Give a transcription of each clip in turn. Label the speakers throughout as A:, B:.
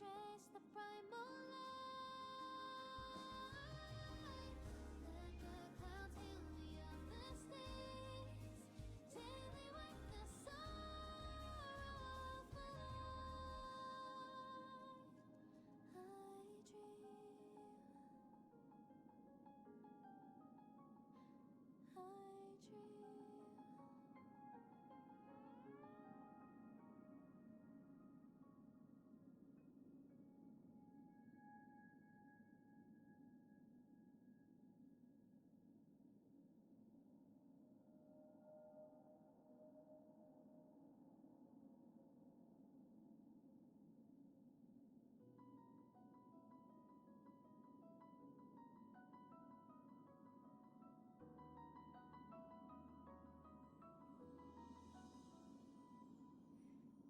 A: trace the primal light. Let the clouds heal me of the stains till they wipe the sorrow of my life. I dream, I dream.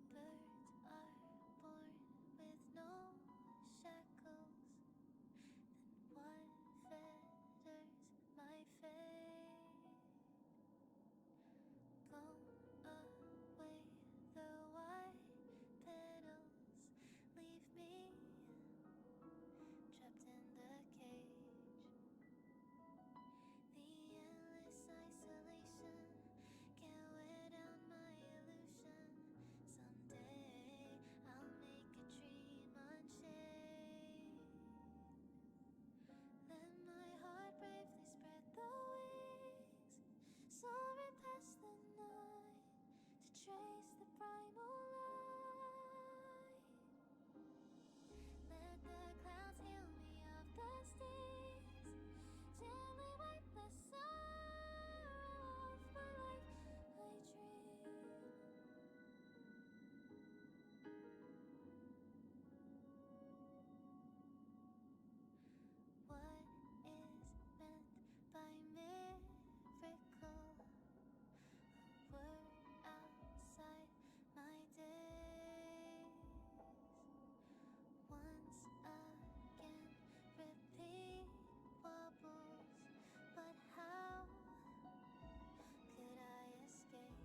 A: Birds are born with no shackles. Then what fetters my fate? Blow away the white petals, leave me trapped in the cage. The endless isolation can't wear down my illusion. Someday I'll make a dream unchained. Let my heart bravely spread the wings, soaring past the night to trace the primal light. Let the clouds heal me of the stains till they wipe the sorrow of my life. I dream. What is meant by miracle? A word outside my days. Once again, repeat wobbles, but how could I escape?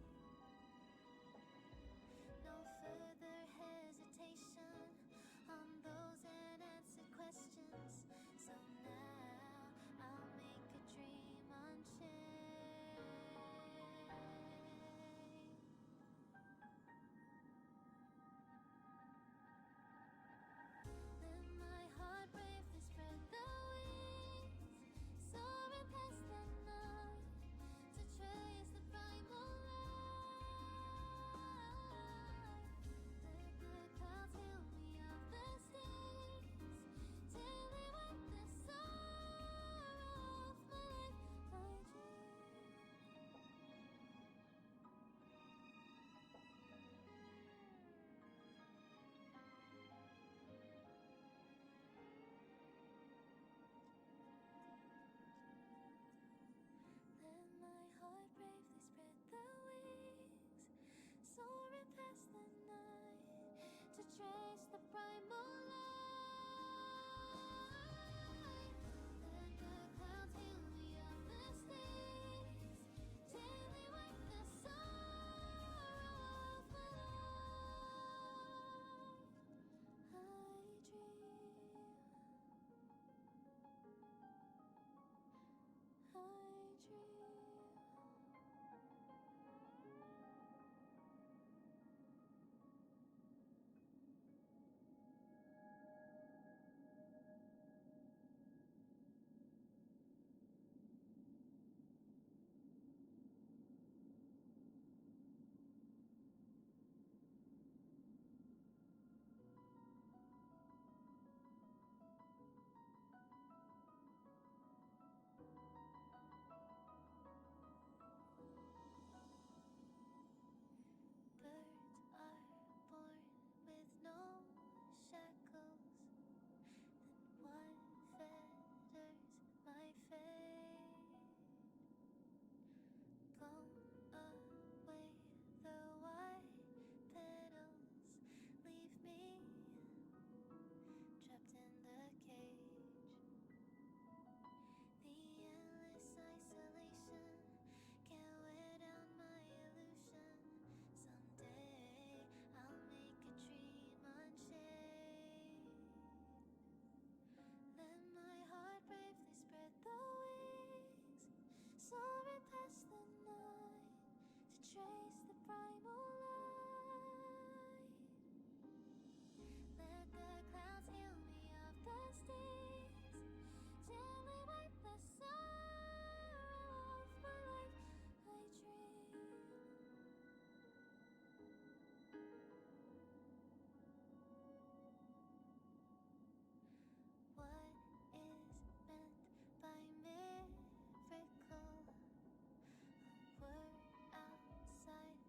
A: No further hesitation on those unanswered questions. So now I'll make a dream unchained. Let my heart bravely spread the wings, soaring past the night to trace the primal light. Let the clouds heal me of the stains till they wipe the sorrow of my life. I dream. Let my heart bravely spread the wings, soaring past the night to trace the primal light. Let the clouds heal me of the stains till they wipe the sorrow of my life. I dream. I dream. trace the primal light. Let the clouds heal me of the stains. Gently wipe the sorrow off my life. I dream. What is meant by miracle? A word outside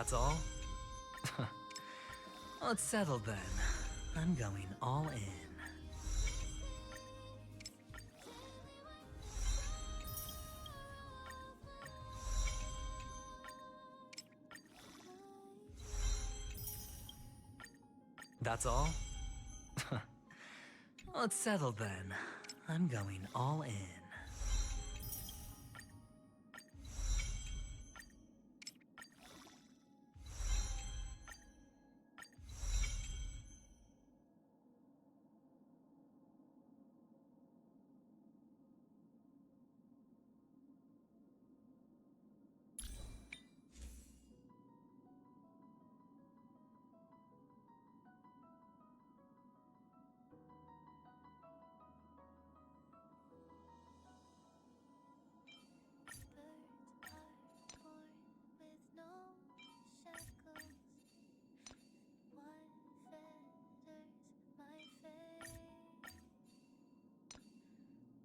B: That's all? Let's settle then. I'm going all in. That's all? Let's settle then. I'm going all in.
A: Birds are born with no shackles. One fetters my fate.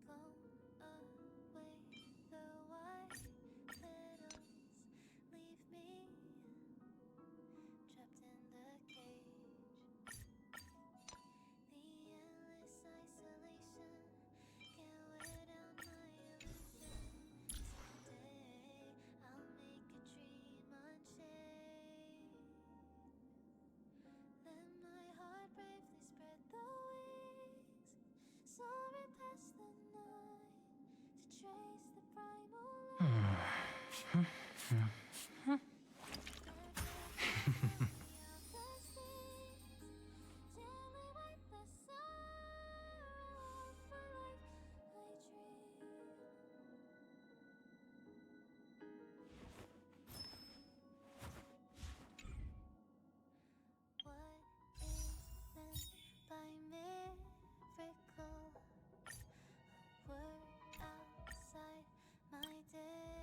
A: Blow away the white petals. Leave me trapped in the cage. The endless isolation can't wear down my illusion. Someday I'll make a dream unchained. Let my heart bravely spread the wings, soaring past the night to trace the primal light. Gently wipe the sorrow off my life. I dream. What is meant by miracle? A word outside my days.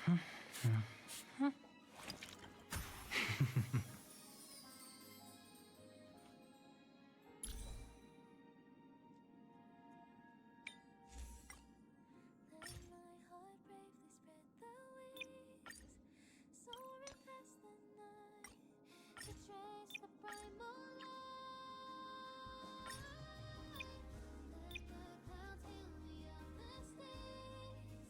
A: Let my heart bravely spread the wings, soaring past the night to trace the primal light. Let the clouds heal me of the stains,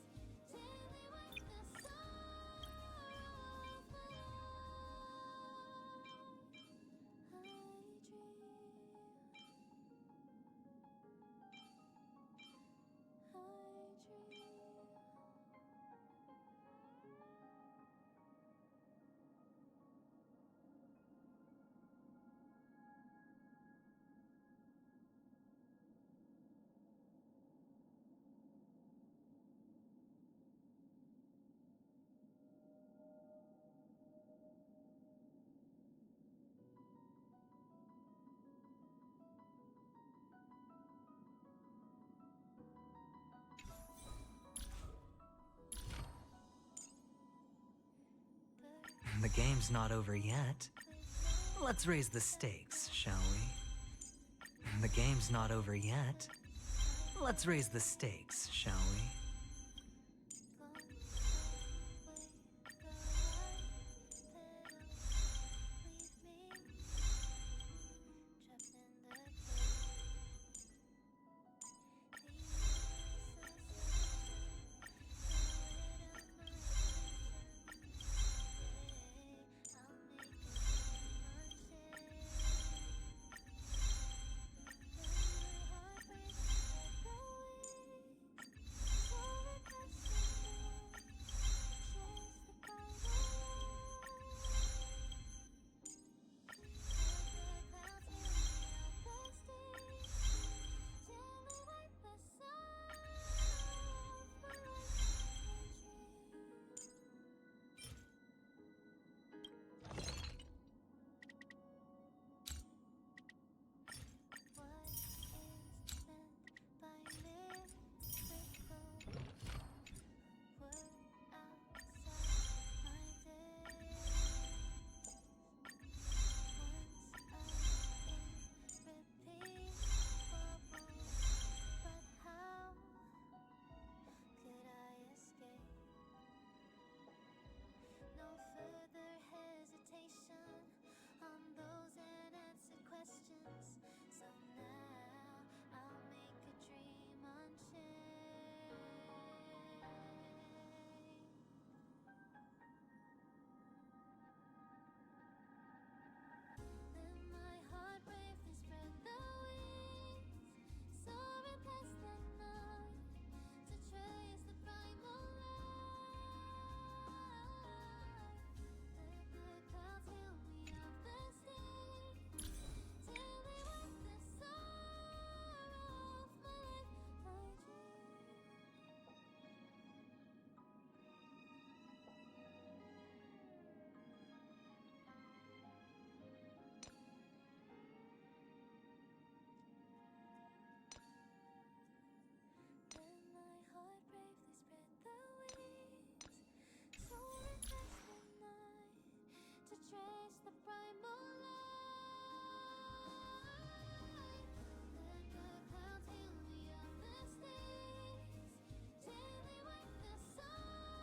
A: till they wipe the sorrow off my life. I dream.
B: The game's not over yet. Let's raise the stakes, shall we? The game's not over yet. Let's raise the stakes, shall we? No further hesitation on those unanswered questions. So now I'll make a dream unchained. Let my heart bravely spread the wings, soaring past the night to trace the primal light. Let the clouds heal me of the stains, till they wipe the sorrow off my life. I Let my heart bravely spread the wings, soaring past the night to trace the primal light. Let the clouds heal me of the stains, till they wipe the sorrow.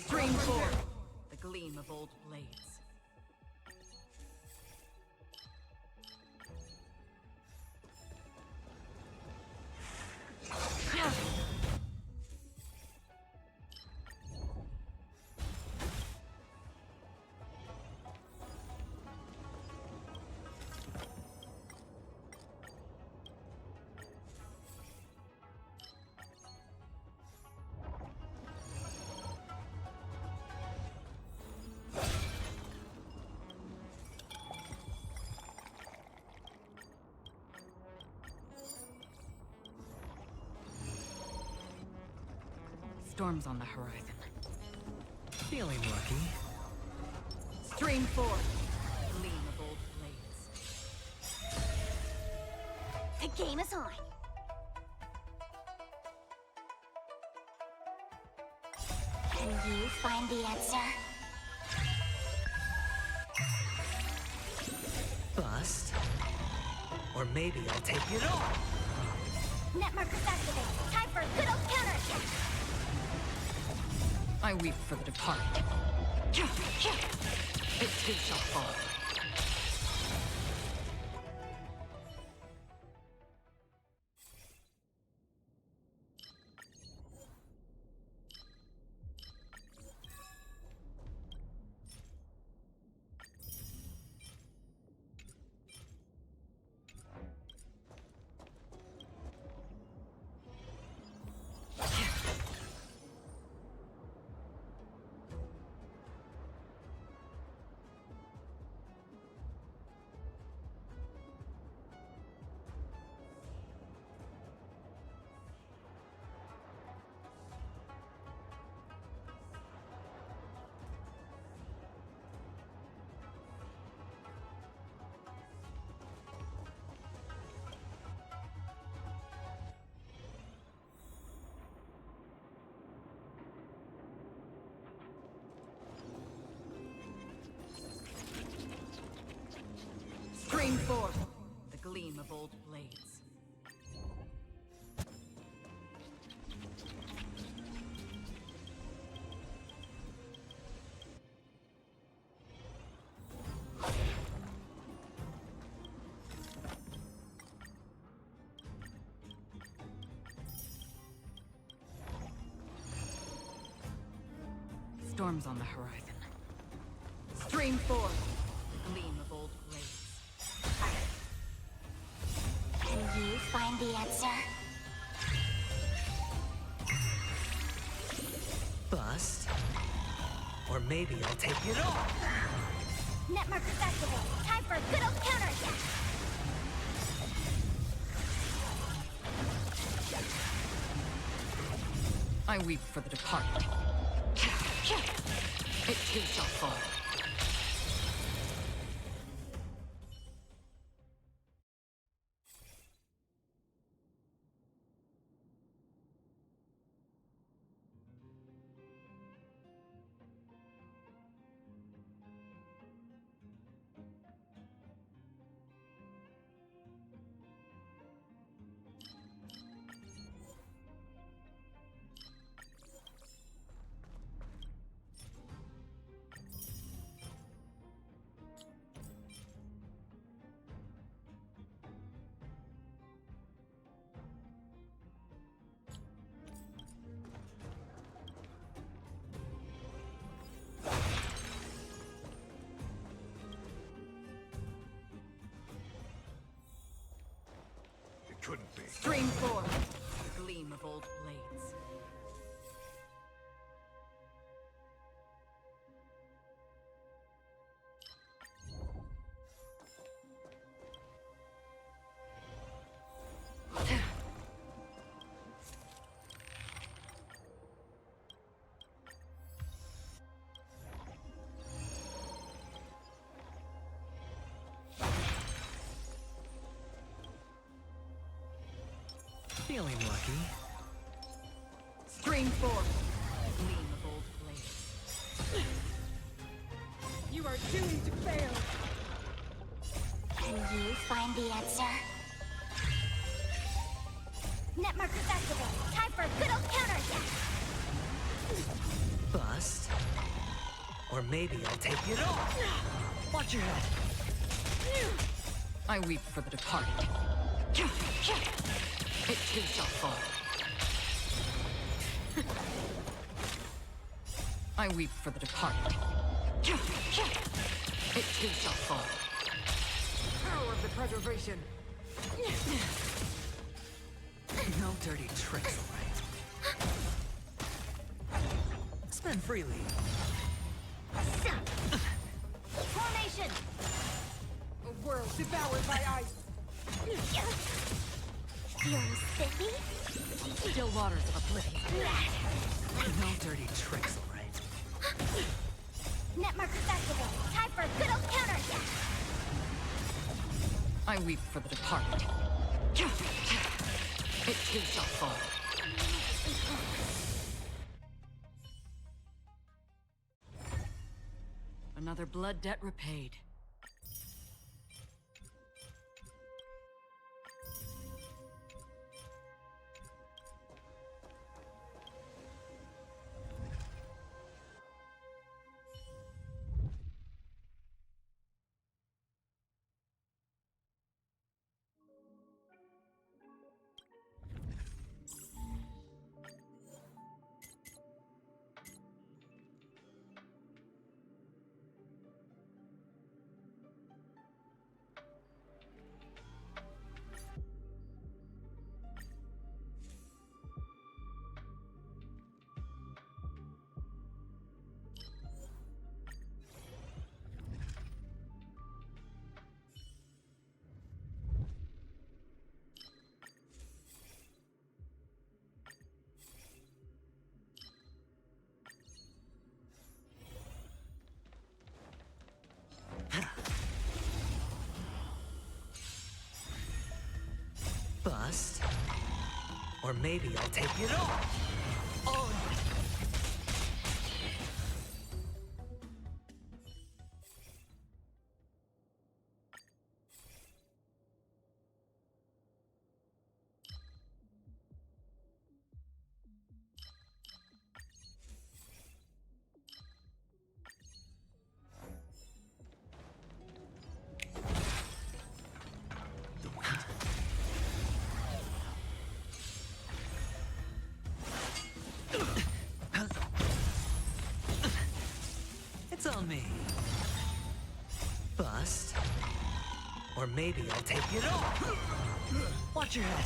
C: Stream 4. The gleam of old blades. Storms on the horizon.
D: Feeling lucky.
C: Stream 4. Gleam of old blades.
B: The game is on. Can you find the answer?
D: Bust. Or maybe I'll take it all.
B: Net markers activate. Time for a good old counterattack.
C: I weep for the departed. It too shall fall. Stream 4. The gleam of old blades. Storms on the horizon. Stream 4. The gleam of old blades.
B: Can you find the answer?
D: Bust. Or maybe I'll take it all.
B: Net markers activate. Time for a good old counterattack.
C: I weep for the departed. It too shall fall.
E: Couldn't be.
C: Stream 4. The gleam of old blades.
D: Feeling lucky.
C: Stream 4. The gleam of old blades.
F: You are doomed to fail.
B: Can you find the answer? Net markers activate. Time for a good old counterattack.
D: Bust. Or maybe I'll take it all. Watch your head.
C: I weep for the departed. It too shall fall. I weep for the departed. It too shall fall. Power of the preservation.
D: No dirty tricks, alright? Spend freely.
B: Formation!
F: A world devoured by ice.
B: Feeling spiffy?
C: Still waters of oblivion.
D: No dirty tricks, alright?
B: Net markers activated. Time for a good old counterattack!
C: I weep for the departed. It too shall fall. Another blood debt repaid.
D: Bust. Or maybe I'll take it all. Oh. It's on me. Bust. Or maybe I'll take it all. Watch your head.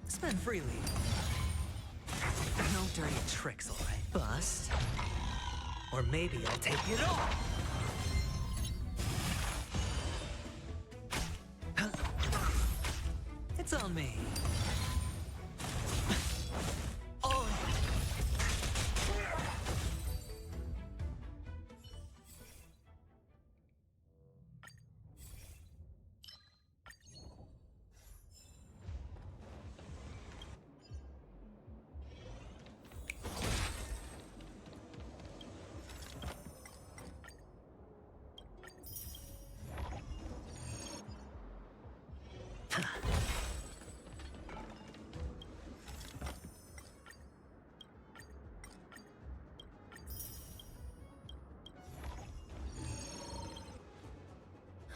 D: Spend freely. No dirty tricks, alright? Bust. Or maybe I'll take it all. It's on me. Oh.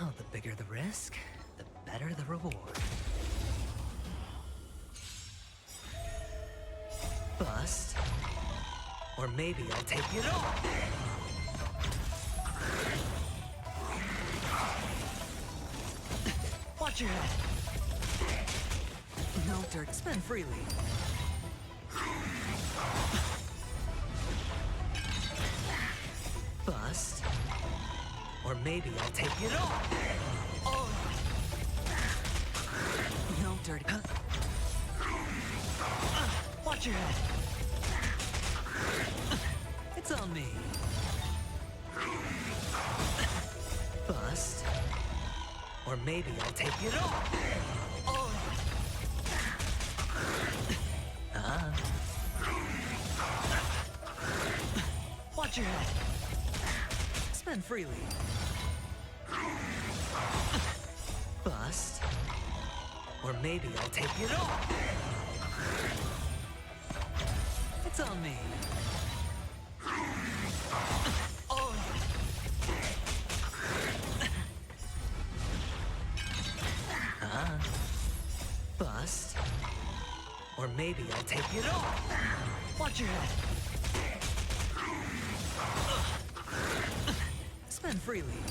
D: Oh, the bigger the risk, the better the reward. Bust. Or maybe I'll take it all. Watch your head. No dirt. Spend freely. Bust. Or maybe I'll take it all. Oh. No dirty. Watch your head. It's on me. Or maybe I'll take it all. Oh. Watch your head. Spend freely. Bust. Or maybe I'll take it all. It's on me. Oh. Bust. Or maybe I'll take it all. Watch your head. Spend freely.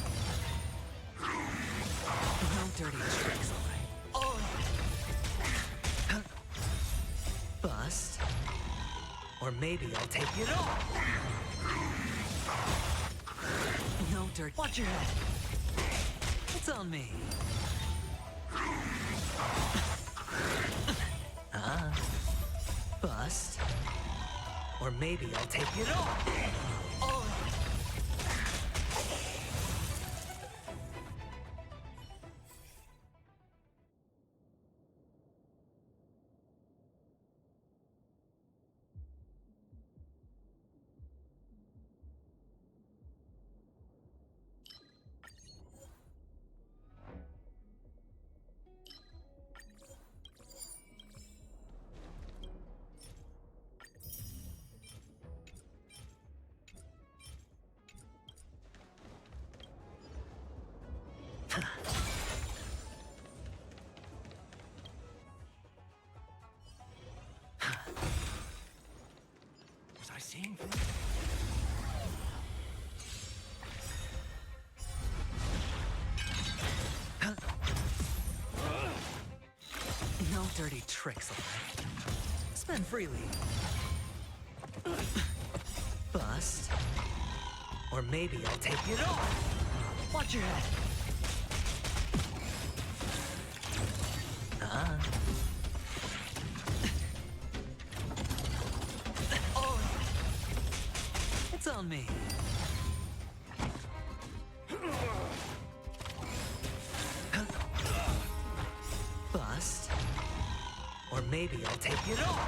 D: No dirty tricks, all right. Oh. Bust. Or maybe I'll take it all. No dirt. Watch your head. It's on me. Bust. Or maybe I'll take it all. Oh.
E: Was I seeing things?
D: No dirty tricks, all right. Spend freely. Bust. Or maybe I'll take it all. Watch your head. Oh. It's on me. Bust. Or maybe I'll take it all.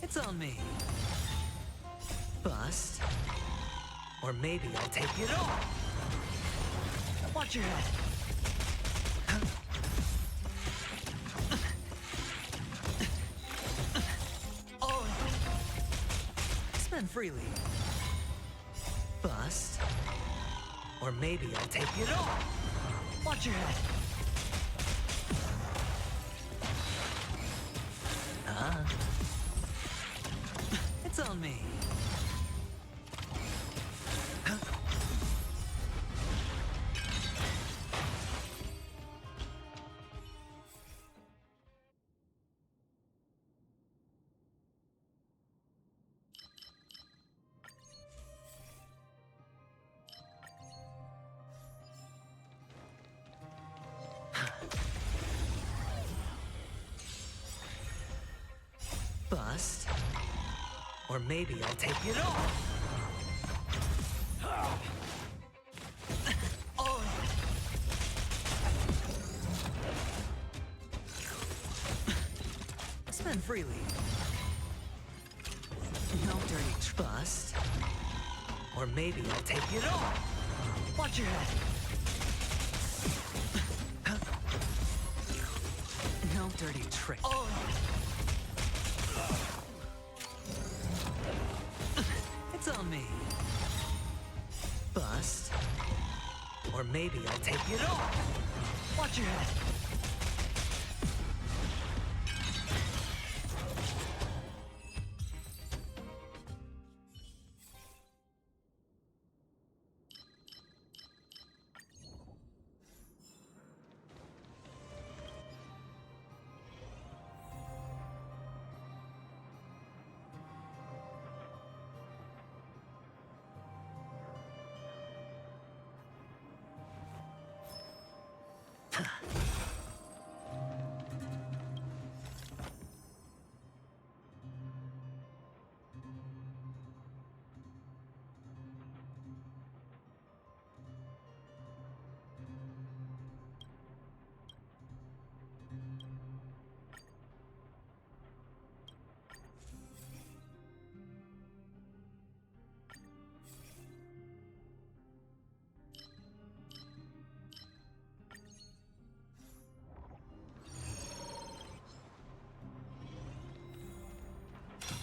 D: It's on me. Bust. Or maybe I'll take it all. Watch your head. Oh. Spend freely. Bust. Or maybe I'll take it all. Watch your head. It's on me. Bust. Or maybe I'll take it all. Oh. Spend freely. No dirty bust. Or maybe I'll take it all. Watch your head. No dirty trick. Oh. It's on me. Bust. Or maybe I'll take it all. Watch your head.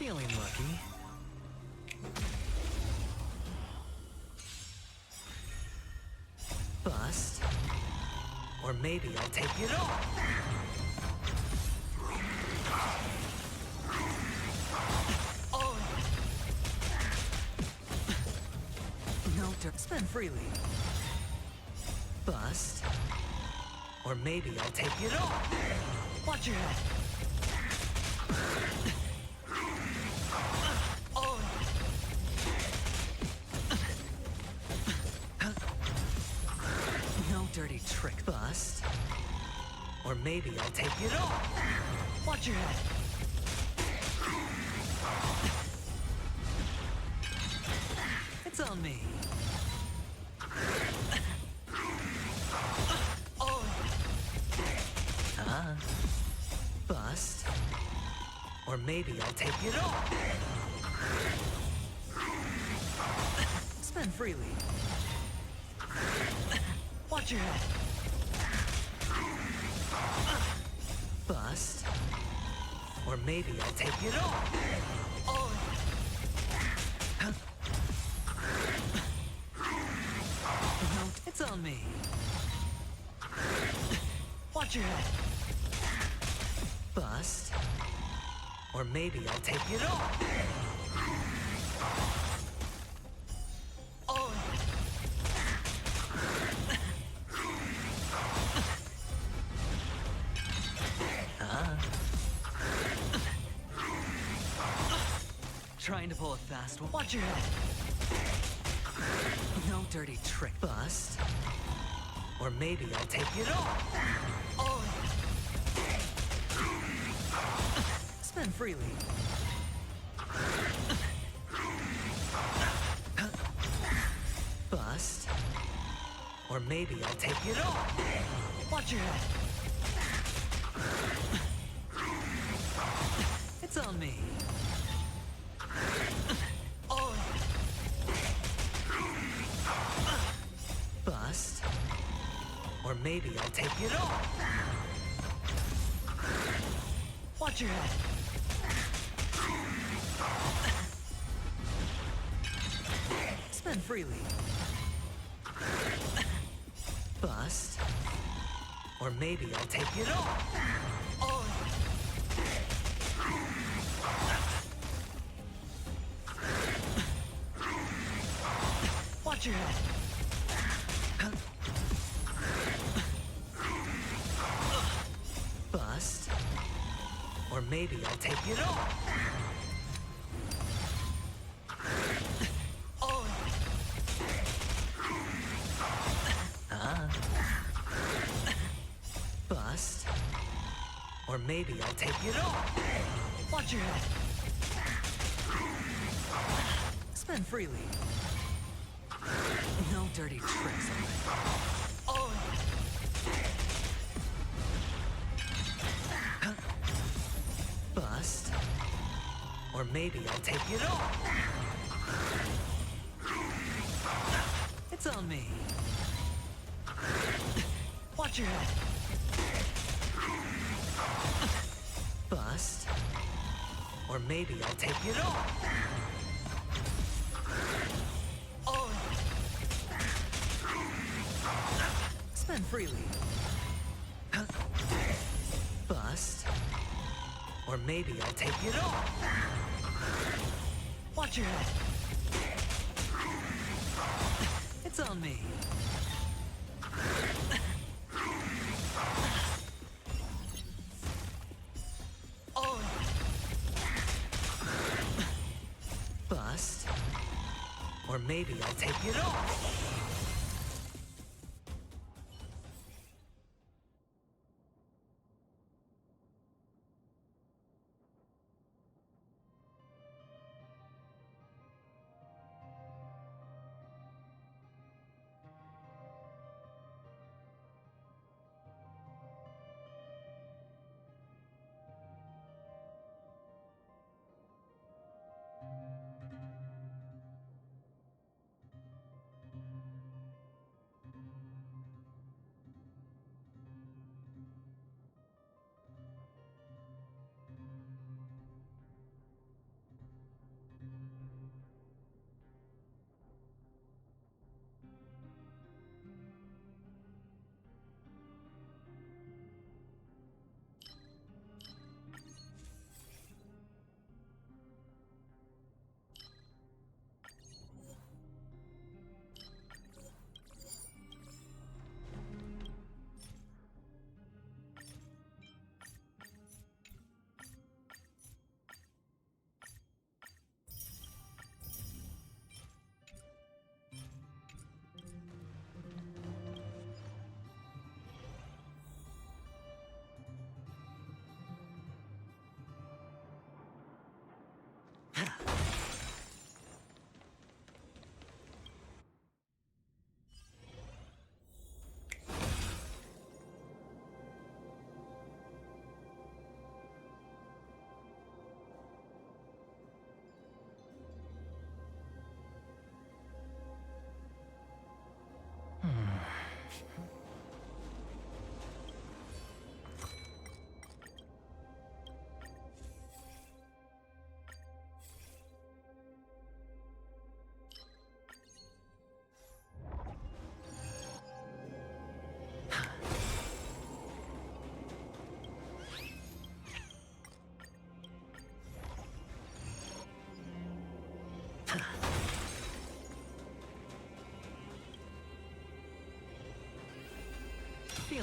D: Feeling lucky. Bust. Or maybe I'll take it all. Oh. No dirt. Spend freely. Bust. Or maybe I'll take it all. Watch your head. Oh. No dirty trick. Bust. Or maybe I'll take it all. Watch your head. It's on me. Oh. Bust. Or maybe I'll take it all. Spend freely. Watch your head. Bust. Or maybe I'll take it all. Oh. No, it's on me. Watch your head. Bust. Or maybe I'll take it all. Oh. Trying to pull a fast one. Watch your head. No dirty trick. Bust. Or maybe I'll take it all. Oh. Spend freely. Bust. Or maybe I'll take it all. Watch your head. It's on me. Oh. Bust. Or maybe I'll take it all. Watch your head. Spend freely. Bust. Or maybe I'll take it all. Oh. Watch your head. Bust. Or maybe I'll take it all. Oh. Bust. Or maybe I'll take it all. Watch your head. Spend freely. No dirty tricks on me. Oh. Bust. Or maybe I'll take it all. It's on me. Watch your head. Bust. Or maybe I'll take it all. Oh. Spend freely. Bust. Or maybe I'll take it all. Watch your head. It's on me. Oh. Bust. Or maybe I'll take it all.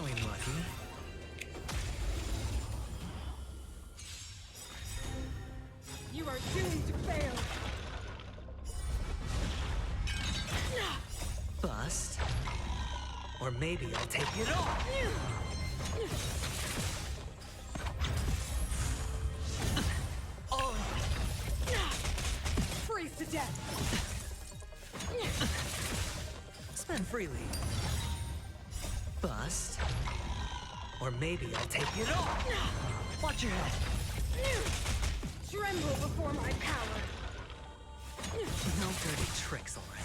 D: feeling lucky.
F: You are doomed to fail.
D: Bust. Or maybe I'll take it all.
F: Freeze to death.
D: Spend freely. Bust. Or maybe I'll take it all. Watch your head.
F: Tremble before my power.
D: No dirty tricks, all right.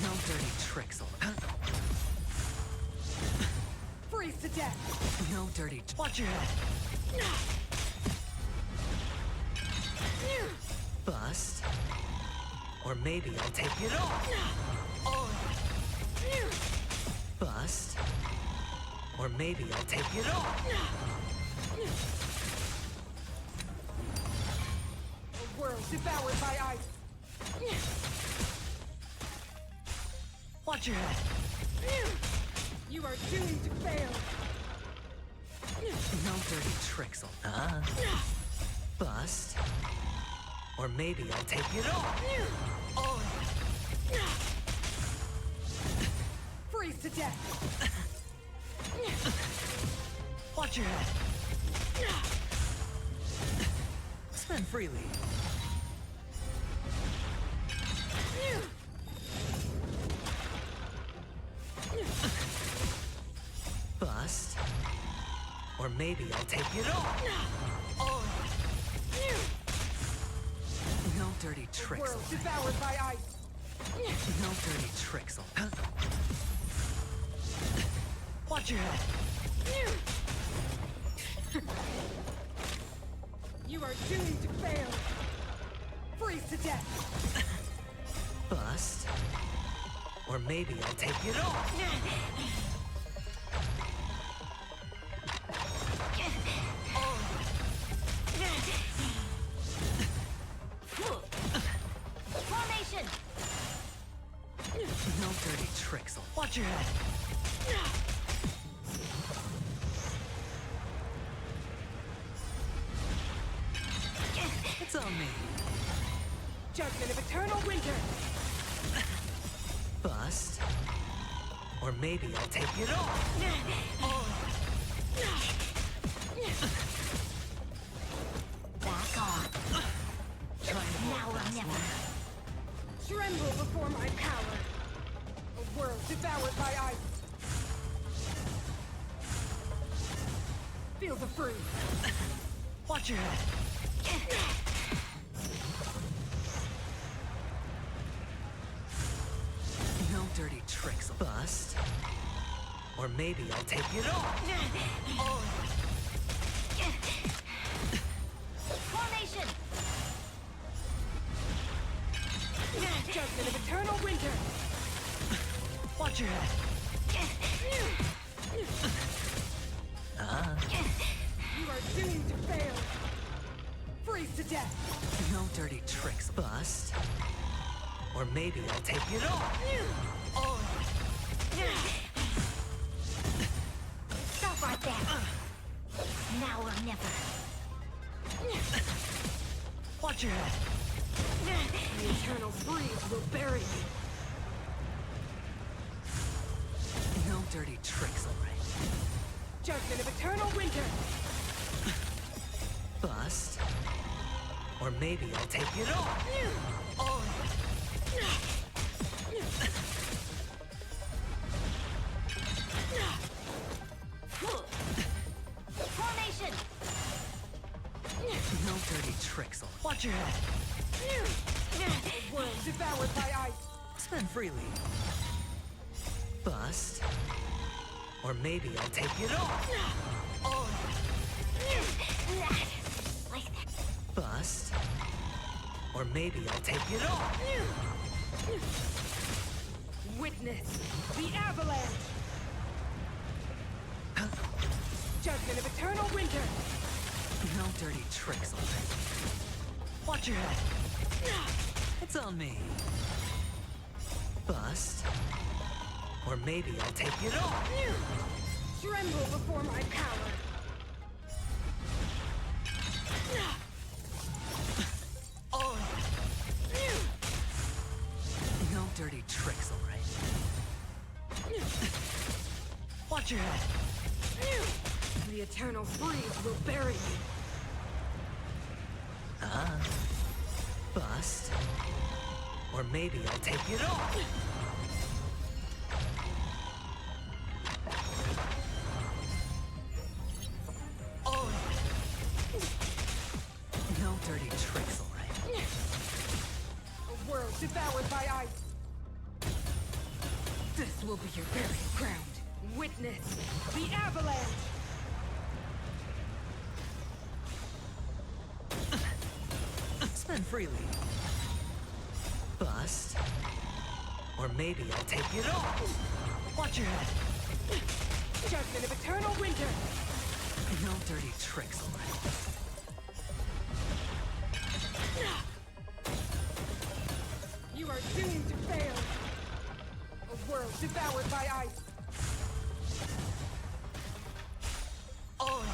D: No dirty tricks, all right.
F: Freeze to death.
D: No dirty. Watch your head. Bust. Or maybe I'll take it all. Bust. Or maybe I'll take it all.
F: A world devoured by ice.
D: Watch your head.
F: You are doomed to fail.
D: No dirty tricks, all right. Bust. Or maybe I'll take it all.
F: Freeze to death.
D: Watch your head. Spend freely. Bust. Or maybe I'll take it all. No dirty tricks.
F: World devoured by ice.
D: No dirty tricks. Watch your head.
F: You are doomed to fail. Freeze to death.
D: Bust. Or maybe I'll take it all.
B: Formation!
D: No dirty tricks. Watch your head. It's on me.
F: Judgment of eternal winter.
D: Bust. Or maybe I'll take it all.
B: Back off.
D: Trying to
B: Now or never.
F: Tremble before my power. A world devoured by ice. Feel the freeze.
D: Watch your head. No dirty tricks. Bust. Or maybe I'll take it all.
B: Formation!
F: Judgment of eternal winter.
D: Watch your head.
F: You are doomed to fail. Freeze to death.
D: No dirty tricks. Bust. Or maybe I'll take it all.
B: Stop right there. Now or never.
D: Watch your head.
F: The eternal freeze will bury you.
D: No dirty tricks, all right.
F: Judgment of eternal winter.
D: Bust. Or maybe I'll take it all.
B: Formation!
D: No dirty tricks. Watch your head.
F: World devoured by ice.
D: Spend freely. Bust. Or maybe I'll take it all.
B: Like that.
D: Bust. Or maybe I'll take it all.
F: Witness the avalanche. Judgment of eternal winter.
D: No dirty tricks, all right. Watch your head. It's on me. Bust. Or maybe I'll take it all.
F: Tremble before my power.
D: Oh. No dirty tricks, all right? Watch your head.
F: The eternal freeze will bury you.
D: Bust. Or maybe I'll take it all. Oh. No dirty tricks, all right?
F: A world devoured by ice. This will be your burial ground. Witness the avalanche.
D: Spend freely. Bust. Or maybe I'll take it all. Watch your head.
F: Judgment of eternal winter.
D: No dirty tricks, all right?
F: You are doomed to fail. A world devoured by ice.
D: Oh.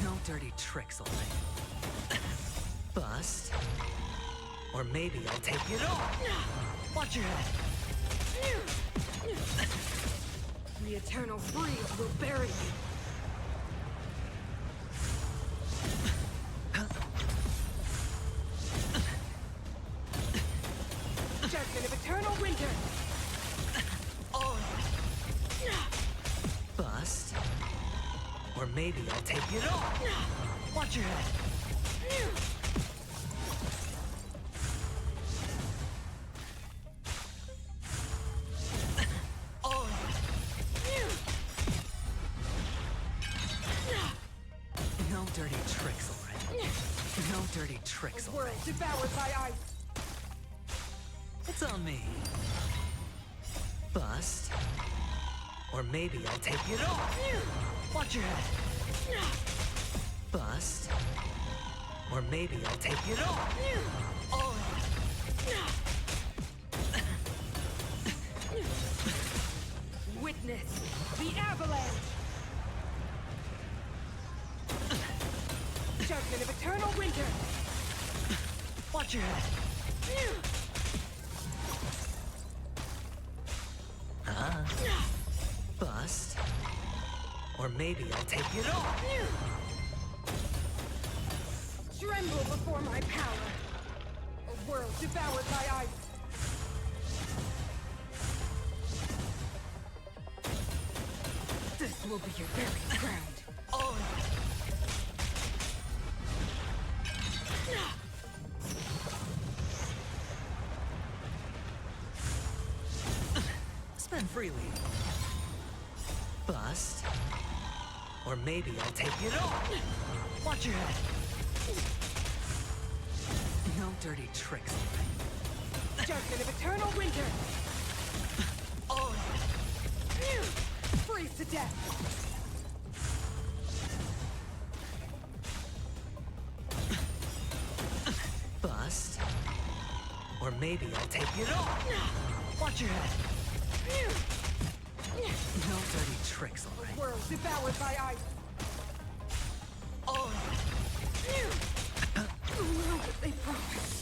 D: No dirty tricks, all right? Bust. Or maybe I'll take it all. Watch your head.
F: The eternal freeze will bury you. Judgment of eternal winter.
D: Oh. Bust. Or maybe I'll take it all. Watch your head. Oh. No dirty tricks, all right? No dirty tricks,
F: A
D: all
F: world
D: right?
F: devoured by ice.
D: It's on me. Bust. Or maybe I'll take it all. Watch your head. Bust. Or maybe I'll take it all. Oh.
F: Witness the avalanche. Judgment of eternal winter.
D: Watch your head. Bust. Or maybe I'll take it all.
F: Tremble before my power. A world devoured by ice. This will be your burial ground.
D: Oh. Spend freely. Bust. Or maybe I'll take it all. Watch your head. No dirty tricks, all right?
F: Judgment of eternal winter.
D: Oh.
F: Freeze to death.
D: Bust. Or maybe I'll take it all. Watch your head. No dirty tricks, all right?
F: World devoured by ice.
D: Oh.
F: Will what they promise.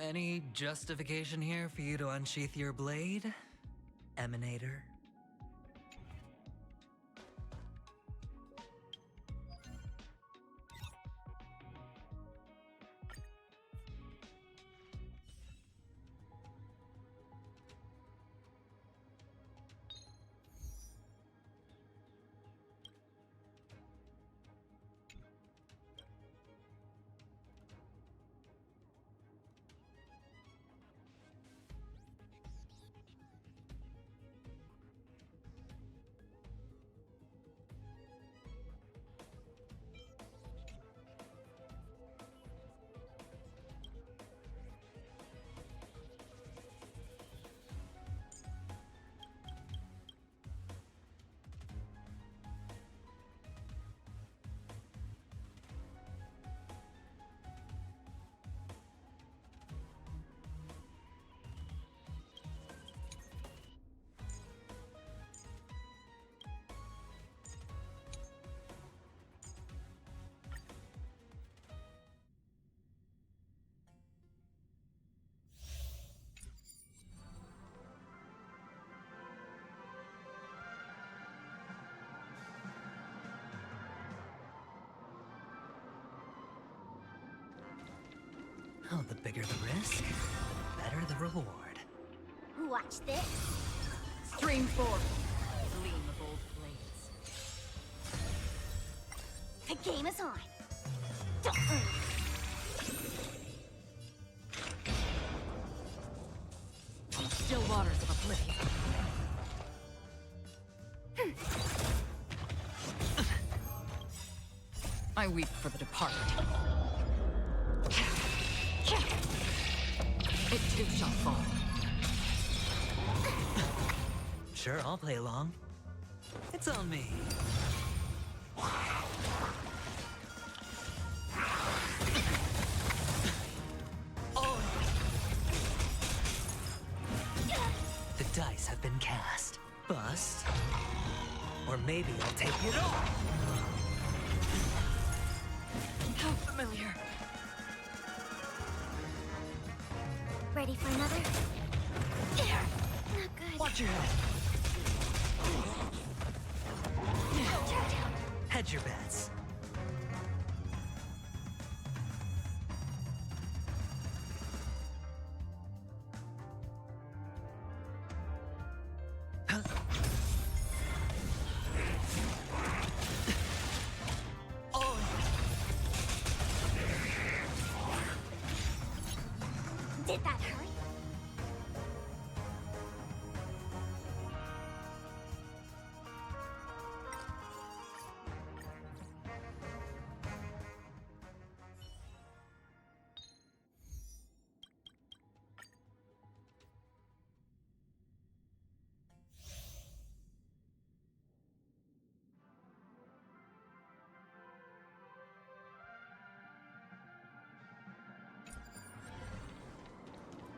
D: Any justification here for you to unsheath your blade, Emanator? Oh, the bigger the risk, the better the reward.
B: Watch this.
C: Stream 4. Gleam of old blades.
B: The game is on. Don't move.
C: On the still waters of oblivion. I weep for the departed. It too shall fall.
D: Sure, I'll play along. It's on me. Oh! The dice have been cast. Bust. Or maybe I'll take it all.
C: How familiar.
B: Ready for another? Not good.
D: Watch your head. Hedge your bets. Oh!
B: Did that hurt?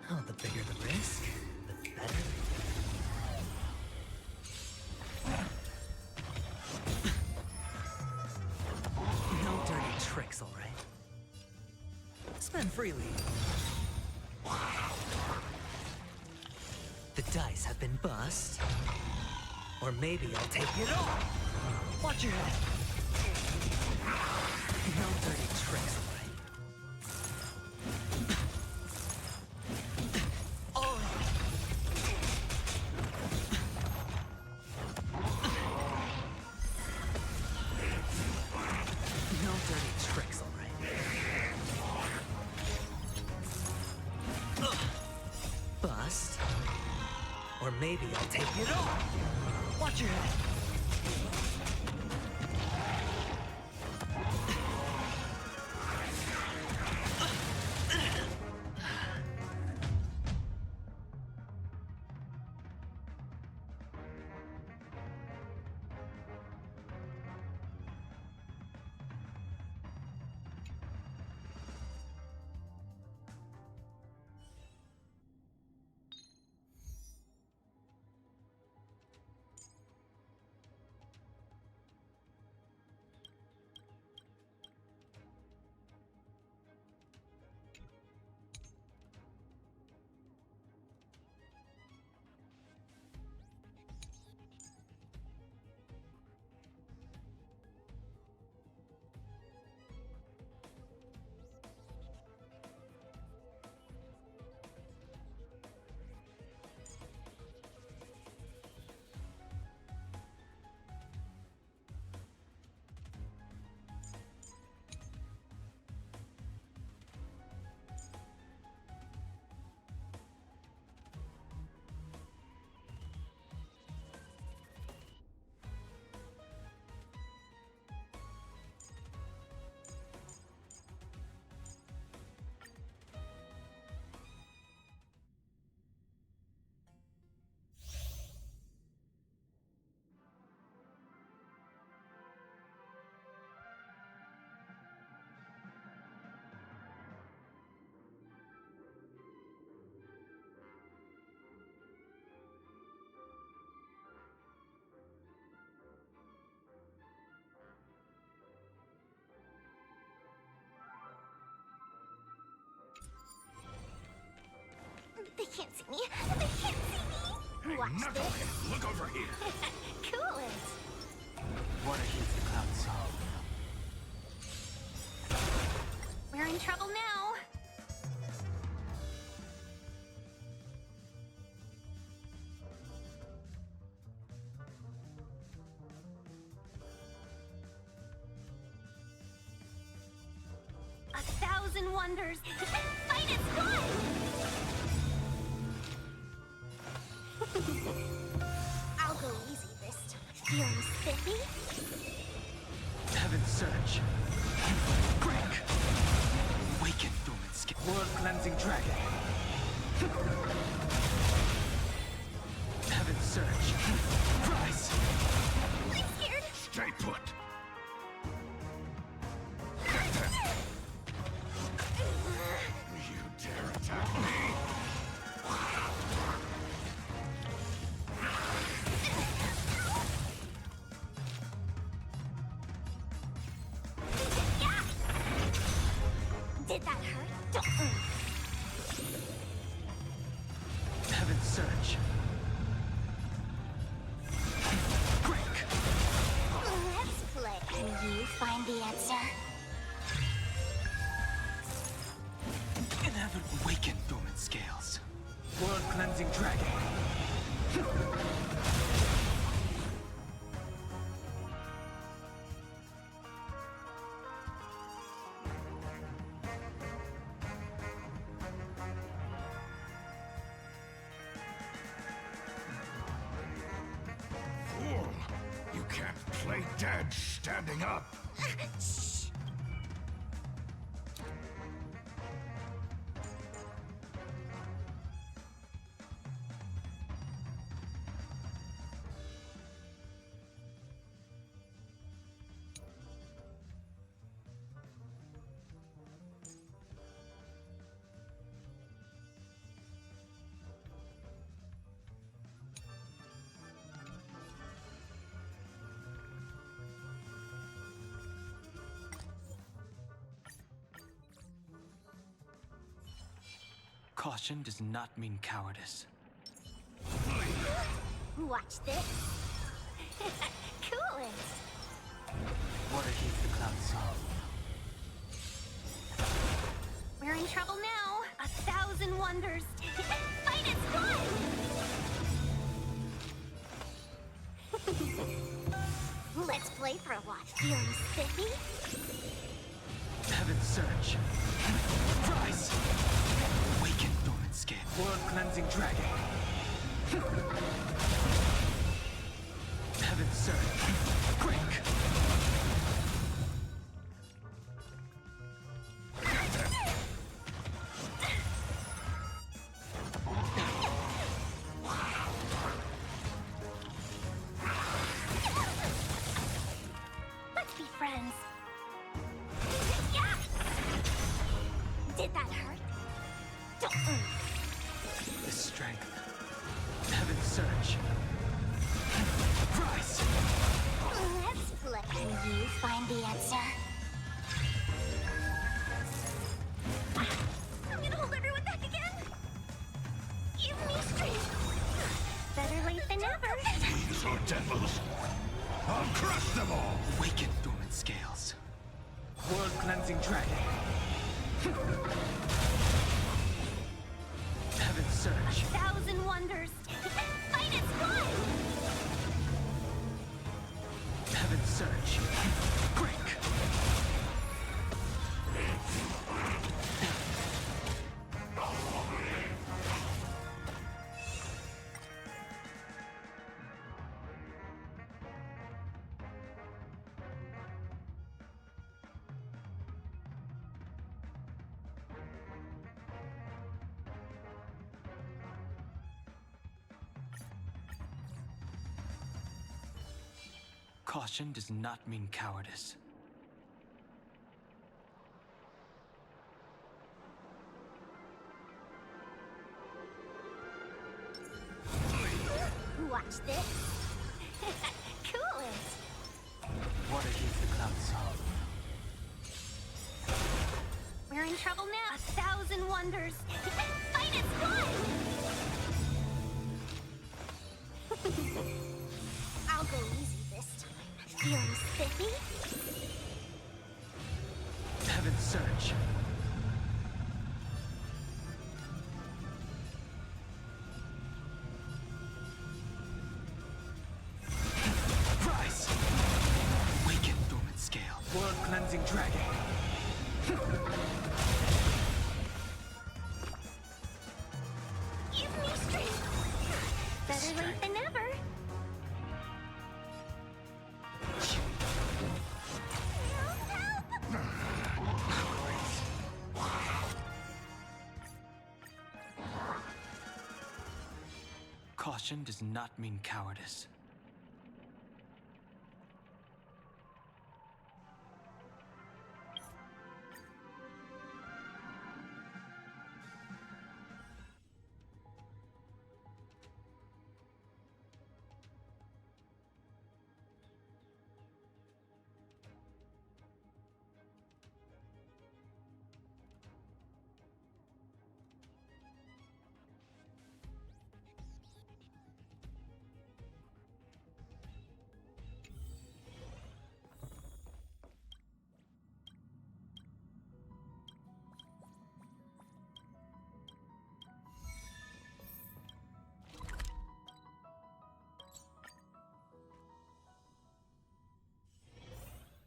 D: Oh, the bigger the risk, the better. No dirty tricks, all right? Spend freely. The dice have been bust. Or maybe I'll take it all. Watch your head. No dirty tricks, all right? Oh! No dirty tricks, all right? Ugh. Bust. Or maybe I'll take it all. Watch your head.
B: They can't see me. They can't see me. Watch this.
E: Knucklehead, look over here.
B: Cool it.
E: What a huge cloud song.
B: We're in trouble now. 1,000 wonders. Fight is fun! I'll go easy this time. Feeling spiffy?
E: Heaven's Surge. Break. Awaken dormant skin. World cleansing dragon. Heaven's Surge. Rise.
B: I'm scared.
E: Stay put. You dare attack me?
B: Did that hurt? Don't.
E: Heaven's Surge. Break.
B: Let's play. Can you find the answer?
E: Inevitable. Awaken dormant scales. World cleansing dragon. Fool! You can't play dead standing up.
B: Shh.
E: Caution does not mean cowardice.
B: Watch this. Cool it.
E: Water heeds the cloud song.
B: We're in trouble now. 1,000 wonders. Fight is fun! Let's play for a while. Feeling spiffy?
E: Heaven's Surge. Rise! Awaken dormant scale. World cleansing dragon. Heaven's Surge. Break!
B: Let's be friends. Yeah! Did that hurt? Don't.
E: The strength. Heaven's Surge. Rise!
B: Let's play. Can you find the answer? I'm gonna hold everyone back again. Give me strength. Better late than never.
E: These are devils. I'll crush them all. Awaken dormant scales. World cleansing dragon. Heaven's Surge.
B: 1,000 wonders. Fight is fun!
E: Heaven's Surge. Break! Caution does not mean cowardice.
B: Watch this. Cool it.
E: Water heeds the cloud song.
B: We're in trouble now. 1,000 wonders. Fight is fun! I'll go easy this time. Feeling spiffy?
E: Heaven's Surge. Rise! Awaken dormant scale. World cleansing dragon. Caution does not mean cowardice.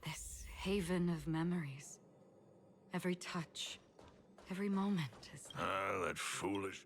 C: This haven of memories. Every touch, every moment is like...
G: Ah, that foolish.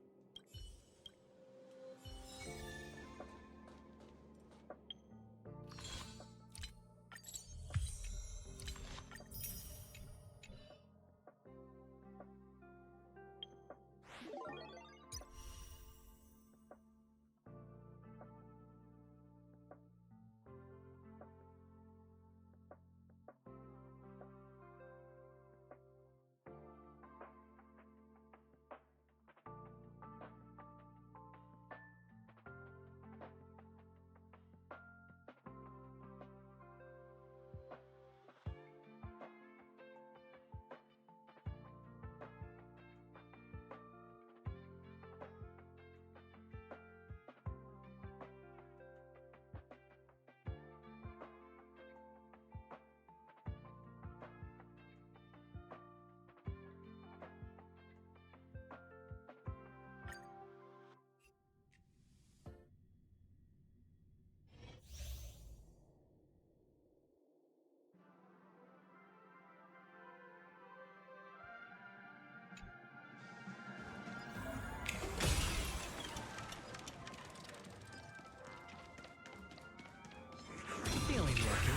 D: Feeling lucky.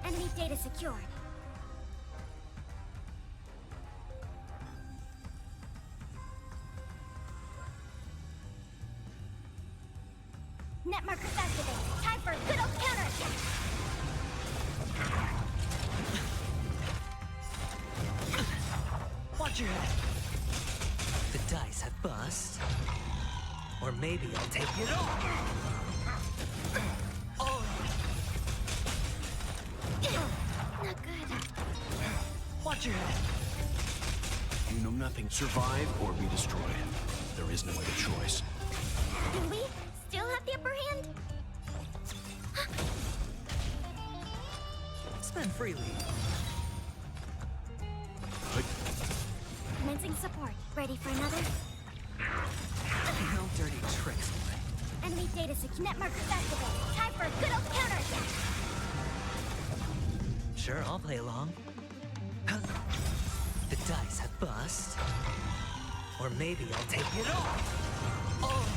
B: Enemy data secured. Net markers activated. Time for a good old counterattack.
D: Watch your head. The dice have bust. Or maybe I'll take it all. Oh,
B: Not good.
D: watch your head.
G: You know nothing. Survive or be destroyed. There is no other choice.
B: Do we still have the upper hand?
D: Spend freely.
B: Commencing support. Ready for another?
D: No dirty tricks, boy.
B: Enemy data secure. Net markers activated. Time for a good old counterattack.
D: Sure, I'll play along. Huh. The dice have bust. Or maybe I'll take it all. Oh,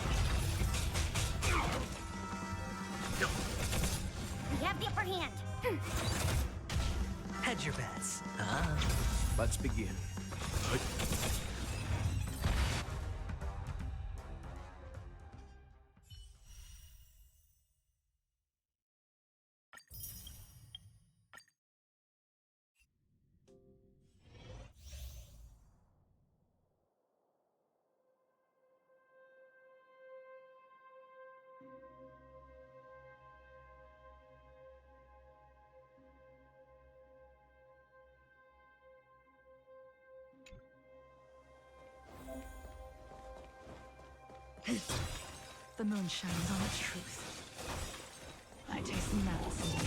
B: We have the upper hand.
D: hedge your bets. Ah.
G: Let's begin.
C: The moon shines on the truth. I taste medicine.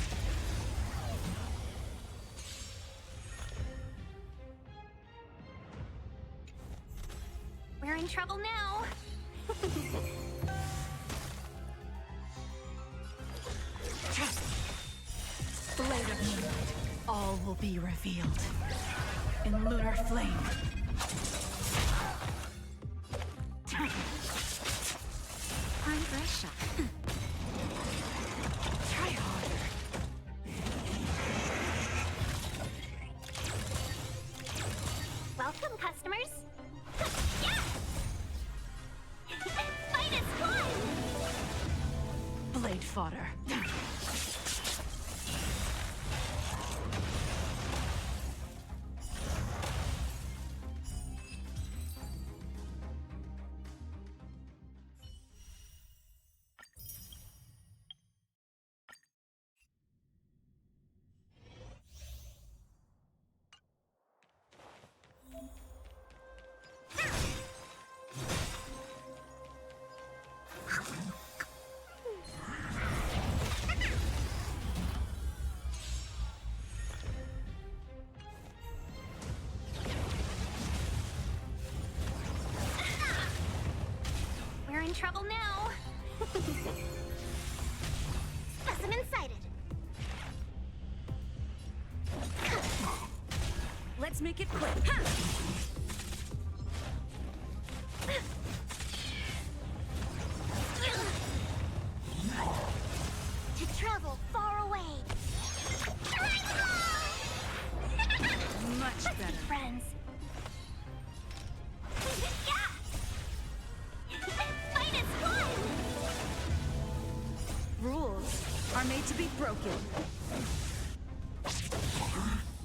B: We're in trouble now.
C: Blade of moonlight. All will be revealed. In lunar flame. Time for a shot. Try harder.
B: Welcome, customers. Yeah! Fight is fun!
C: Blade fodder.
B: We're in trouble now. Specimen sighted.
C: Let's make it quick. Ha!
B: To travel far away.
C: Much better.
B: Friends. Yeah! Fight is fun!
C: Rules are made to be broken.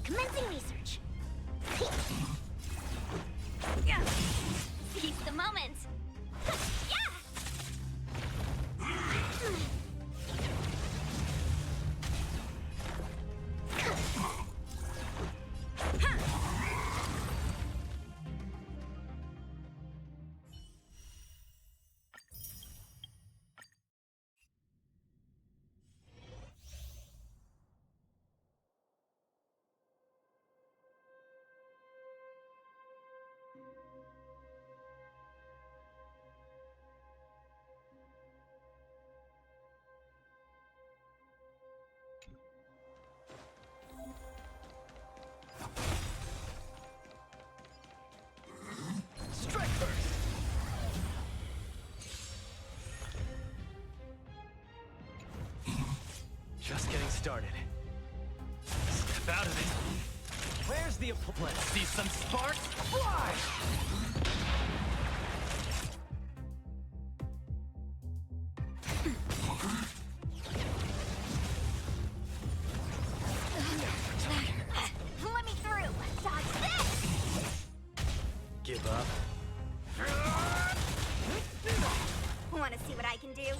B: Commencing research.
C: Yeah.
B: Seize the moment. Yeah!
D: Strike first! Just getting started. Step out of it. Where's the Let's see some sparks fly!
B: Let me through. Dodge this!
D: Give up.
B: Want to see what I can do?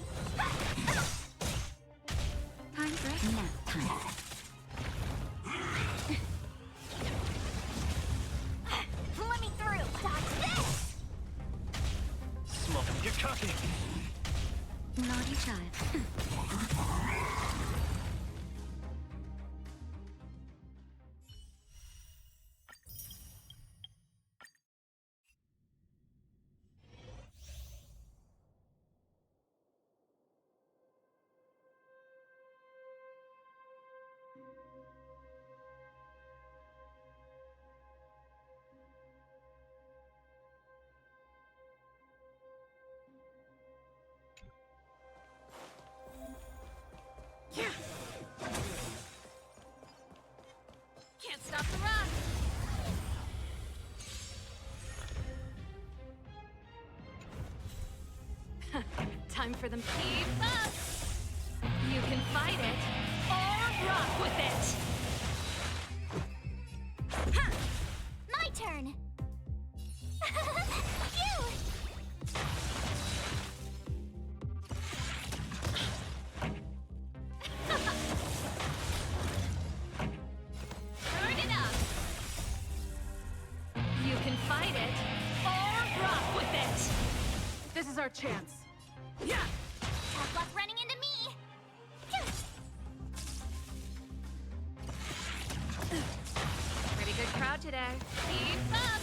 C: Time for nap time.
B: Let me through. Dodge this!
D: Smoke, you're cooking!
C: Naughty child.
F: Can't stop the run!
C: Time for them.
F: Keep up! You can fight it, or rock with it!
B: My turn! Phew!
F: Turn it up! You can fight it, or rock with it! This is our chance. Yeah!
B: Tough luck running into me!
F: Pretty good crowd today. Keep up!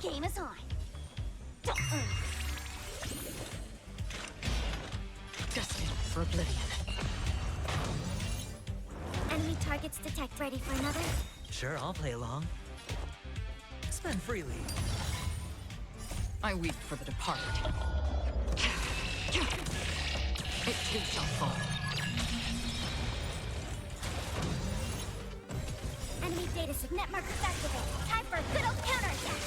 B: game is on.
C: Destined for oblivion.
B: Enemy targets detect. Ready for another?
D: Sure, I'll play along. Spend freely.
C: I weep for the departed. It too shall fall.
B: Enemy data net markers activated. Time for a good old counterattack.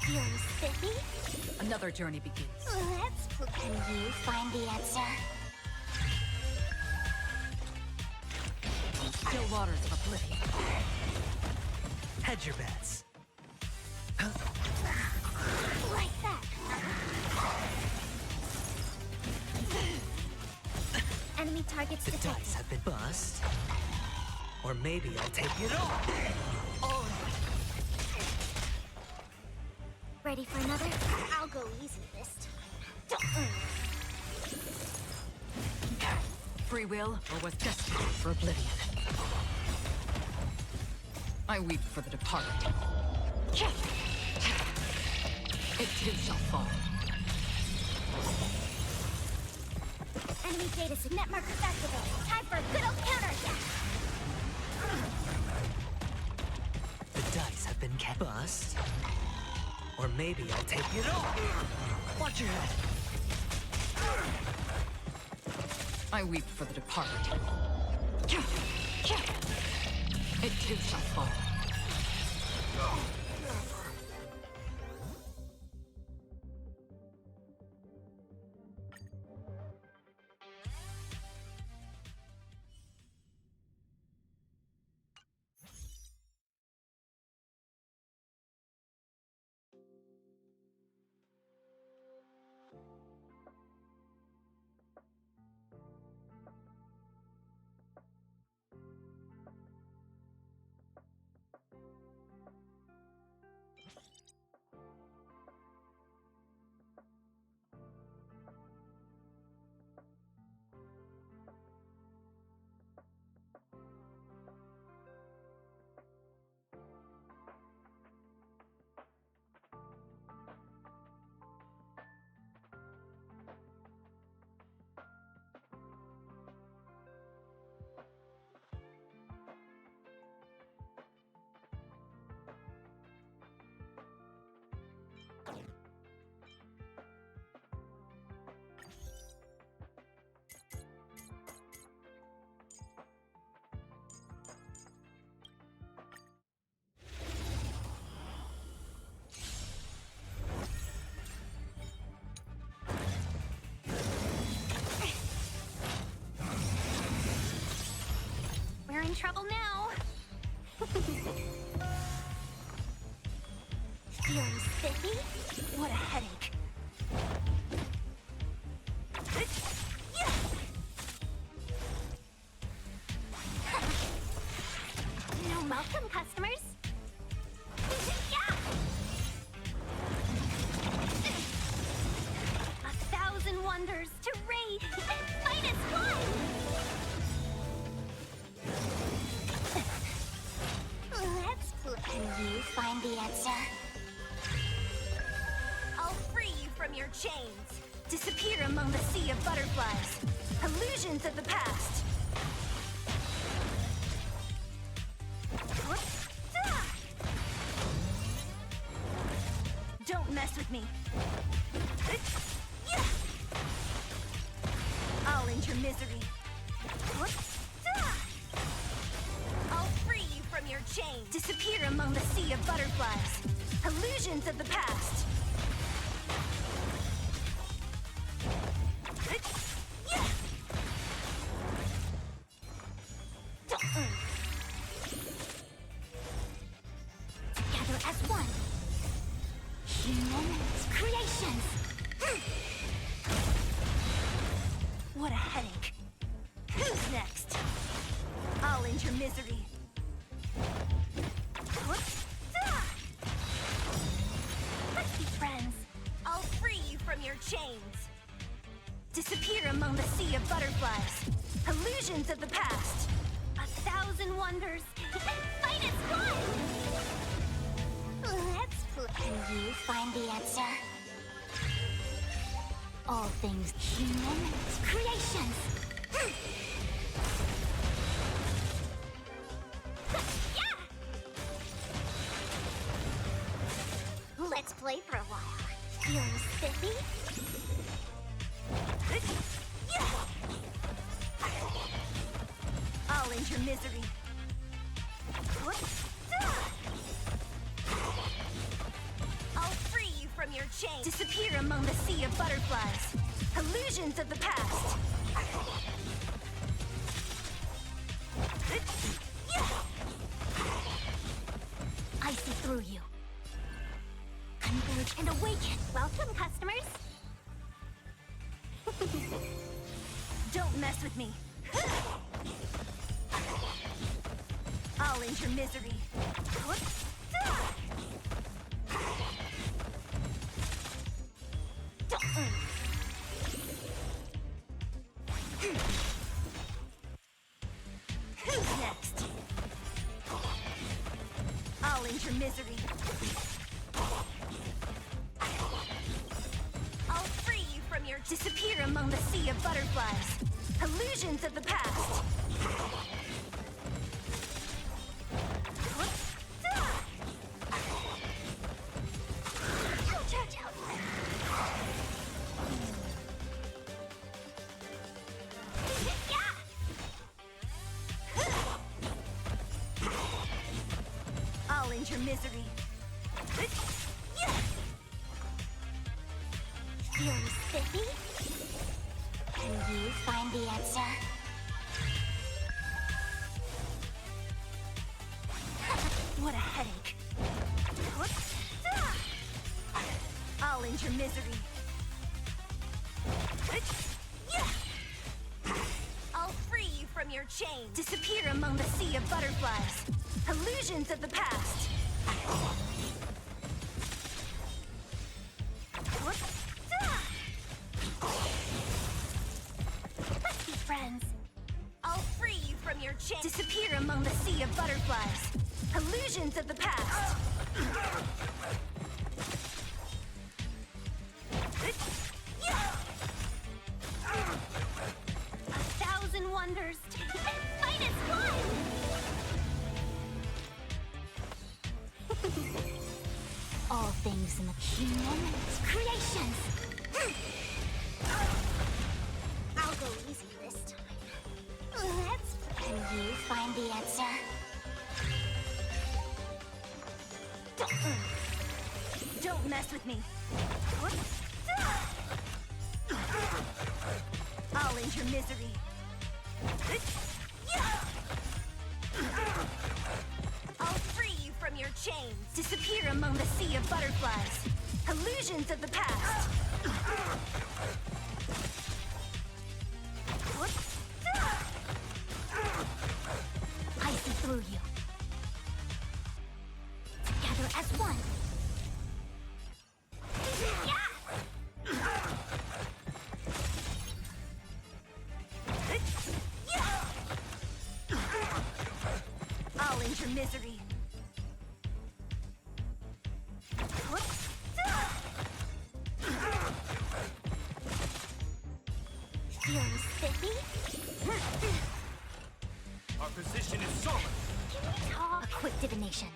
B: Feeling spiffy?
C: Another journey begins.
B: Let's look. Can you find the answer?
C: Still waters of oblivion.
D: Hedge your bets.
B: Like that. Enemy targets
D: The
B: detected.
D: dice have been bust. Or maybe I'll take it all.
B: Ready for another? I'll go easy this time.
C: Free will, or was destined for oblivion? I weep for the departed. It too shall fall.
B: Enemy data net markers activated. Time for a good old counterattack.
D: The dice have been kept bust. Or maybe I'll take it all. Watch your head.
C: I weep for the departed. It too shall fall.
B: We're in trouble now. Feeling spiffy? What a headache. No welcome, customers. 1,000 wonders to raid and fight as one. Let's look. Can you find the answer? I'll free you from your chains. Disappear among the sea of butterflies. Illusions of the past. Don't mess with me. I'll end your misery. I'll free you from your chains. Disappear among the sea of butterflies. Illusions of the past. Together as one. Human creations. What a headache. Who's next? I'll end your misery. Let's be friends. I'll free you from your chains. Disappear among the sea of butterflies. Illusions of the past. 1,000 thousand wonders. Fight is fun! Let's play. Can you find the answer? All things human creations. Yeah! Let's play for a while. Feeling spiffy? I'll end your misery. I'll free you from your chain. Disappear among the sea of butterflies. Illusions of the past. I see through you. Converge and awaken. Welcome, customers. Don't mess with me. I'll end your misery. Who's next? I'll end your misery. I'll free you from your disappear among the sea of butterflies. Illusions of the past. I'll end your misery. Feeling spiffy? Can you find the answer? What a headache. I'll end your misery. I'll free you from your chain. Disappear among the sea of butterflies. Illusions of the past. Let's be friends. I'll free you from your chain. Disappear among the sea of butterflies. Illusions of the past. A thousand wonders. Fight is fun! All things in the human creations. I'll go easy this time. Let's. Can you find the answer? Don't mess with me. I'll end your misery. I'll free you from your chains. Disappear among the sea of butterflies. Illusions of the past. I see through you. Together as one. I'll end your misery. Feeling spiffy?
E: Our position is solid.
B: Can we talk? A quick divination.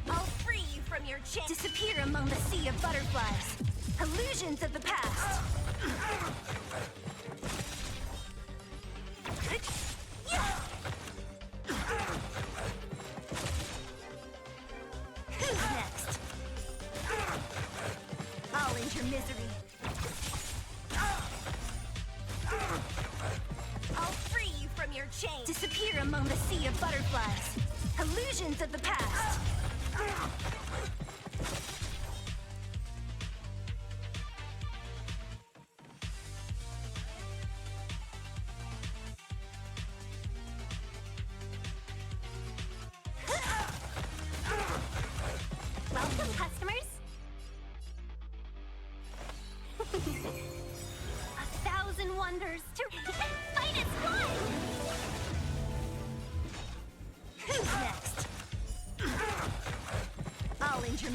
B: I'll free you from your chain. Disappear among the sea of butterflies. Illusions of the past. Who's next? I'll end your misery. I'll free you from your chain. Disappear among the sea of butterflies. Illusions of the past. Welcome, customers. 1,000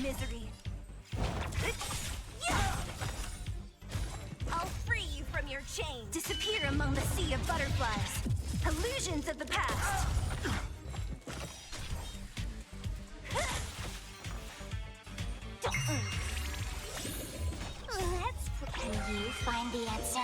B: misery. I'll free you from your chains. Disappear among the sea of butterflies. Illusions of the past. Can you find the answer?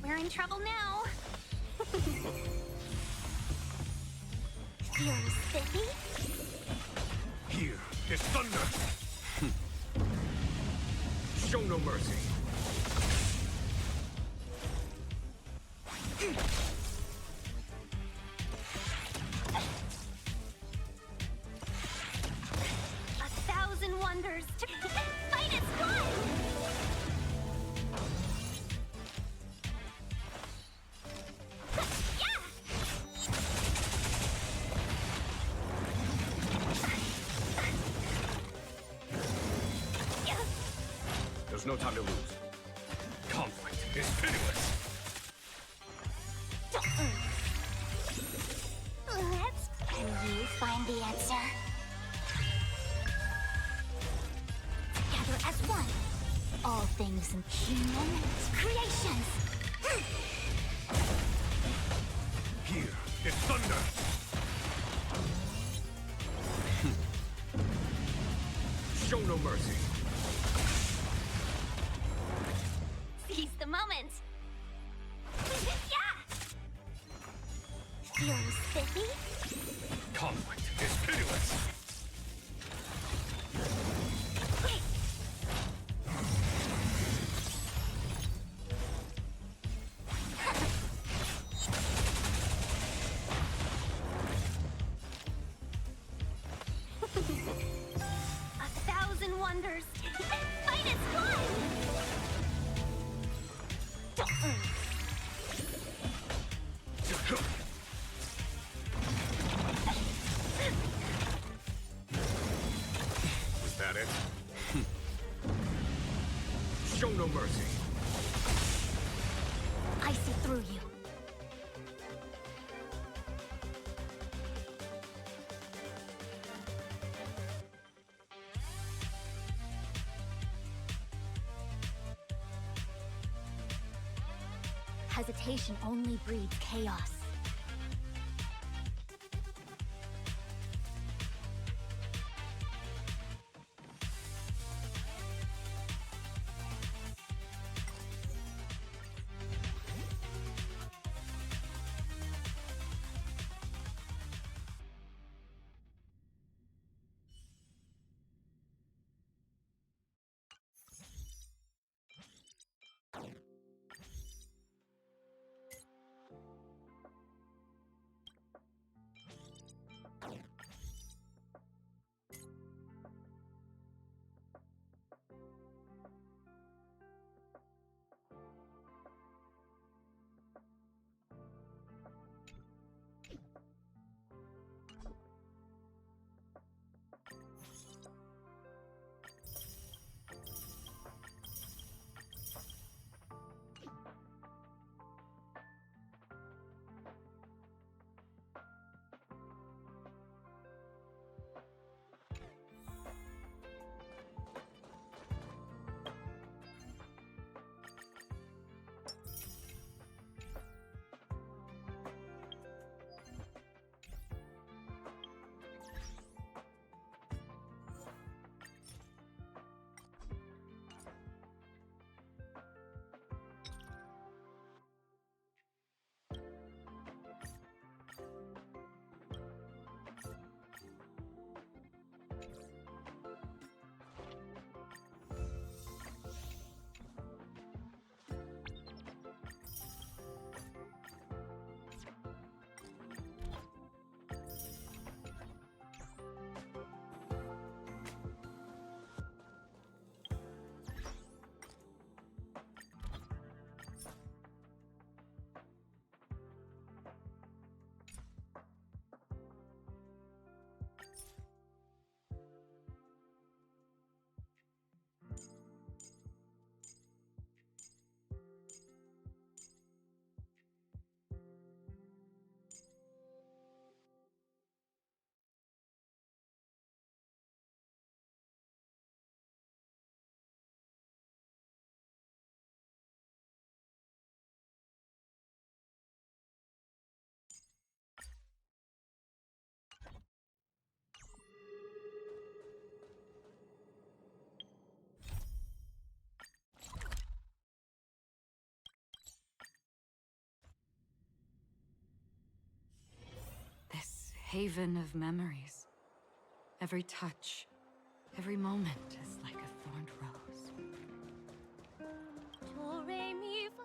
B: We're in trouble now. Feels spiffy?
E: Here is thunder! Show no mercy.
B: A thousand wonders to fight its one!
E: There's no time to lose. Conflict is pitiless.
B: Can you find the answer? Together as one. All things in human creations.
E: Here is thunder! Show no mercy.
B: Seize the moment. Yeah! Feeling spiffy?
E: Conflict is pitiless.
B: A thousand wonders. Fight is one!
E: Was that it? Show no mercy.
B: I see through you. Hesitation only breeds chaos.
C: haven of memories. Every touch, every moment is like a thorned rose.
B: Do, re, mi, fa.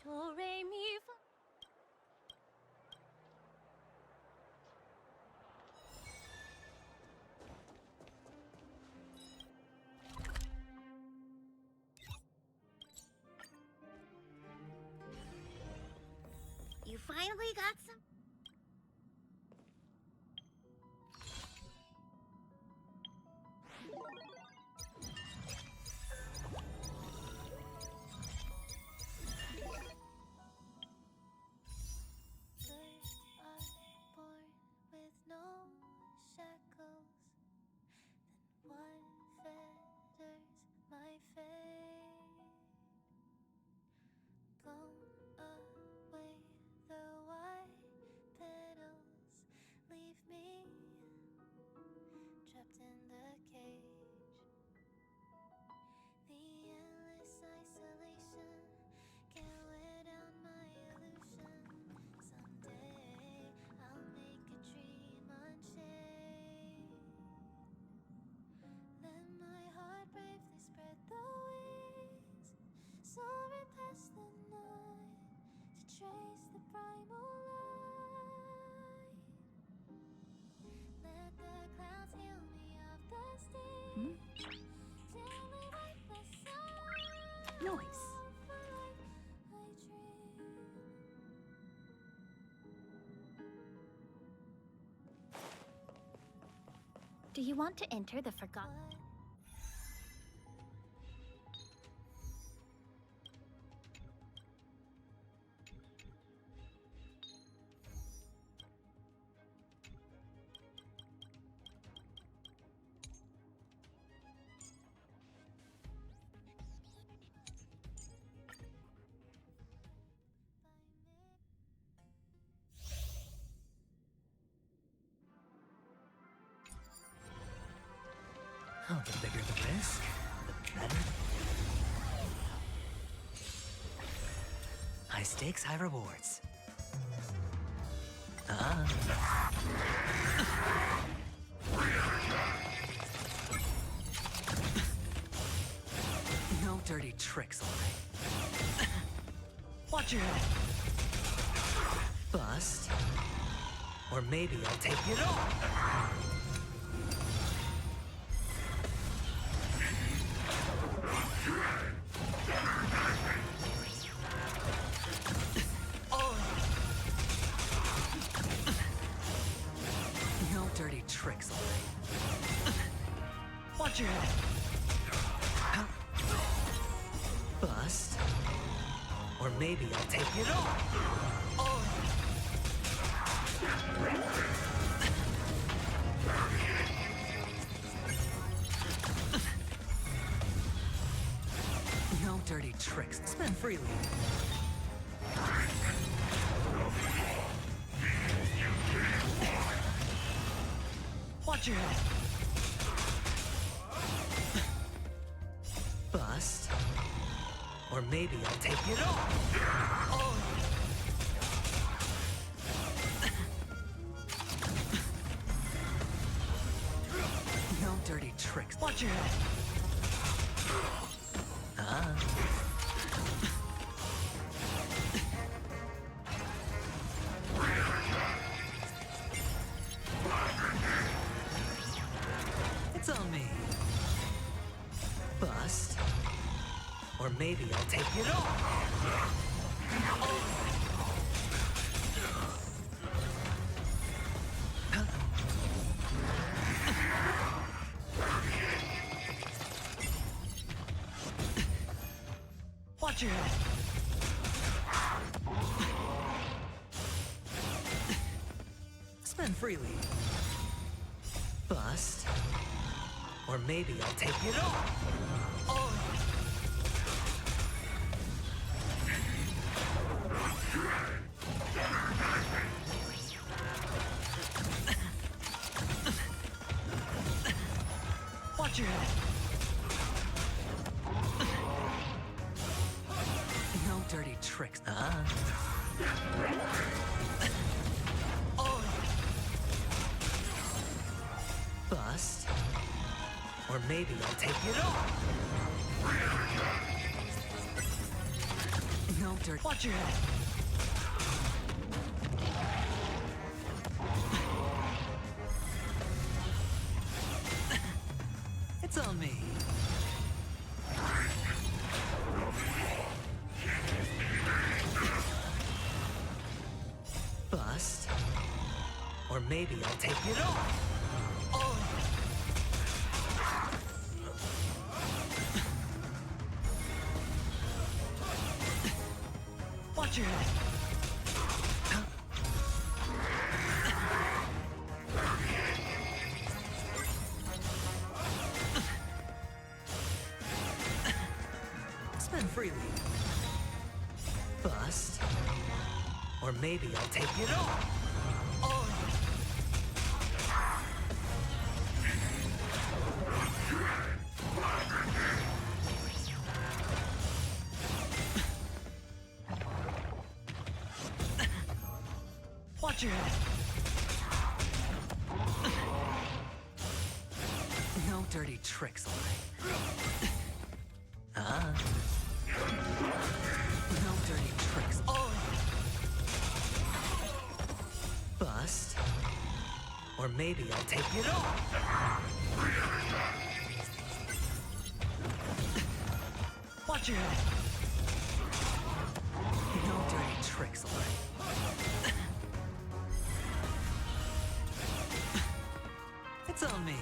B: Do, re, mi, fa. You finally got some?
A: First I'm born with no shackles, then one fetters my fate. Blown away, the white petals leave me trapped in the cage. The endless isolation can't wear down my illusion. Someday I'll make a dream unchained. Let my heart bravely spread the wings, soaring past the night to trace the primal light. Let the clouds heal me of the sting. Gently wipe the sun
F: Noise.
A: off like I dream.
B: Do you want to enter the forgotten?
A: What?
D: Oh, the bigger the risk, the better. High stakes, high rewards. No dirty tricks, all right. Watch your head. Bust. Or maybe I'll take it all. No dirty tricks, all right. Watch your head. Bust. Or maybe I'll take it all. No dirty tricks. Spend freely. Watch your head. Bust. Or maybe I'll take it all. No dirty tricks. Watch your head. It's on me. Bust. Or maybe I'll take it all. Watch your head. Spend freely. Bust. Or maybe I'll take it all. Watch your head. No dirty tricks. Bust. Or maybe I'll take it all. No dirt. Watch your head. It's on me. Bust. Or maybe I'll take it all. Watch your head. Spend freely. Bust. Or maybe I'll take it all. Watch your head. No dirty tricks, all right. No dirty tricks. Bust. Or maybe I'll take it all. Watch your head. No dirty tricks, all right. It's on me.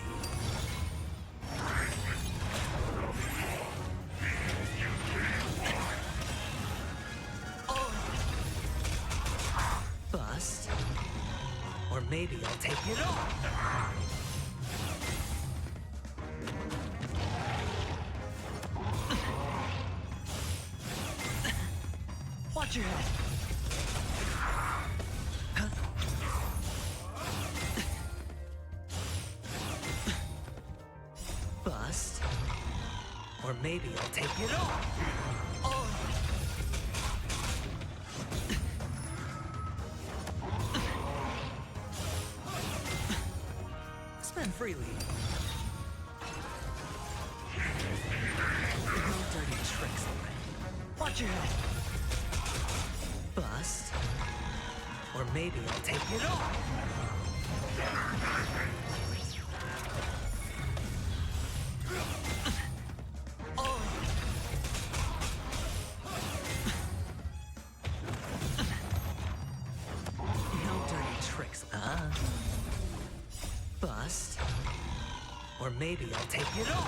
D: Bust. Or maybe I'll take it all. Watch your head. Bust. Or maybe I'll take it all. Spend freely. No dirty tricks, all right. Watch your head. Bust. Or maybe I'll take it all. No dirty tricks. Bust. Or maybe I'll take it all.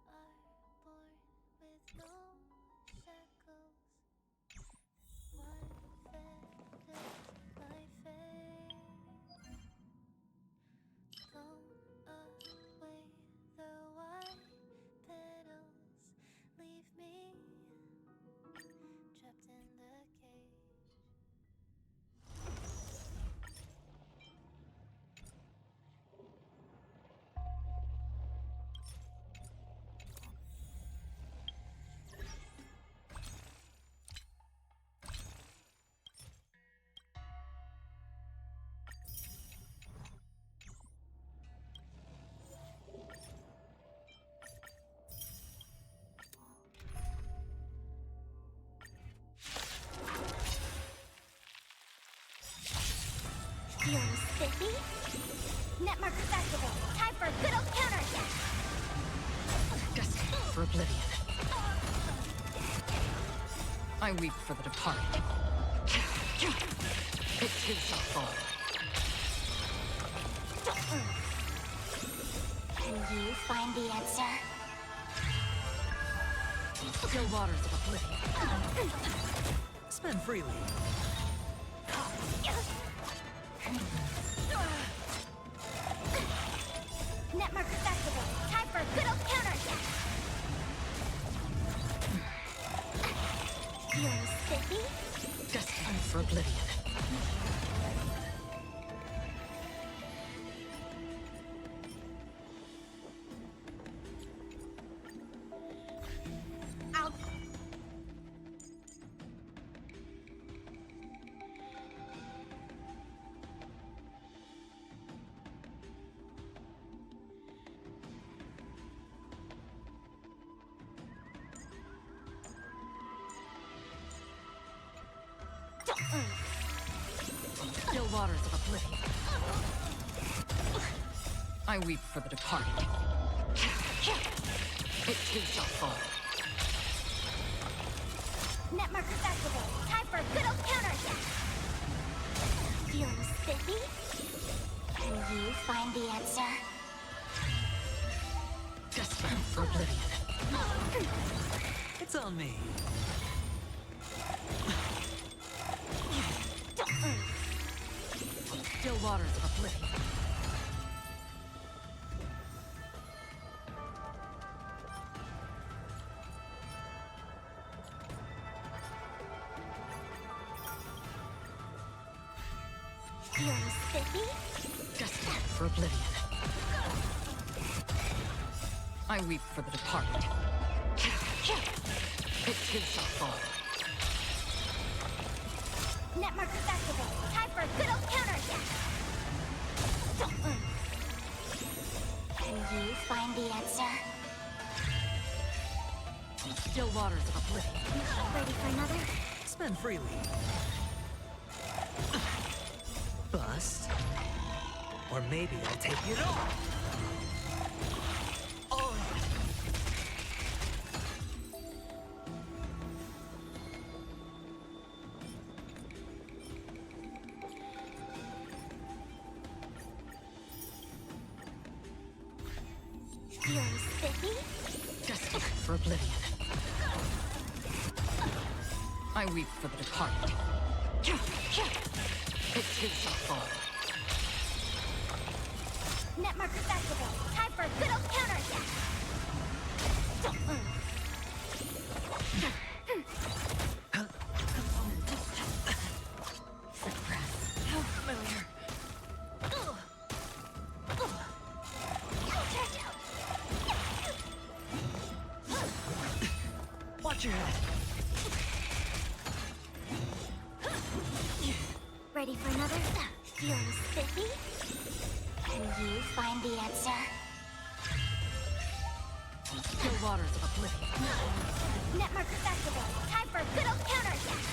B: Birds are Feeling spiffy? Netmark accessible. Time for a good old counterattack.
C: Destined for oblivion. I weep for the departed. It too shall fall.
B: Can you find the answer?
C: Still waters of oblivion.
D: Spend freely.
B: Netmark accessible. Time for a good old counterattack. Feeling spiffy?
C: Destined for oblivion.
B: I'll...
C: Still waters of oblivion. I weep for the departed. It too shall fall.
B: Netmark accessible. Time for a good old counterattack. Feeling spiffy? Can you find the answer?
C: Destined for oblivion.
D: It's on me.
C: Still waters of oblivion.
B: Feeling spiffy?
C: Destined for oblivion. I weep for the departed. It too shall fall.
B: Netmark accessible. Time for a good old counterattack. Can you find the answer?
C: Still waters of oblivion.
B: Ready for another?
D: Spend freely. Bust. Or maybe I'll take it all. Oh.
B: Feeling spiffy?
C: Destined for oblivion. I weep for the departed. It too shall fall.
B: Netmark accessible. Time for a good old counterattack.
C: How familiar.
D: Watch your head.
B: Ready for another? Feeling spiffy? Can you find the answer?
C: Still waters of oblivion.
B: Netmark accessible. Time for a good old counterattack.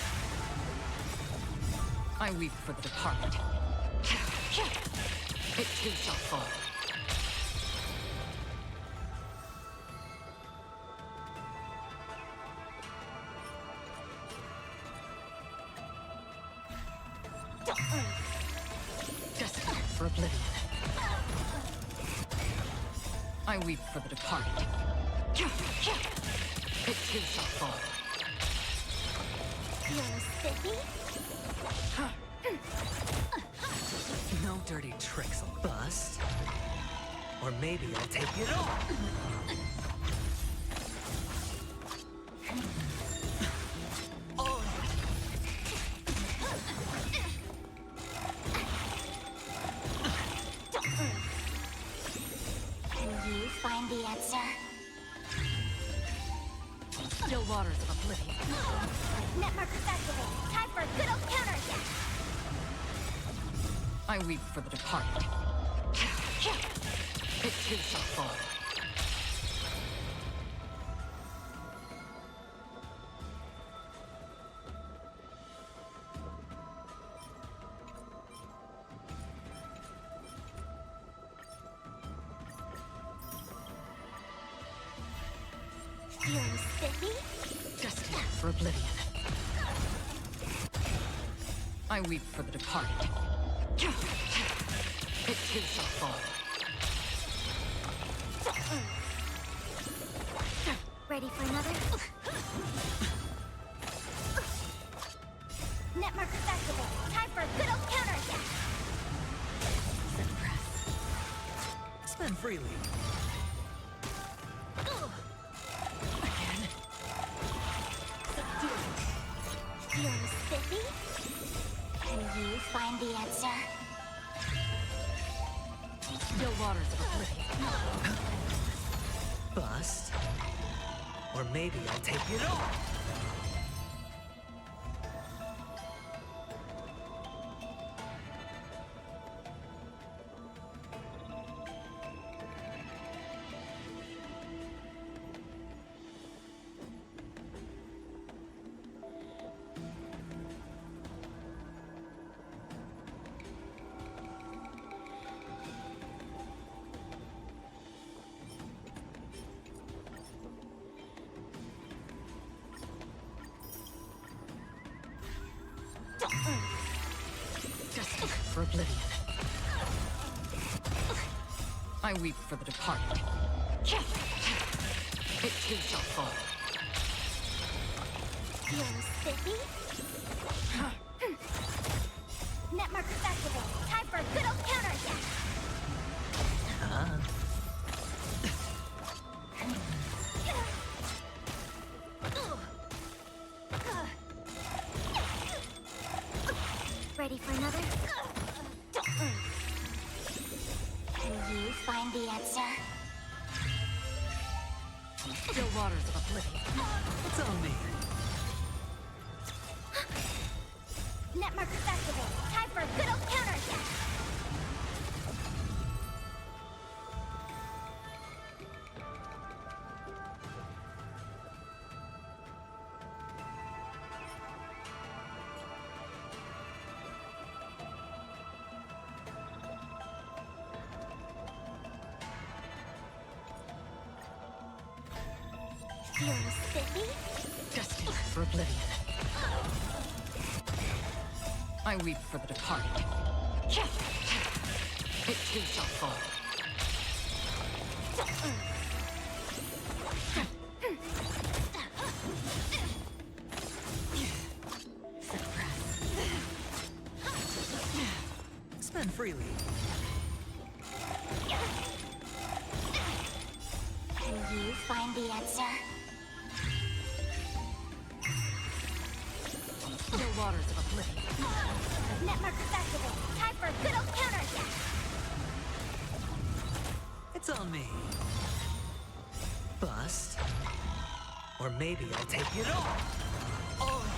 C: I weep for the departed. It too shall fall. Destined for oblivion. I weep for the departed. It too shall fall.
B: Feeling spiffy?
D: No dirty tricks. Bust. Or maybe I'll take it all. Oh.
B: Can you find the answer?
C: Still waters of oblivion.
B: Netmark accessible. Time for a good old counterattack.
C: I weep for the departed. It too shall fall.
B: Feeling spiffy?
C: Destined for oblivion. I weep for the departed. It too shall fall.
B: Ready for another? Net markers activate. Time for a good old counterattack.
C: Suppress.
D: Spend freely.
C: Again.
B: Subdue. Feeling spiffy? Can you find the answer?
C: Still waters of oblivion.
D: Bust. Or maybe I'll take it all.
C: Destined for oblivion. I weep for the departed. It too shall fall.
B: Feeling spiffy? Net markers activate. Time for a good old counterattack. Ready for another? Can you find the answer?
C: Still waters of oblivion.
D: It's on me.
B: Net markers activate. Time for a good old counterattack. Feeling spiffy?
C: Destined for oblivion. I weep for the departed. It too shall fall.
D: Spend freely.
B: Can you find the answer?
C: Still waters of oblivion.
B: Net markers activate. Time for a good old counterattack.
D: It's on me. Bust. Or maybe I'll take it all. All of it.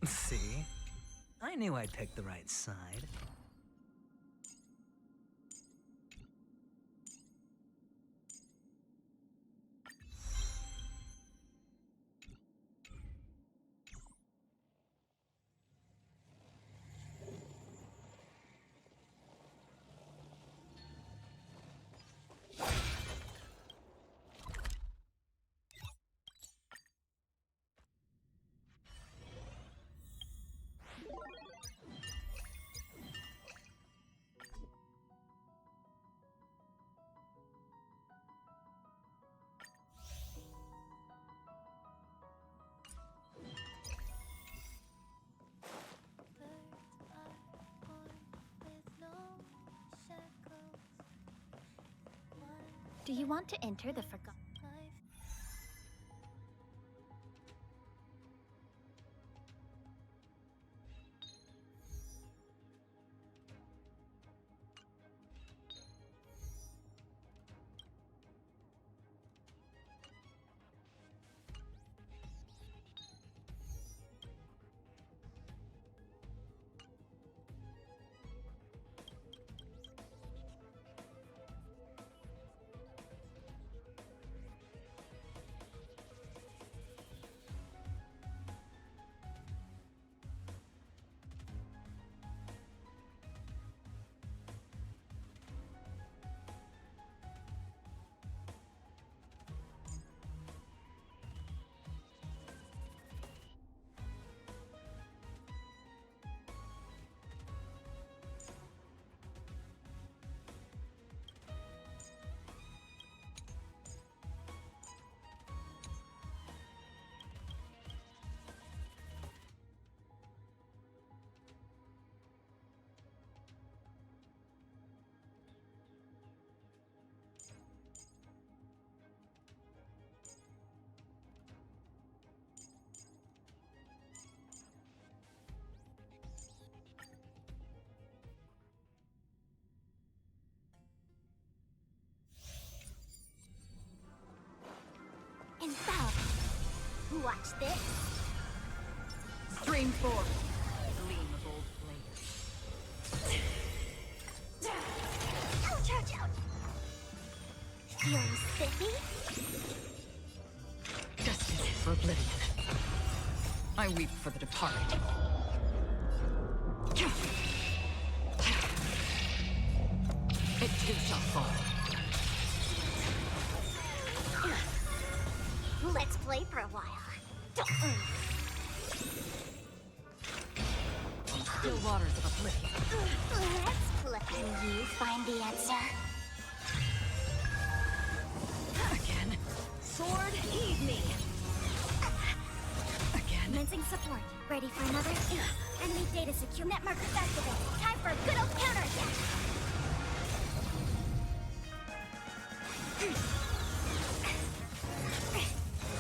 D: See? I knew I'd pick the right side.
B: Birds are born with no shackles. One
A: Do you want to enter the forgotten?
B: life.
A: And Bob, watch this.
C: Stream forth. Gleam of old blades.
A: Ouch, ouch, ouch. Feeling spiffy?
C: Destined for oblivion. I weep for the departed. It too shall fall.
A: Let's play for a while.
C: On the still waters of oblivion.
A: Let's play. Can you find the answer?
C: Again.
A: Sword, heed me.
C: Again.
A: Commencing support. Ready for another? Enemy data secure. Net markers activated. Time for a good old counterattack.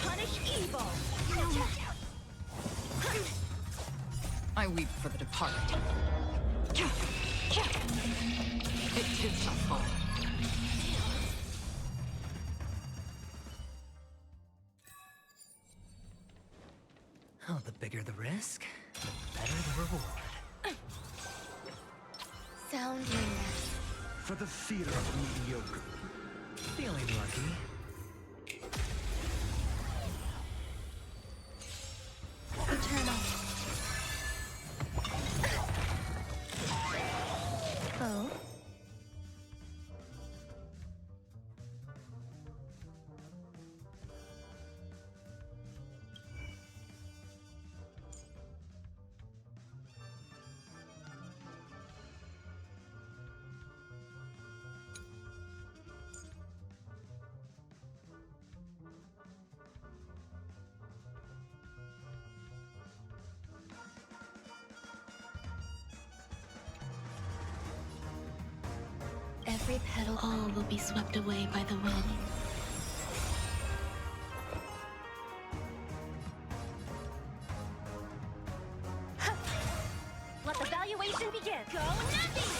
A: Punish evil.
C: I weep for the departed. It too shall fall.
D: Oh, the bigger the risk, the better the reward.
A: Sound
E: For the fear of mediocre.
D: Feeling lucky.
A: eternal. Oh. Every petal, all will be swept away by the wind. Let the valuation begin. Go nothing!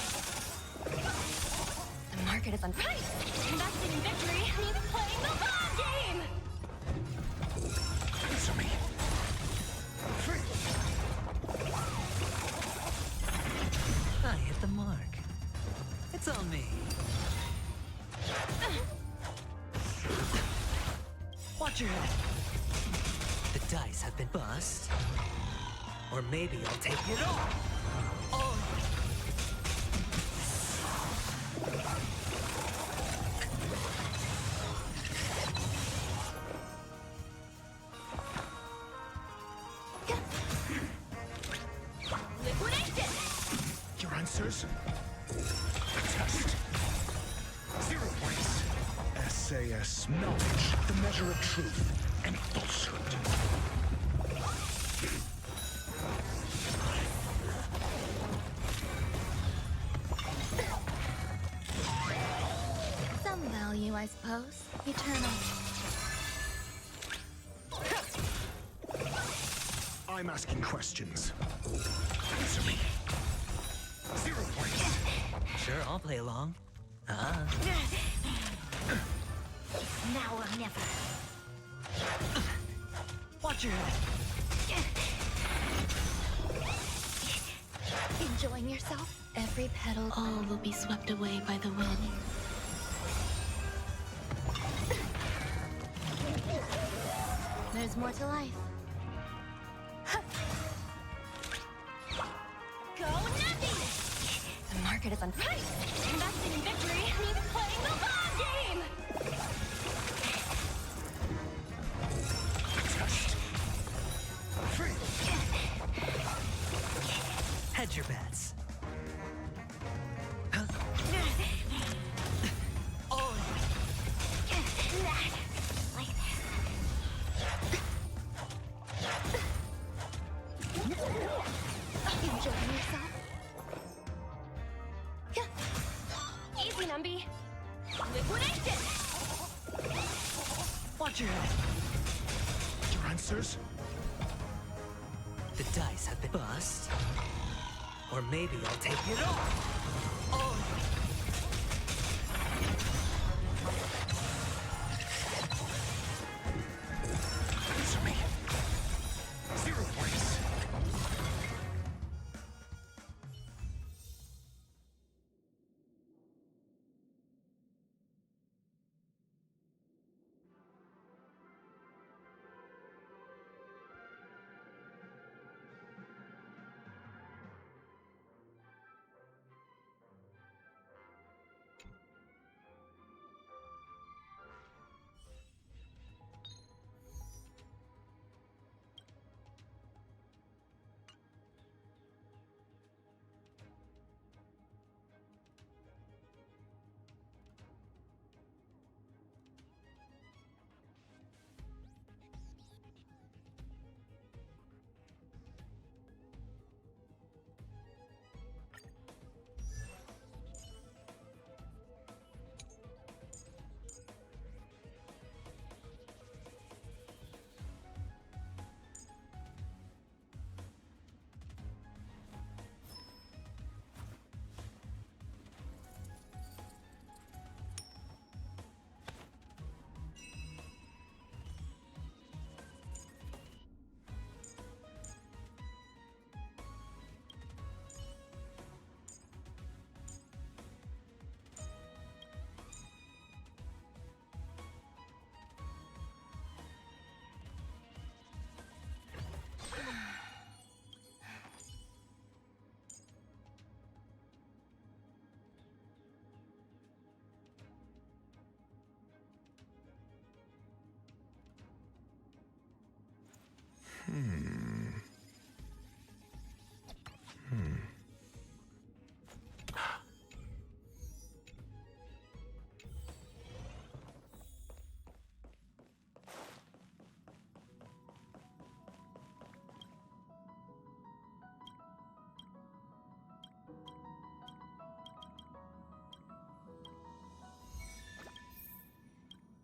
A: The market is unpriced. Investing in victory means playing the long game!
E: Answer me.
D: It's on me. Watch your head. The dice have been bust. Or maybe I'll take it all. Oh.
B: Liquidation!
E: Your answers? A test. 0 points. SAS knowledge, the measure of truth and falsehood.
B: Some value, I suppose. Eternal.
E: I'm asking questions. Answer me. 0 points.
D: Sure, I'll play along.
B: Now or never.
D: Watch your head.
B: Enjoying yourself? Every petal.
H: All will be swept away by the wind.
B: There's more to life. Go Navi! The market is on price. Investing in victory means playing the long game.
E: Test. Free.
D: Hedge your bets. Oh.
B: Like this. Enjoying yourself? Easy, Numby. Liquidation!
D: Watch your head.
E: Your answers?
D: The dice have been bust. Or maybe I'll take it all. Oh.
E: Answer me. 0 points.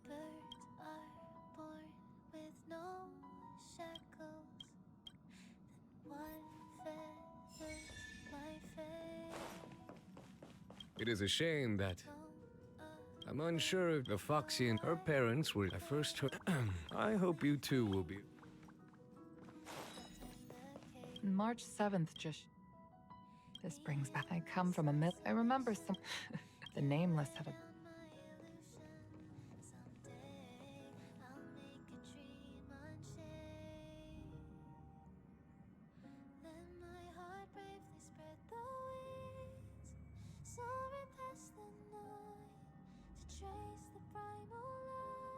B: Birds are born with no shackles. Then one feathers my fate.
I: It is a shame that I'm unsure if the Foxy and her parents were I first heard. I hope you two will be.
C: March 7th just... This brings back... I come from a myth. I remember some...
F: The Nameless have a...
B: Trace the primal light.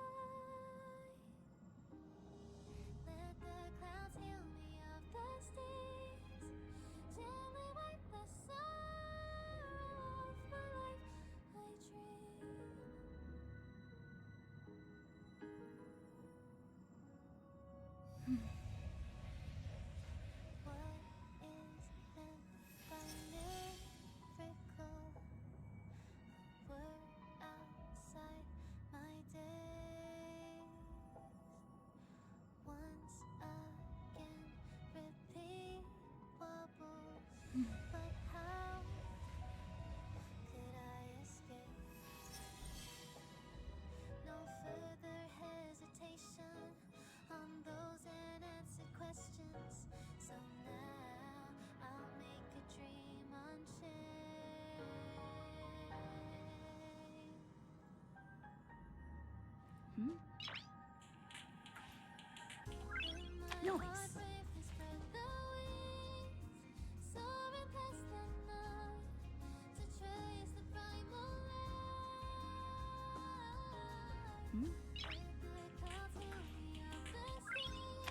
B: Let the clouds heal me of the stains. Gently wipe the sorrow off my life. I dream. What is meant by miracle? Word outside my days. Once again, repeat wobbles. But how could I escape? No further hesitation on those unanswered questions. So now I'll make a dream unchained.
F: Noise.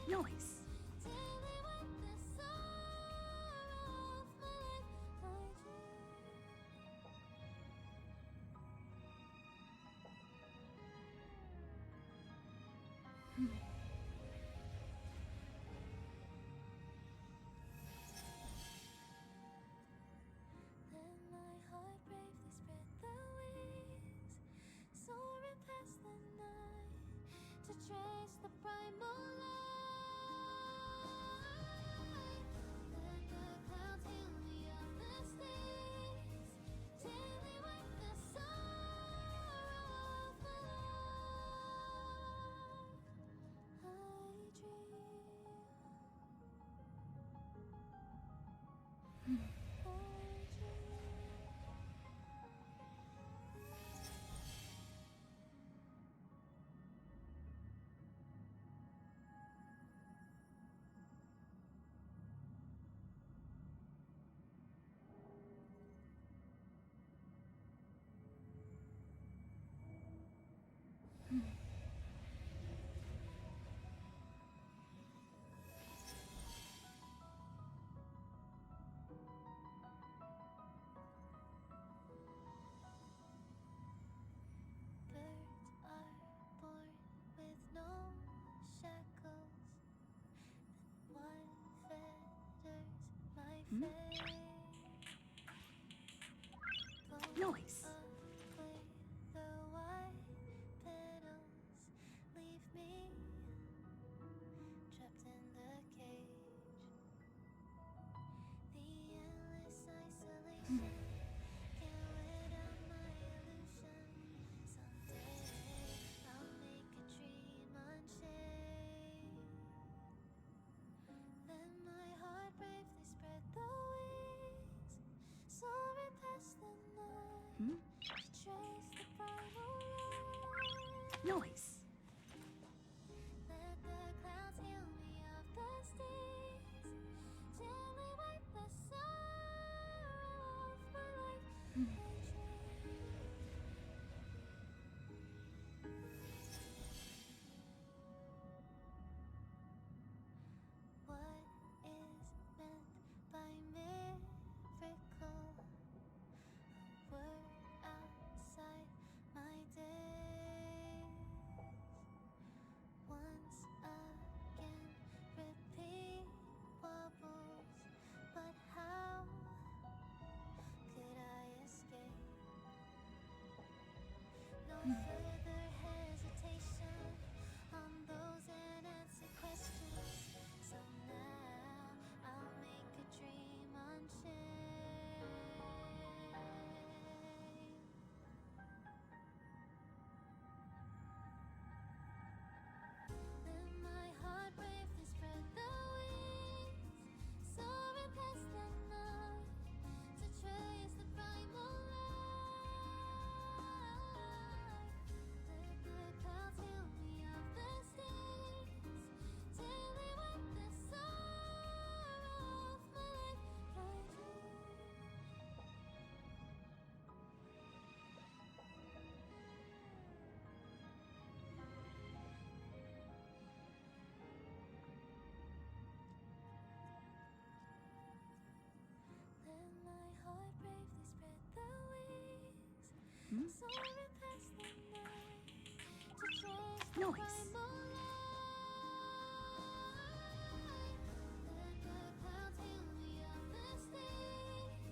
F: Noise.
B: Let my heart bravely spread the wings, soaring past the night, to trace the primal light. Let the clouds heal me of the stains, gently wipe the sorrow off my life. I dream. Birds are born with no shackles. Then what fetters my fate?
F: Noise.
B: Away the white petals leave me trapped in the cage. The endless isolation can't wear down my illusion. Someday I'll make a dream unchained. Let my heart bravely spread the wings, soaring past the night, to trace the primal light.
F: Noise.
B: Let the clouds heal me of the stains, gently wipe the sorrow off my life. I dream. What is meant by miracle? Word outside my days. Once again, repeat wobbles. But how could I escape? No further hesitation on those unanswered questions. So now I'll make a dream unchained. Let my heart bravely spread the wings, soaring past the night, to trace the primal light. Soaring past the night to trace the
F: Noise.
B: primal light. Let the clouds heal me of the stains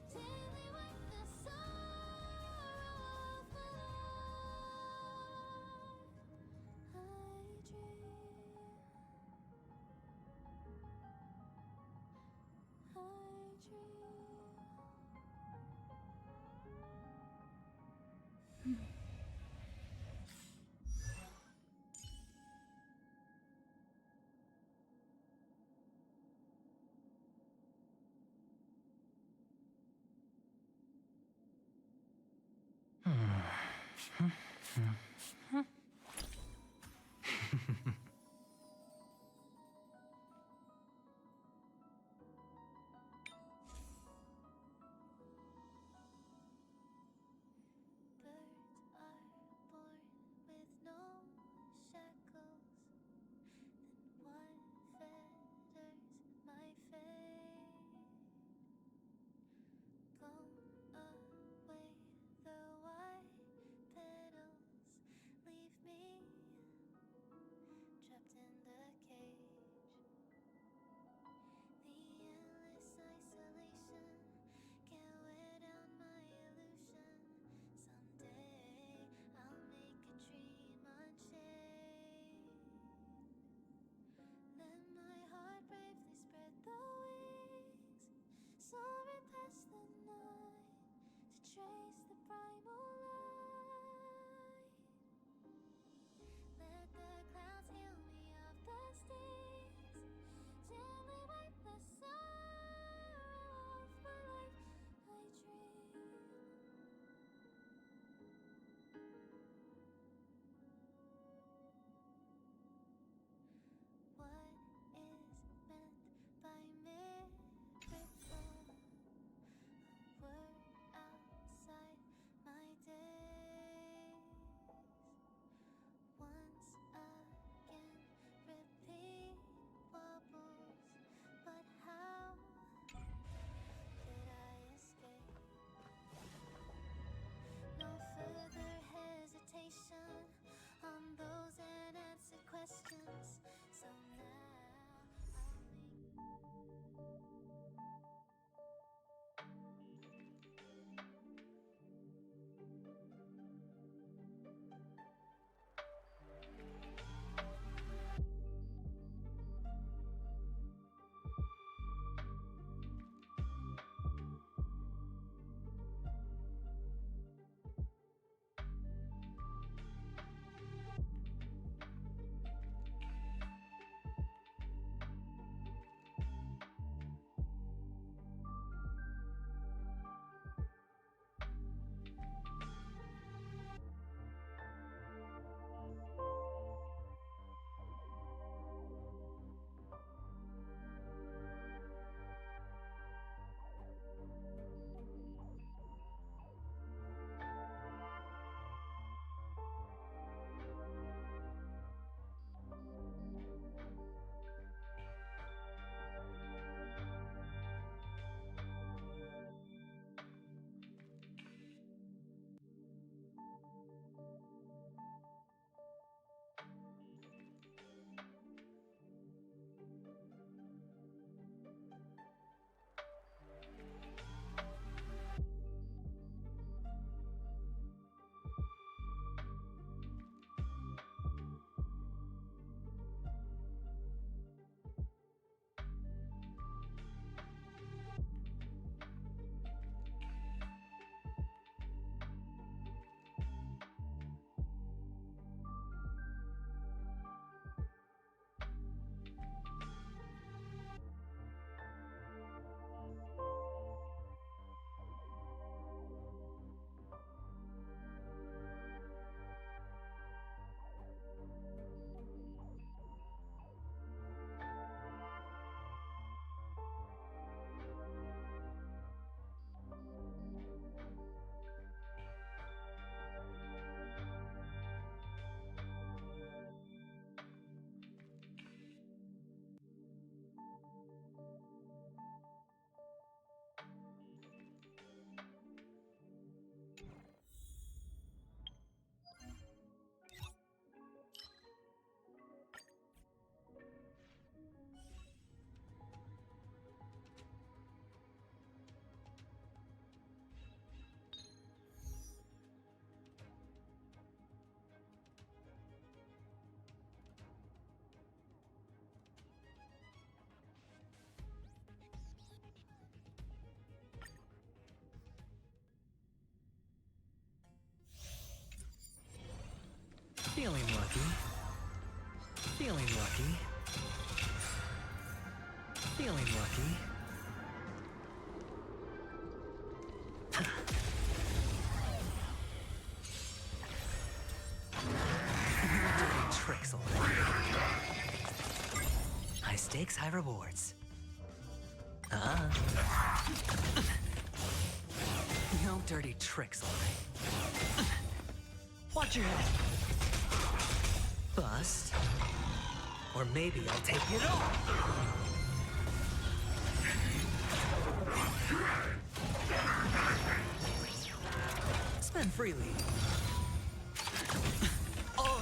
B: till they wipe the sorrow off my life. I dream. Birds are born with no shackles. Then one fetters my fate. Blown away the white petals, leave
D: Feeling lucky. Feeling lucky. Feeling lucky. Dirty tricks already. High stakes, high rewards. No dirty tricks already. Watch your head. Bust. Or maybe I'll take it all. Spend freely. Oh.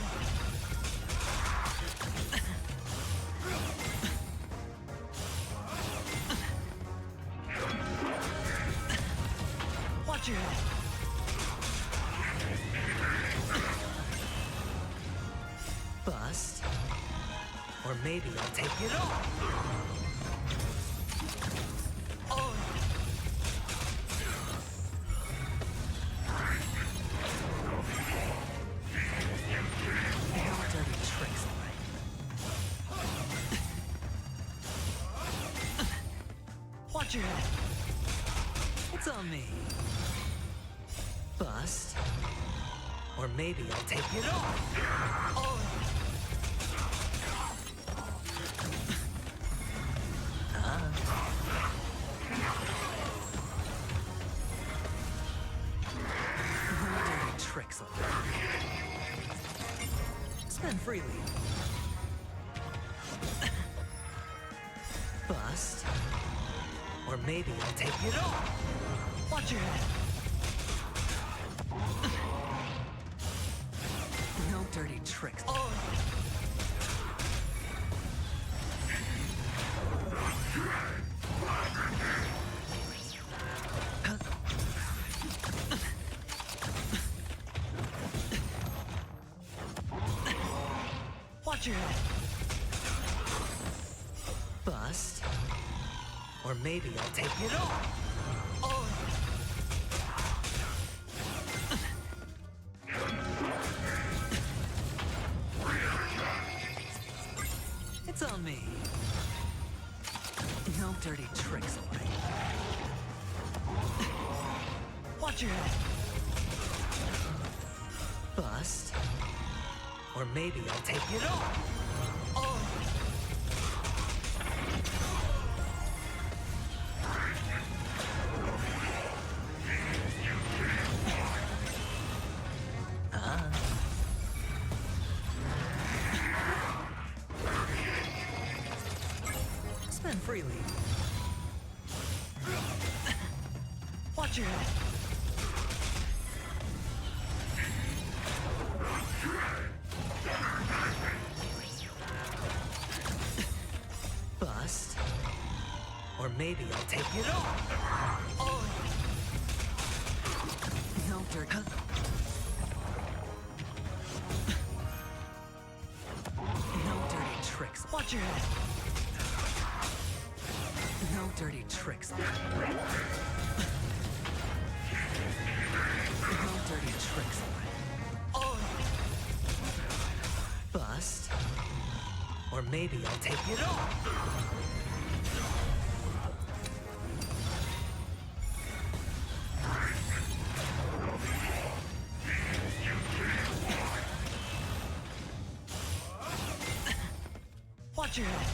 D: Watch your head. Bust. Or maybe I'll take it all. Oh. No dirty tricks already. Watch your head. It's on me. Bust. Or maybe I'll take it all. Oh. Tricks already. Spend freely. Bust. Or maybe I'll take it all. Watch your head. No dirty tricks. Oh. Watch your head. Bust. Or maybe I'll take it all. Oh. It's on me. No dirty tricks already. Watch your head. Bust. Or maybe I'll take it all. Oh. Spend freely. Watch your head. Bust. Or maybe I'll take it all. Oh. No dirty. No dirty tricks. Watch your head. No dirty tricks. No dirty tricks. Oh. Bust. Or maybe I'll take it all. Watch your head.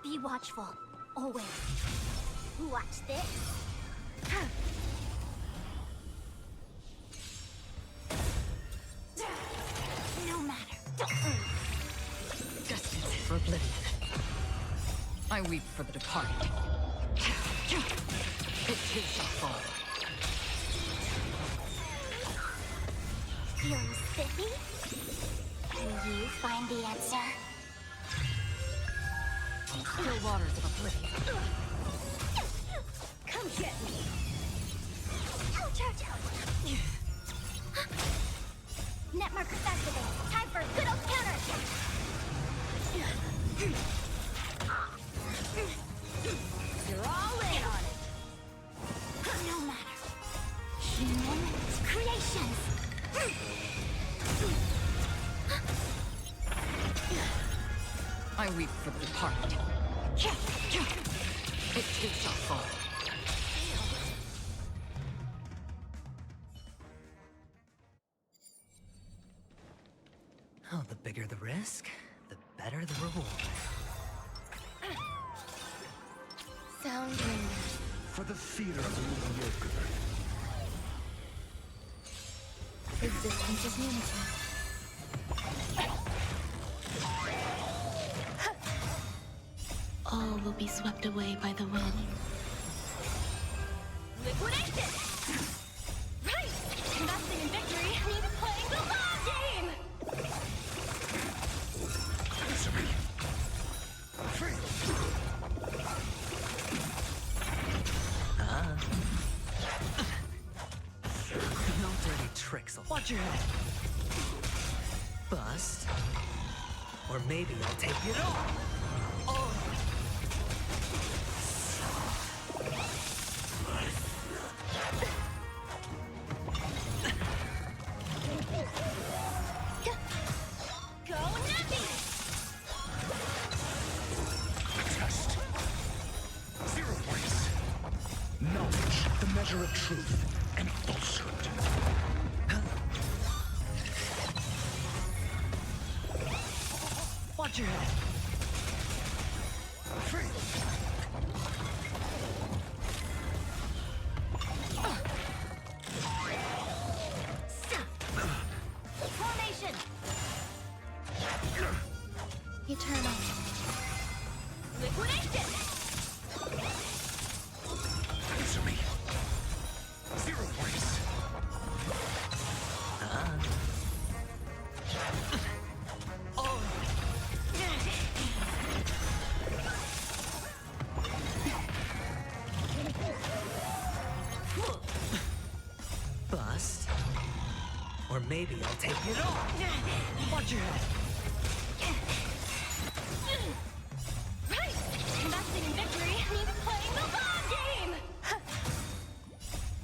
B: Be watchful, always. Watch this. No matter.
C: Destined for oblivion. I weep for the departed. It too shall fall.
B: Feeling spiffy? Can you find the answer?
C: Still waters of oblivion.
B: Come get me! Ouch, ouch, ouch! Net markers activated. Time for a good old counterattack! You're all in on it! No matter. Human creations!
C: I weep for the departed. It too shall fall.
D: Oh, the bigger the risk, the better the reward.
B: Sound
E: For the fear of the mediocre.
B: Existence is unity.
H: All will be swept away by the wind.
B: Liquidation! Right! Investing in victory means playing the long game!
E: Answer me. Free.
D: No dirty tricks. Watch your head. Bust. Or maybe I'll take it all.
B: Go Nappy!
E: Test. 0 points. Knowledge, the measure of truth and falsehood.
D: Watch your head.
E: Free.
B: Formation! Eternal. Liquidation!
E: Answer me. 0 points.
D: Bust. Or maybe I'll take it all. Watch your head.
B: Right! Investing in victory means playing the long game!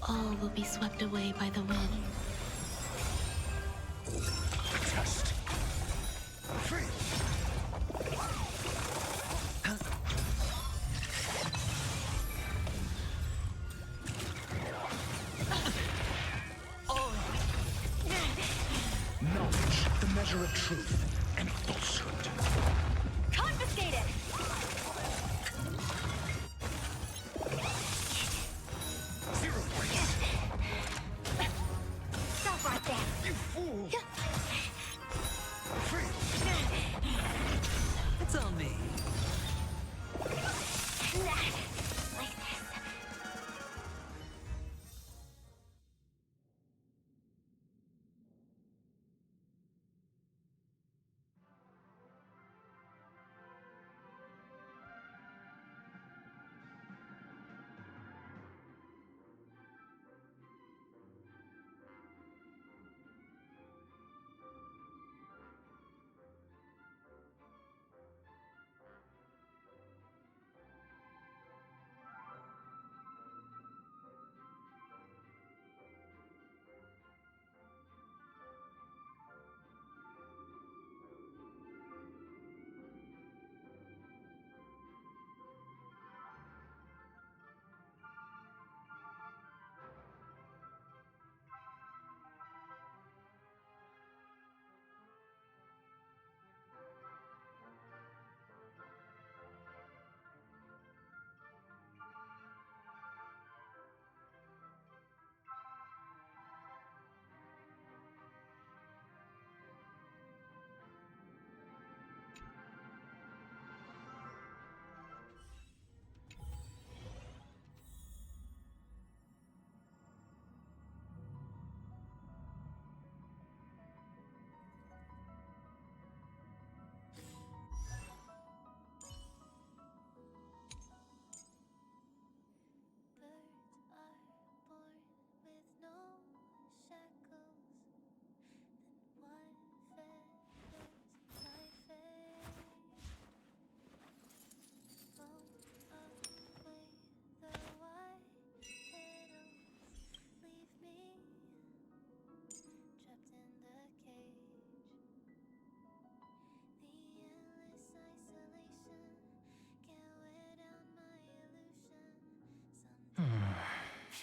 H: All will be swept away by the wind.
E: Test. Free. Knowledge, the measure of truth and falsehood.
B: Confiscated!
E: Zero points.
B: Stop right there!
E: You fool. Free.
D: It's on me.
B: Like this.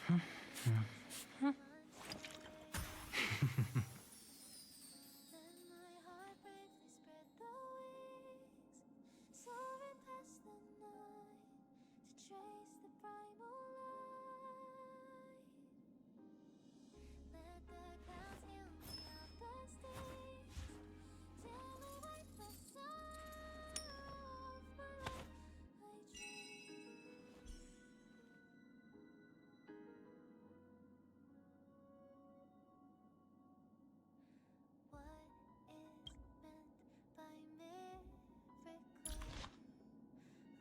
B: my heart bravely spread the wings, soaring past the night to trace the primal light. Let the clouds heal me of the stains, gently wipe the sorrow off my life. I dream. What is meant by miracle?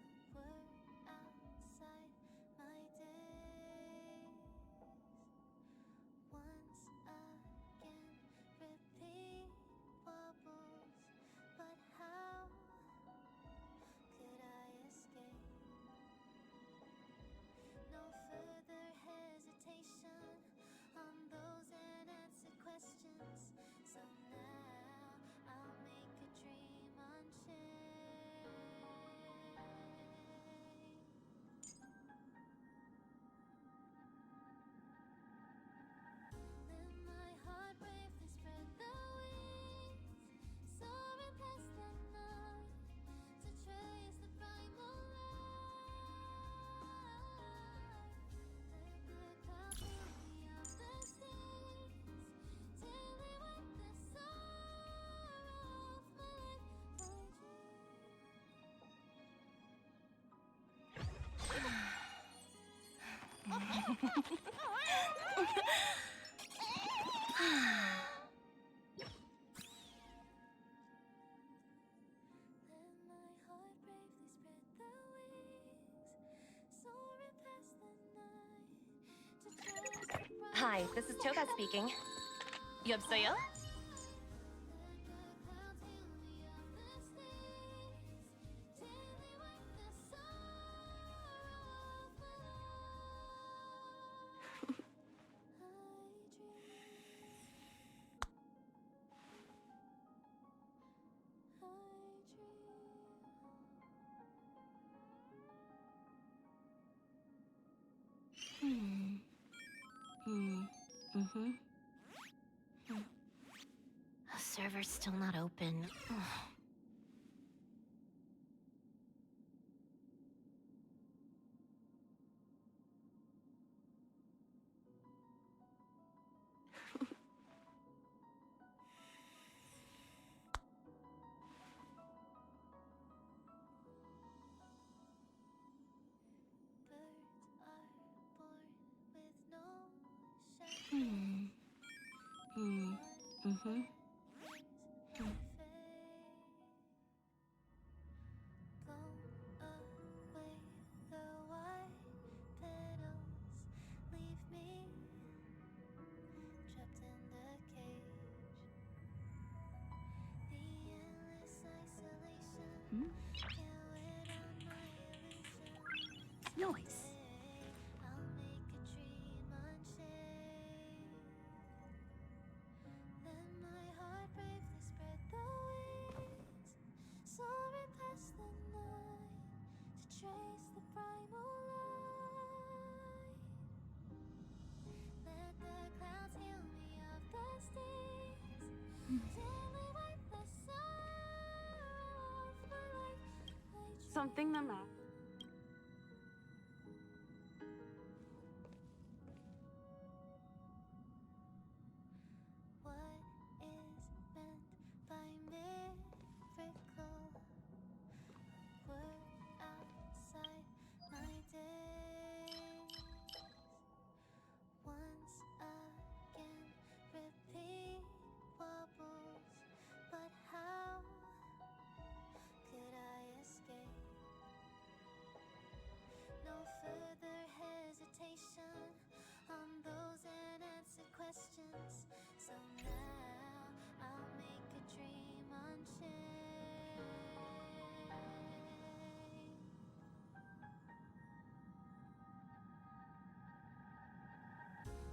B: A word outside my days. Once again, repeat wobbles. But how could I escape? No further hesitation on those unanswered questions. So now I'll make a dream unchained. Then my heart bravely spread the wings, soaring past the night to trace the primal light. Let the clouds fill me of the stains, till they wipe the sorrow off my life. Then my heart bravely spread the wings, soaring past the night to trace the primal
J: Hi, this is Toga speaking. 여보세요?
B: Let the clouds heal me of the stains, till they wipe the sorrow off my life.
H: The server's still not open. Ugh.
B: Birds are born with no shadow. Blow away the white petals, leave me trapped in the cage. The endless isolation can't wear down my illusion.
C: Noise.
B: I'll make a dream unchained. Then my heart bravely spread the wings, soaring past the night to trace the primal light. Let the clouds heal me of the stains, gently wipe the sorrow off my life.
F: Something the matter.
B: What is meant by miracle? Word outside my days. Once again, repeat wobbles. But how could I escape? No further hesitation on those unanswered questions. So now I'll make a dream unchained.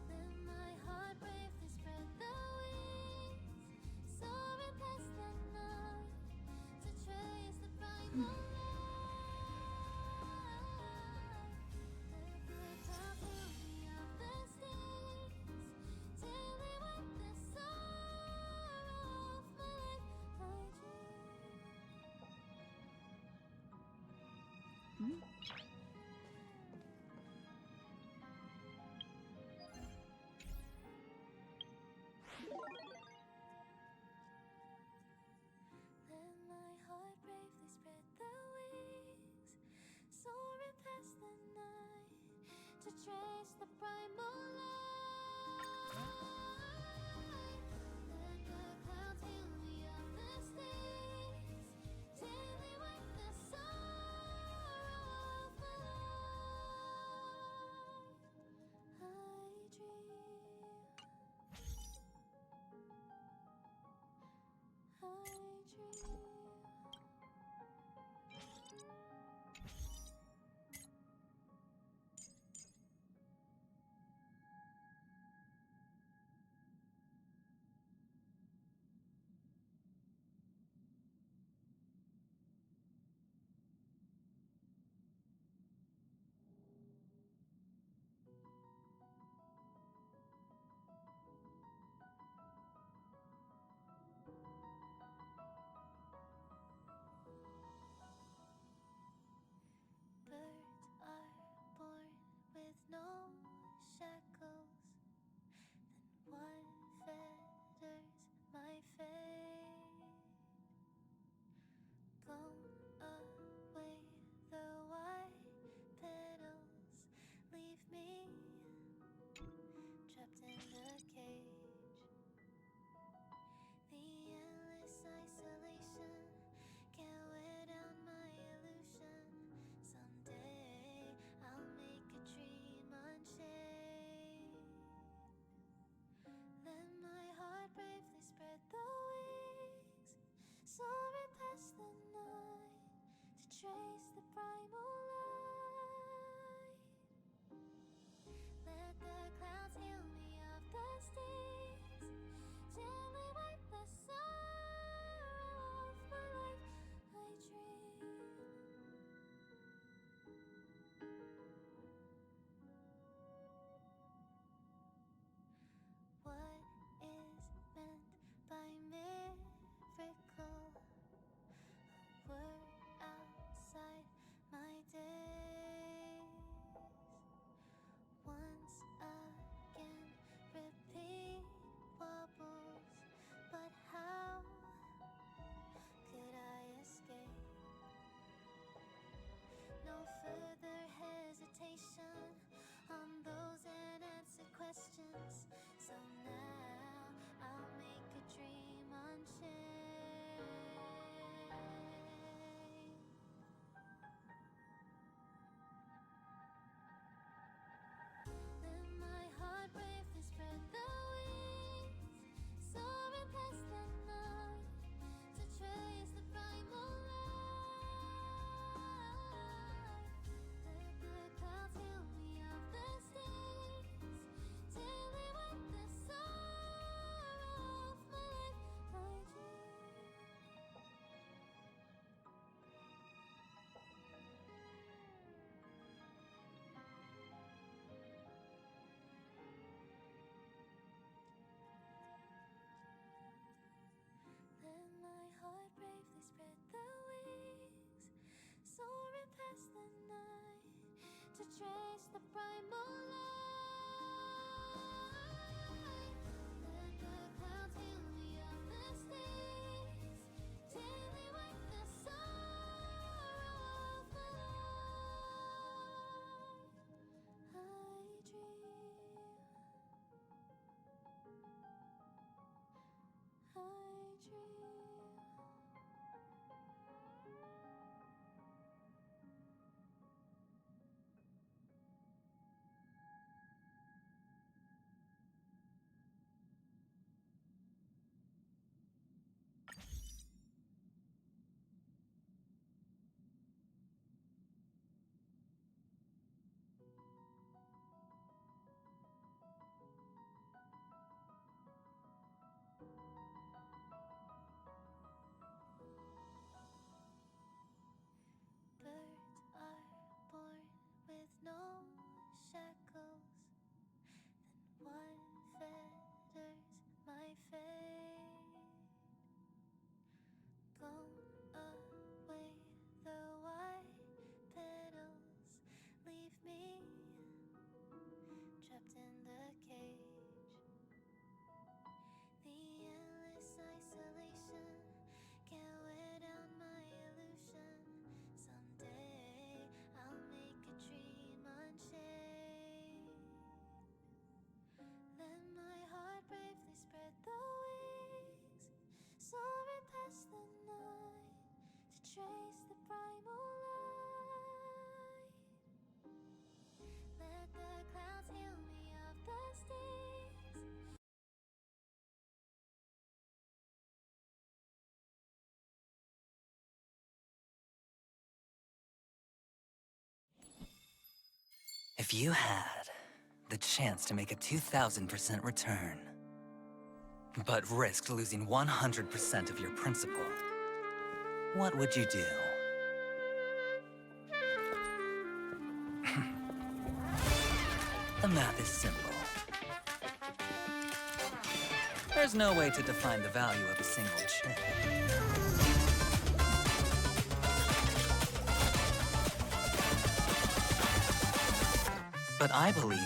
B: Then my heart bravely spread the wings, soaring past the night to trace the primal light. Let the clouds fill me of the Let my heart bravely spread the wings, soaring past the night to trace the primal light. Let the clouds heal me of the stains, till they wipe the sorrow off my life. I dream. I dream. Birds are born with no shackles. Then what fetters my fate? Blow away the white petals, leave me trapped in a cage. The endless isolation can't wear down my illusion. Someday I'll make a dream unchained. Let my heart bravely spread the wings, soaring past the night to trace the primal light. Let the clouds heal me of the stains, gently wipe the sorrow off my life. I dream. What is meant by miracle? A word outside my days. Once again, repeat wobbles. But how could I escape? No further hesitation on those unanswered questions. So now I'll make a dream unchained. Let my heart bravely spread the wings, soaring past the night to trace the primal light. Let the clouds heal me of the stains, till they wipe the sorrow off my life. I dream. Let my heart bravely spread the wings, soaring past the night to trace the primal light. Let the clouds heal me of the stains, till they wipe the sorrow off my life. I dream. I dream.
K: If you had the chance to make a 2,000% return, but risked losing 100% of your principal, what would you do? The math is simple. There's no way to define the value of a single chip. But I believe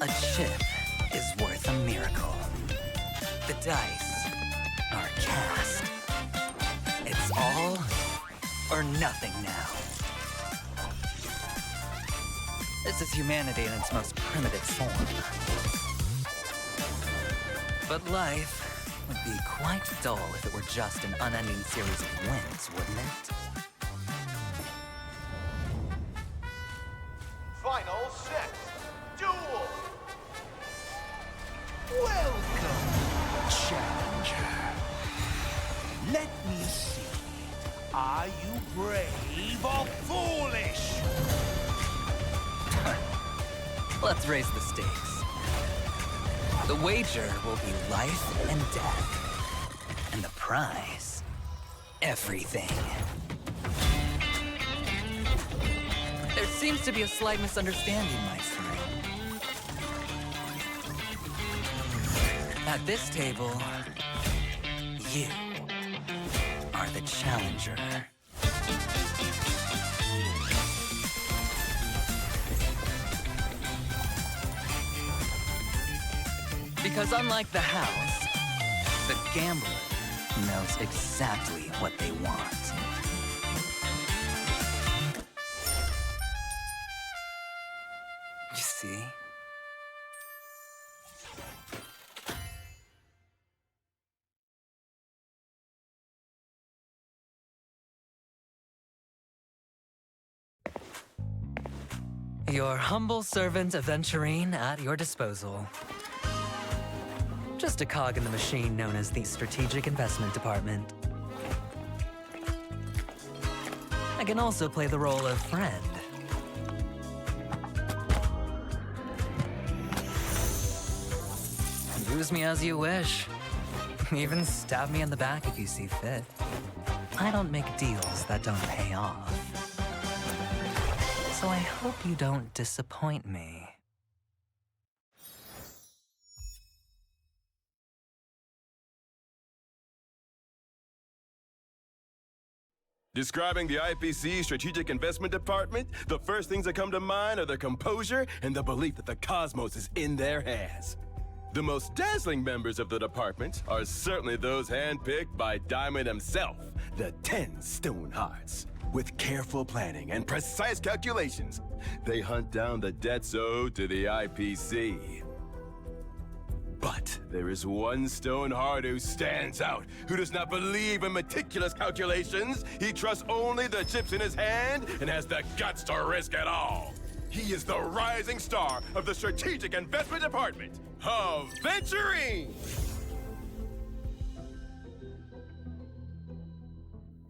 K: a chip is worth a miracle. The dice are cast. It's all or nothing now. This is humanity in its most primitive form. But life would be quite dull if it were just an unending series of wins, wouldn't it?
E: Final set. Duel.
L: Welcome, challenger. Let me see. Are you brave or foolish?
K: Let's raise the stakes. The wager will be life and death. And the prize, everything. There seems to be a slight misunderstanding, my friend. At this table, you are the challenger. Because unlike the house, the gambler knows exactly what they want. You see? Your humble servant, aventurine, at your disposal. Just a cog in the machine known as the Strategic Investment Department. I can also play the role of friend. Use me as you wish. Even stab me in the back if you see fit. I don't make deals that don't pay off. So I hope you don't disappoint me.
M: Describing the IPC Strategic Investment Department, the first things that come to mind are their composure and the belief that the cosmos is in their hands. The most dazzling members of the department are certainly those handpicked by Diamond himself, the 10 Stone Hearts. With careful planning and precise calculations, they hunt down the debts owed to the IPC. But there is one Stoneheart who stands out, who does not believe in meticulous calculations. He trusts only the chips in his hand and has the guts to risk it all. He is the rising star of the Strategic Investment Department, Aventurine!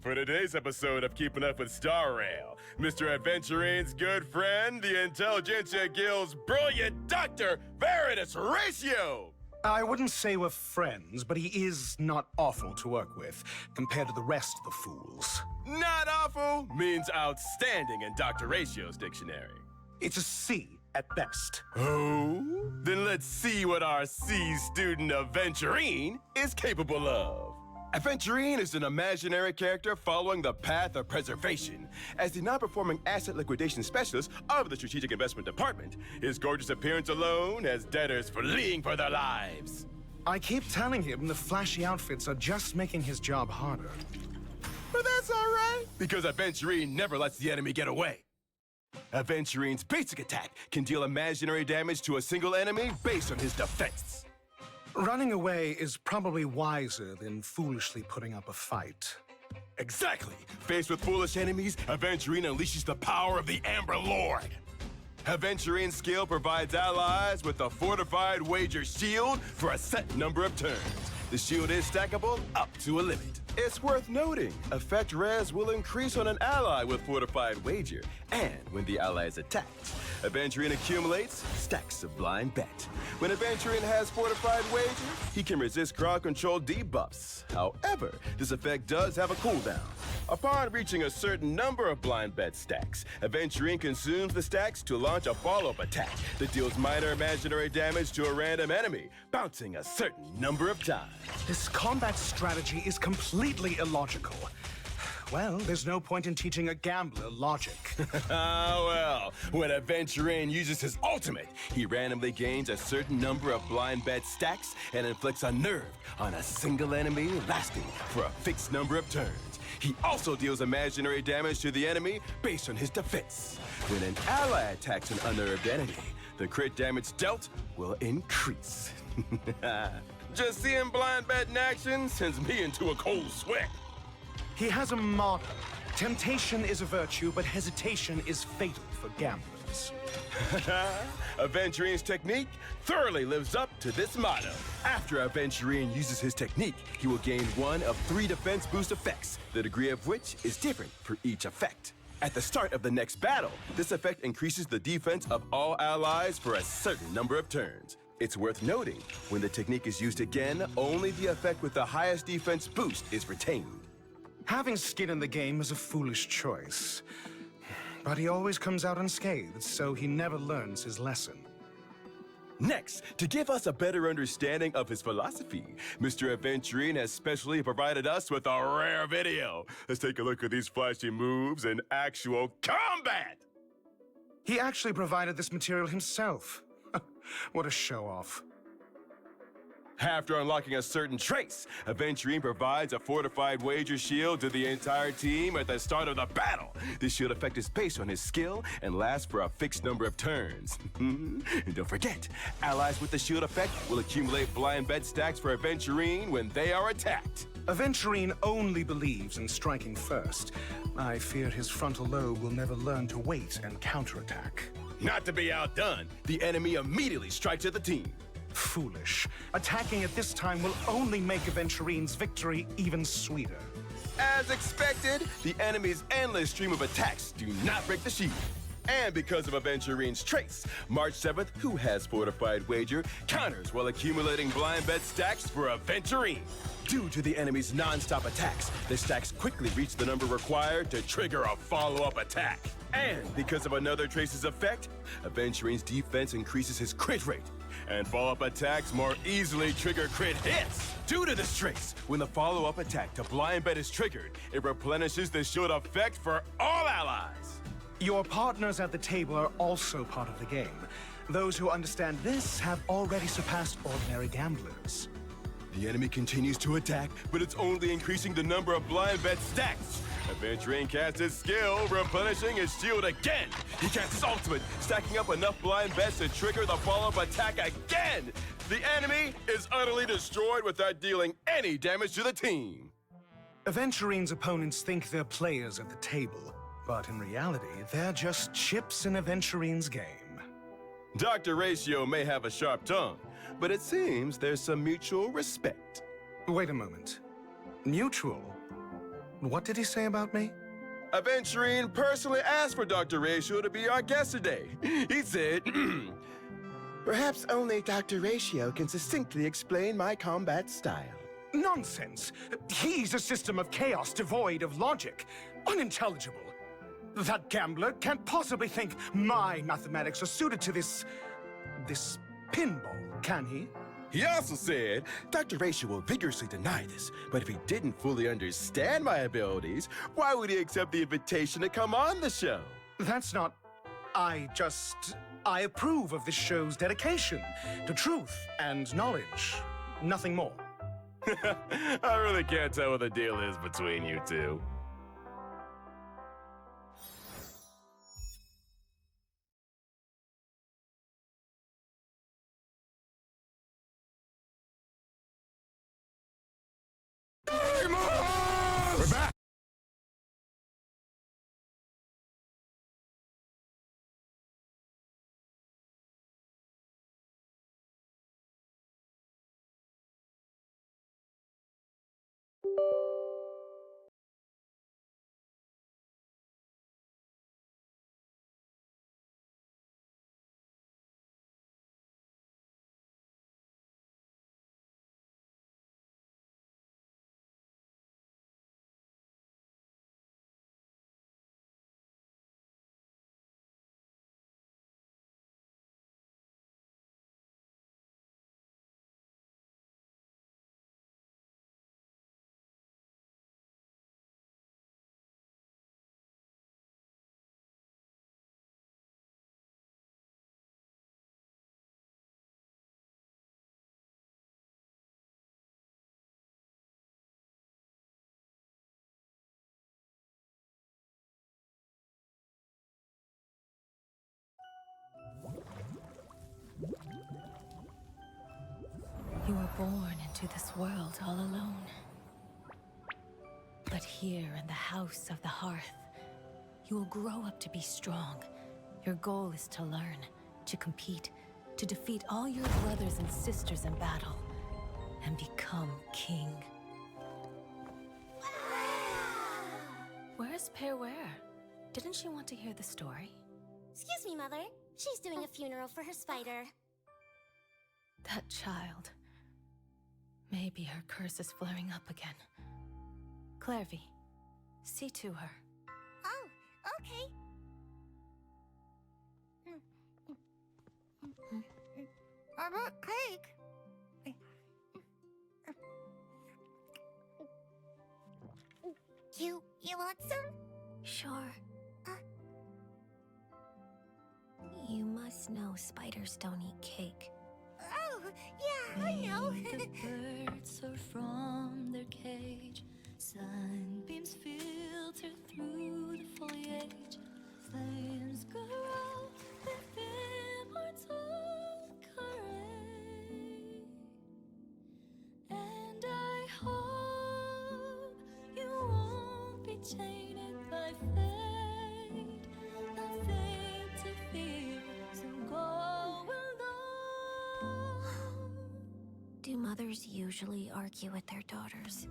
M: For today's episode of Keeping Up with Star Rail, Mr. Aventurine's good friend, the Intelligentsia Guild's brilliant Dr. Veritas Ratio!
N: I wouldn't say we're friends, but he is not awful to work with, compared to the rest of the fools.
M: Not awful means outstanding in Dr. Ratio's dictionary.
N: It's a C at best.
M: Oh? Then let's see what our C student Aventurine is capable of. Aventurine is an imaginary character following the path of preservation. As the non-performing asset liquidation specialist of the Strategic Investment Department, his gorgeous appearance alone has debtors fleeing for their lives.
N: I keep telling him the flashy outfits are just making his job harder.
M: But that's all right, because Aventurine never lets the enemy get away. Aventurine's basic attack can deal imaginary damage to a single enemy based on his defense.
N: Running away is probably wiser than foolishly putting up a fight.
M: Exactly! Faced with foolish enemies, Aventurine unleashes the power of the Amber Lord. Aventurine's skill provides allies with a fortified wager shield for a set number of turns. The shield is stackable up to a limit. It's worth noting, effect res will increase on an ally with fortified wager, and when the ally is attacked. Aventurine accumulates stacks of blind bet. When Aventurine has fortified wager, he can resist crowd control debuffs. However, this effect does have a cooldown. Upon reaching a certain number of blind bet stacks, Aventurine consumes the stacks to launch a follow-up attack that deals minor imaginary damage to a random enemy, bouncing a certain number of times.
N: This combat strategy is completely illogical. Well, there's no point in teaching a gambler logic.
M: Well, when Aventurine uses his ultimate, he randomly gains a certain number of blind bet stacks and inflicts a nerve on a single enemy lasting for a fixed number of turns. He also deals imaginary damage to the enemy based on his defense. When an ally attacks an unnerved enemy, the crit damage dealt will increase. Just seeing blind bet in action sends me into a cold sweat.
N: He has a motto. Temptation is a virtue, but hesitation is fatal for gamblers.
M: Aventurine's technique thoroughly lives up to this motto. After Aventurine uses his technique, he will gain one of 3 defense boost effects, the degree of which is different for each effect. At the start of the next battle, this effect increases the defense of all allies for a certain number of turns. It's worth noting, when the technique is used again, only the effect with the highest defense boost is retained.
N: Having skin in the game is a foolish choice. But he always comes out unscathed, so he never learns his lesson.
M: Next, to give us a better understanding of his philosophy, Mr. Aventurine has specially provided us with a rare video. Let's take a look at these flashy moves in actual combat!
N: He actually provided this material himself. What a show-off.
M: After unlocking a certain trace, Aventurine provides a fortified wager shield to the entire team at the start of the battle. This shield effect is based on his skill and lasts for a fixed number of turns. And don't forget, allies with the shield effect will accumulate blind bet stacks for Aventurine when they are attacked.
N: Aventurine only believes in striking first. I fear his frontal lobe will never learn to wait and counterattack.
M: Not to be outdone, the enemy immediately strikes at the team.
N: Foolish. Attacking at this time will only make Aventurine's victory even sweeter.
M: As expected, the enemy's endless stream of attacks do not break the shield. And because of Aventurine's trace, March 7th, who has fortified wager, counters while accumulating blind bet stacks for Aventurine. Due to the enemy's non-stop attacks, the stacks quickly reach the number required to trigger a follow-up attack. And because of another trace's effect, Aventurine's defense increases his crit rate, and follow-up attacks more easily trigger crit hits. Due to this trace, when the follow-up attack to blind bet is triggered, it replenishes the shield effect for all allies.
N: Your partners at the table are also part of the game. Those who understand this have already surpassed ordinary gamblers.
M: The enemy continues to attack, but it's only increasing the number of blind bet stacks. Aventurine casts his skill, replenishing his shield again. He casts his ultimate, stacking up enough blind bets to trigger the follow-up attack again. The enemy is utterly destroyed without dealing any damage to the team.
N: Aventurine's opponents think they're players at the table, but in reality, they're just chips in Aventurine's game.
M: Dr. Ratio may have a sharp tongue, but it seems there's some mutual respect.
N: Wait a moment. Mutual? What did he say about me?
M: Aventurine personally asked for Dr. Ratio to be our guest today. He said, "Perhaps only Dr. Ratio can succinctly explain my combat style."
N: Nonsense! He's a system of chaos devoid of logic. Unintelligible. That gambler can't possibly think my mathematics are suited to this pinball, can he?
M: He also said, Dr. Ratio will vigorously deny this, but if he didn't fully understand my abilities, why would he accept the invitation to come on the show?
N: That's not... I approve of this show's dedication to truth and knowledge. Nothing more.
M: I really can't tell what the deal is between you two.
L: We're back!
O: born into this world all alone. But here in the House of the Hearth, you will grow up to be strong. Your goal is to learn, to compete, to defeat all your brothers and sisters in battle, and become king. Where's Perware? Didn't she want to hear the story?
B: Excuse me, Mother. She's doing a funeral for her spider.
O: That child. Maybe her curse is flaring up again. Clairvy, see to her.
B: Oh, okay. I want cake. You want some?
H: Sure. You must know spiders don't eat cake.
B: Oh, yeah, I know.
A: The birds soar from their cage. Sunbeams filter through the foliage. Flames grow with immortal courage. And I hope you won't be tainted by fate. Nothing to fear, so go alone.
H: Do mothers usually argue with their daughters?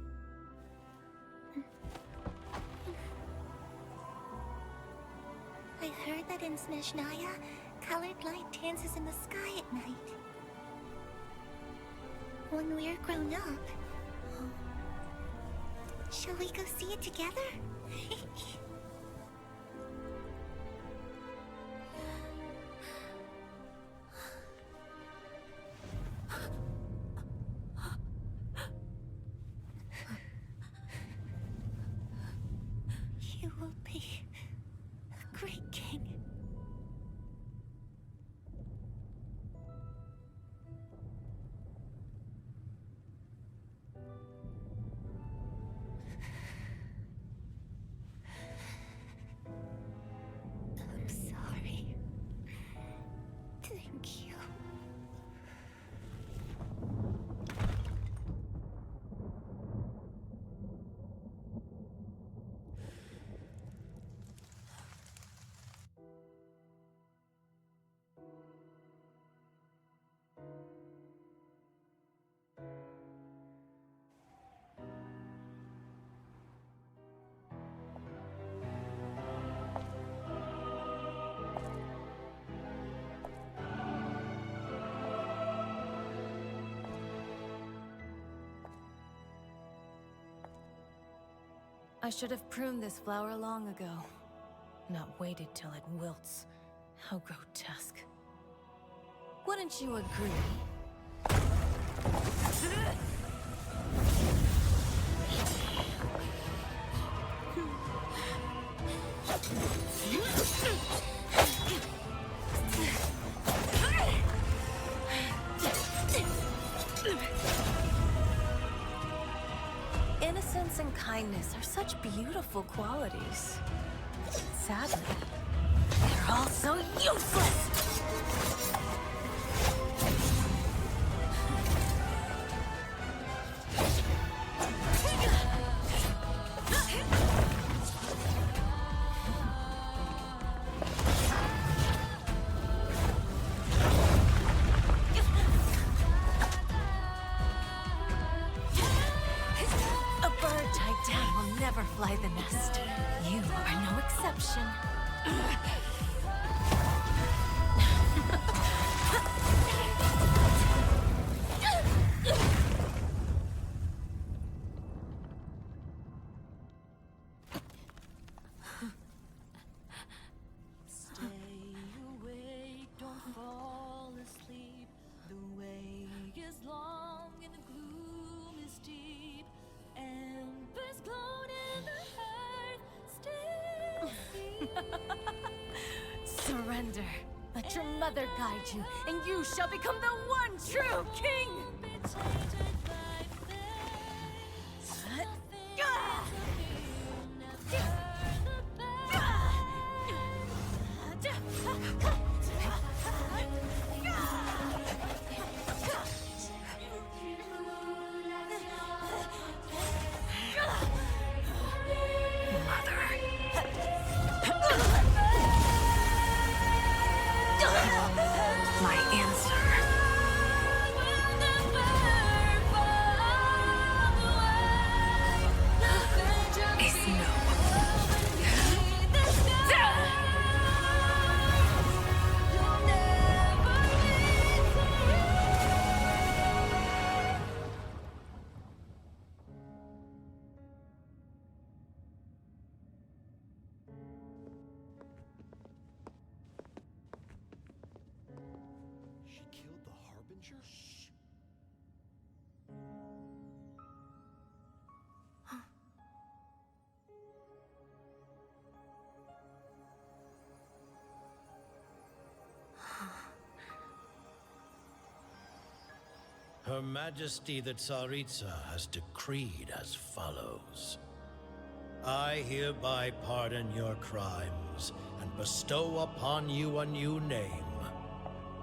B: I heard that in Snezhnaya, colored light dances in the sky at night. When we're grown up, shall we go see it together? You will be a great king. I'm sorry. Thank you.
O: I should have pruned this flower long ago. Not waited till it wilts. How grotesque. Wouldn't you agree? Innocence and kindness are such beautiful qualities. Sadly, they're all so useless! Never fly the nest. You are no exception.
A: Stay awake, don't fall asleep. The way is long and the gloom is deep. Embers glowed in the heart, still
O: Surrender. Let your mother guide you, and you shall become the one true king!
L: Shh.
P: Her Majesty the Tsaritsa has decreed as follows. I hereby pardon your crimes and bestow upon you a new name.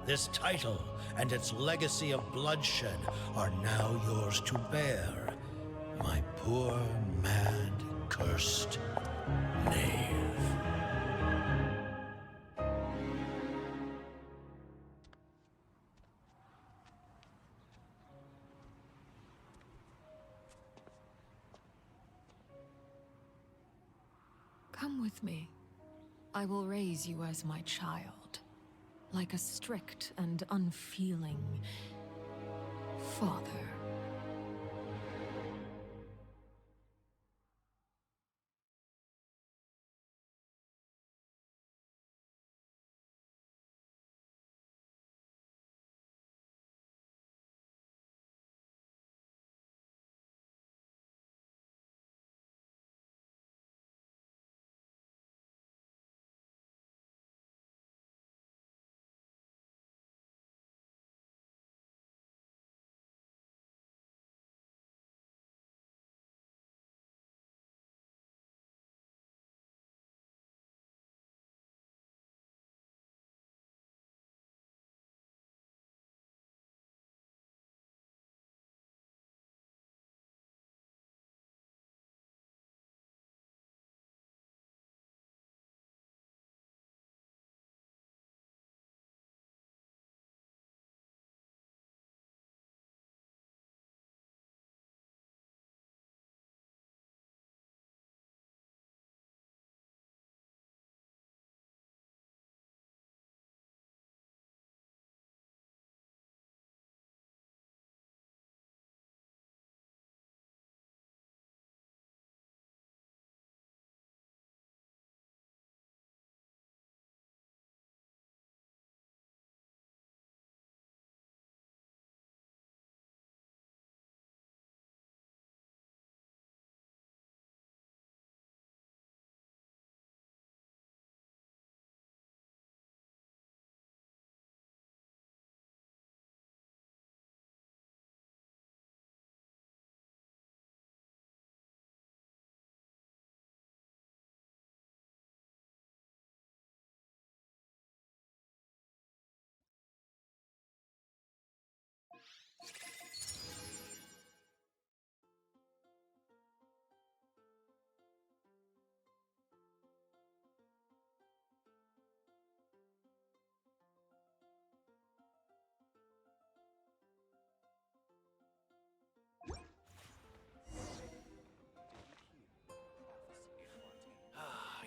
P: This title and its legacy of bloodshed are now yours to bear, my poor, mad, cursed knave.
O: Come with me. I will raise you as my child, like a strict and unfeeling father.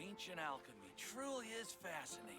L: Ancient alchemy truly is fascinating.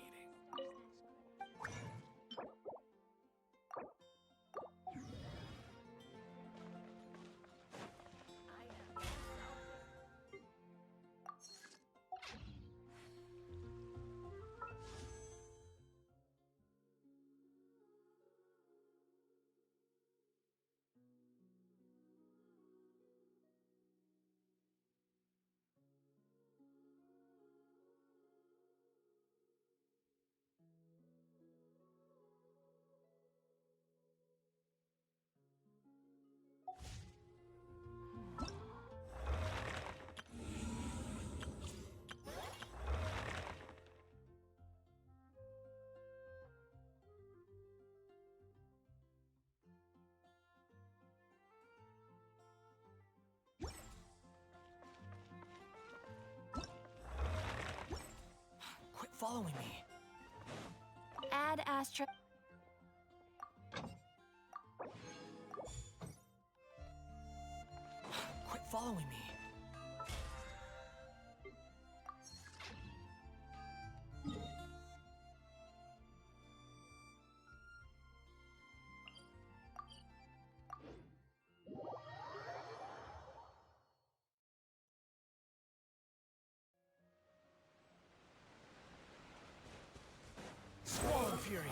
D: Quit following me.
H: Add Astra.
D: Quit following me. Swallow Fury.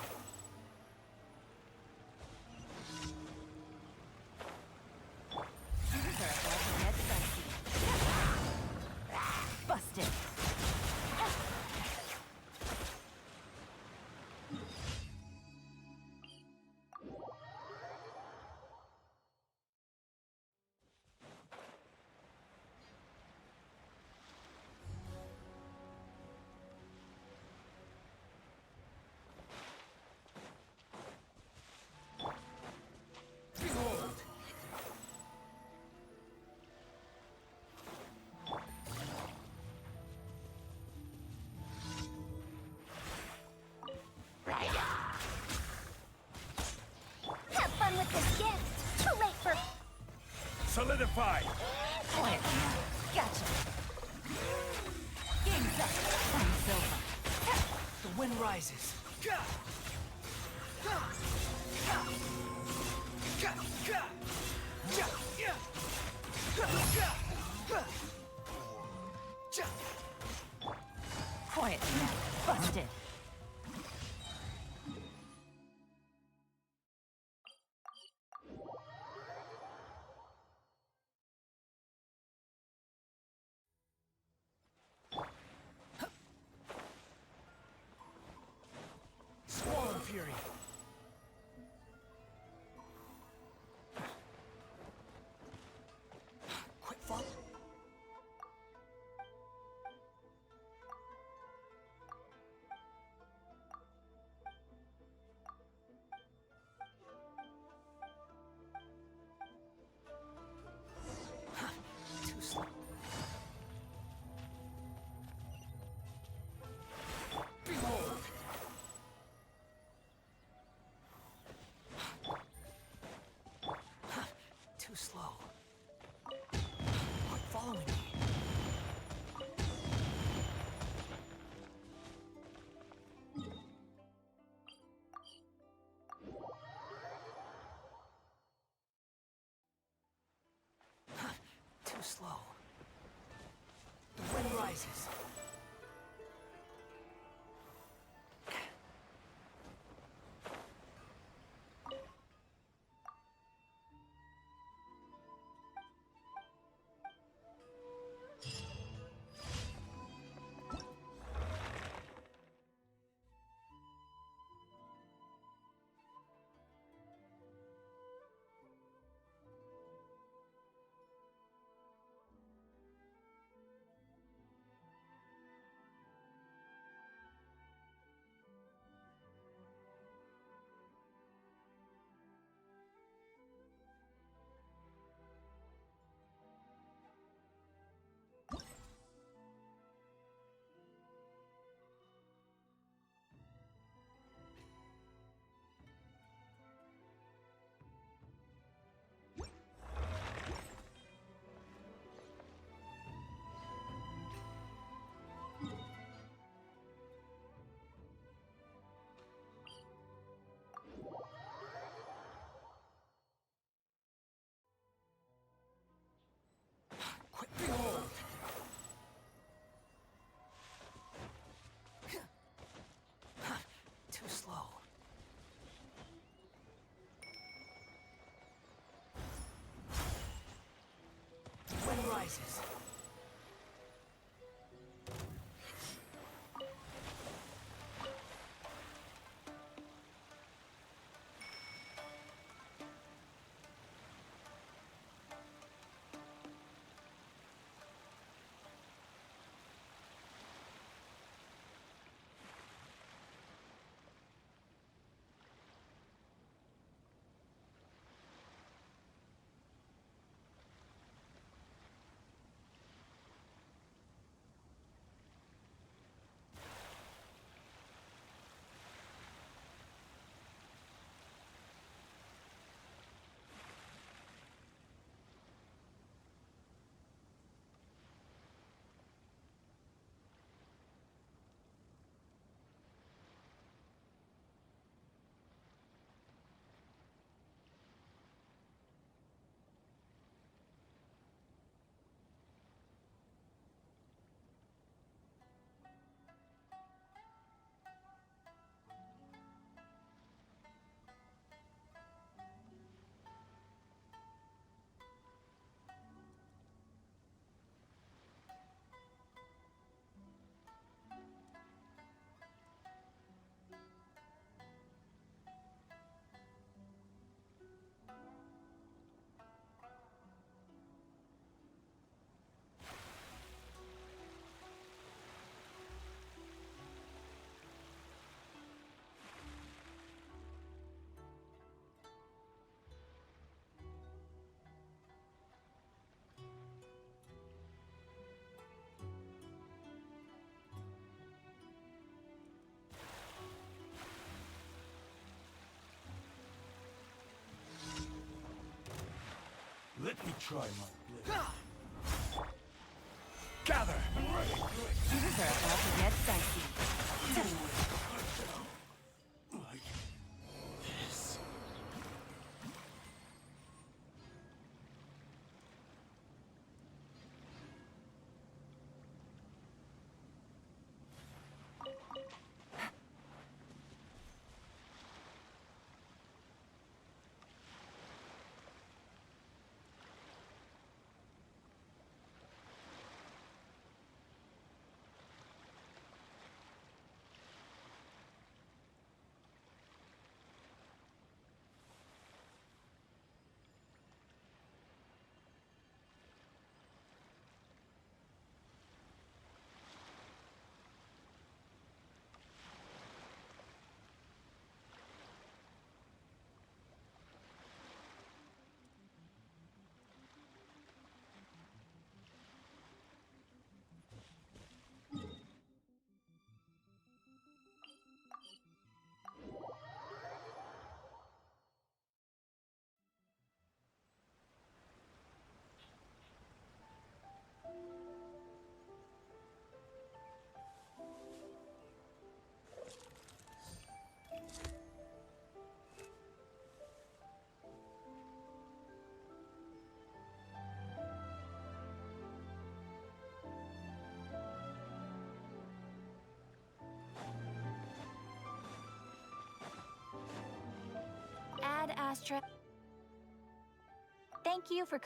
L: fortified!
F: Quiet now. Gotcha. Game's up. Time's over.
D: The wind rises.
F: Quiet now. Busted.
D: Swarm Fury. Quick fall. Too slow. Behold! Too slow. Quit following me. Too slow. The wind rises. Quit behold! Too slow. The wind rises.
L: Let me try my
N: Gather!
O: Things are about to get dicey.
B: Ad Astra. Thank you for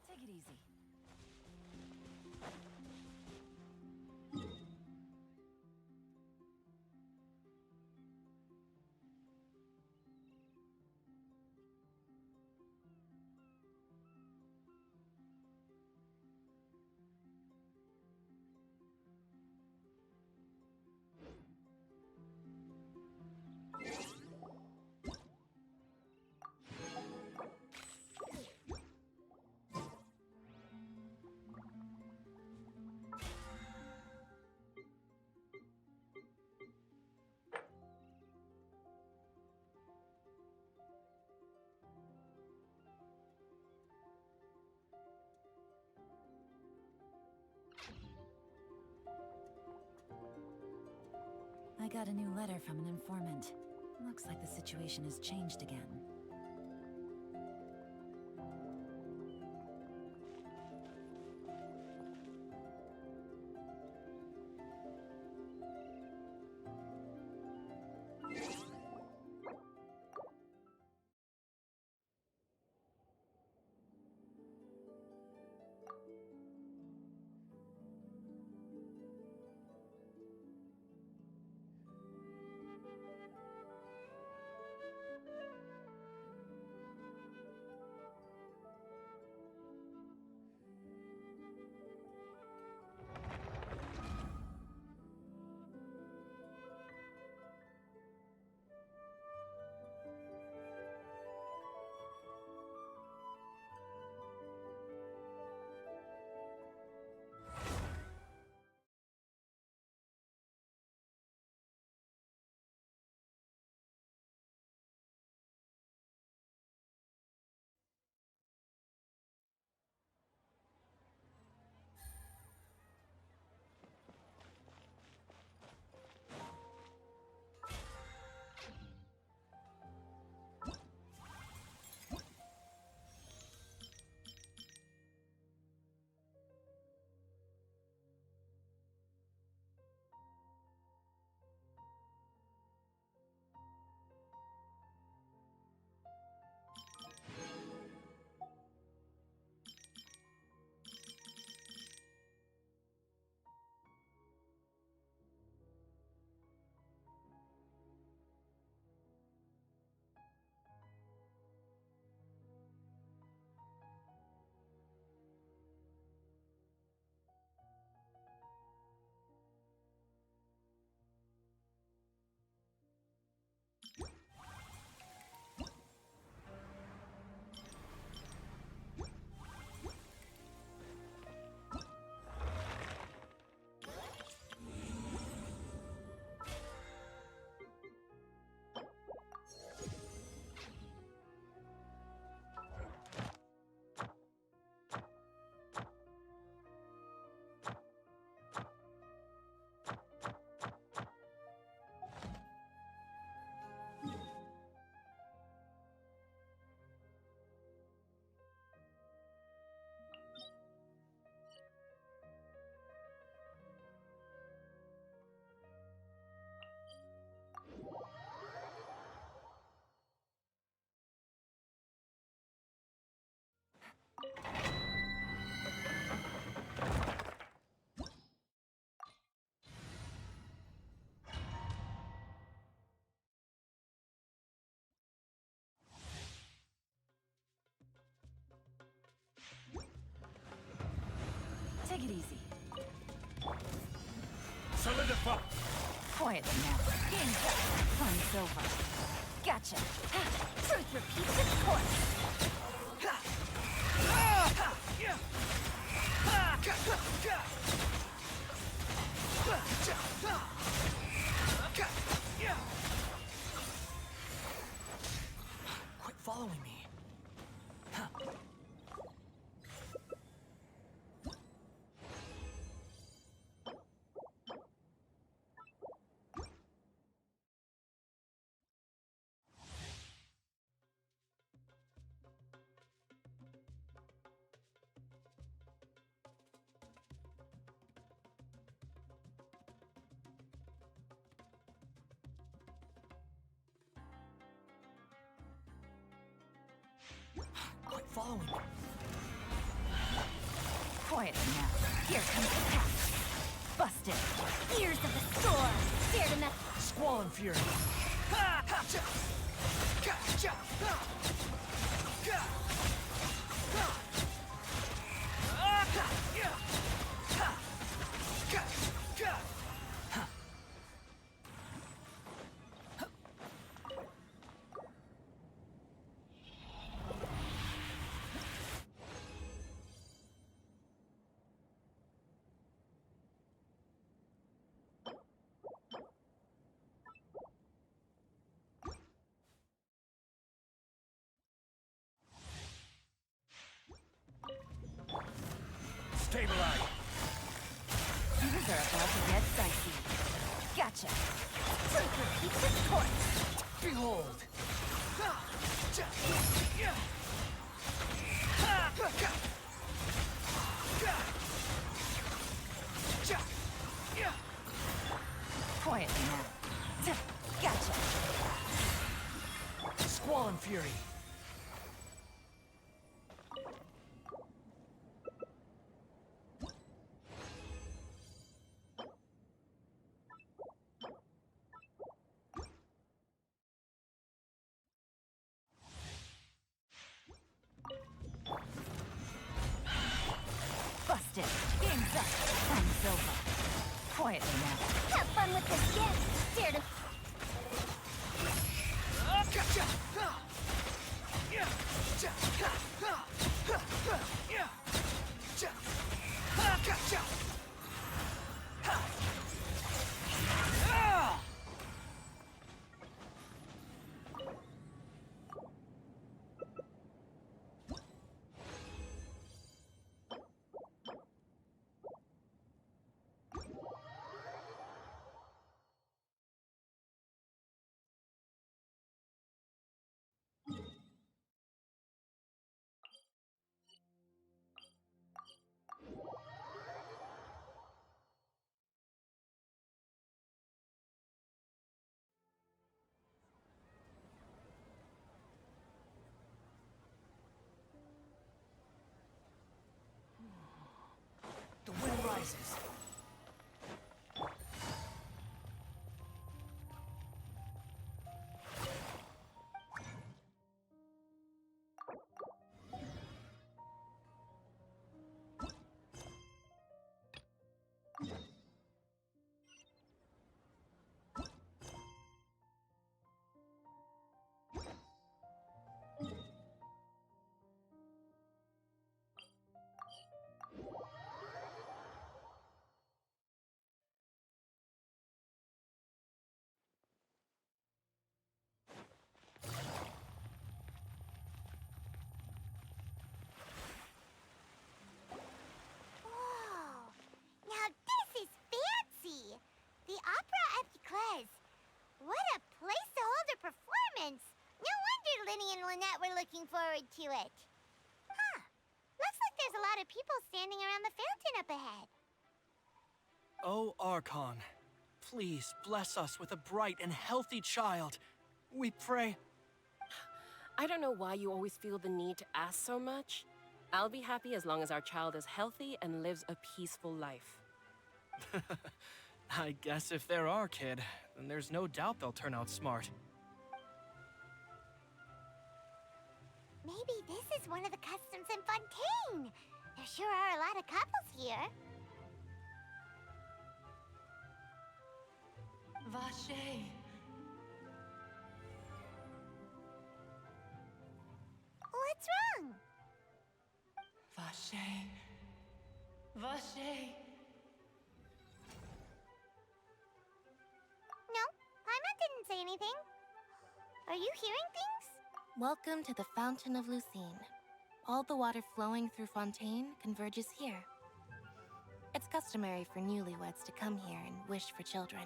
O: Take it easy. I got a new letter from an informant. Looks like the situation has changed again.
C: Quietly now. Game's up. Fun's over. Gotcha.
B: Truth repeats its course.
D: Quit following me. Quit following me.
C: Quietly now. Here comes the attack. Busted.
B: Ears of the storm. Dare to mess.
D: Squall and fury. Stabilize.
C: Things are about to get dicey. Gotcha.
B: Truth repeats its course.
D: Behold.
C: Quietly now. Gotcha.
D: Squall and fury.
C: Busted. Game's up. Fun's over. Quietly now.
B: Have fun with this gift. Dare to.
D: The wind rises.
B: Whoa. Now this is fancy. The Opera Epiclese. What a place to hold a performance. No wonder Linny and Lynette were looking forward to it. Huh. Looks like there's a lot of people standing around the fountain up ahead.
D: Oh, Archon, please bless us with a bright and healthy child. We pray.
J: I don't know why you always feel the need to ask so much. I'll be happy as long as our child is healthy and lives a peaceful life.
D: I guess if they're our kid, then there's no doubt they'll turn out smart.
B: Maybe this is one of the customs in Fontaine. There sure are a lot of couples here.
C: Vi,
B: What's wrong?
F: Vache. Vache.
B: No, Paimon didn't say anything. Are you hearing things?
O: Welcome to the Fountain of Lucine. All the water flowing through Fontaine converges here. It's customary for newlyweds to come here and wish for children.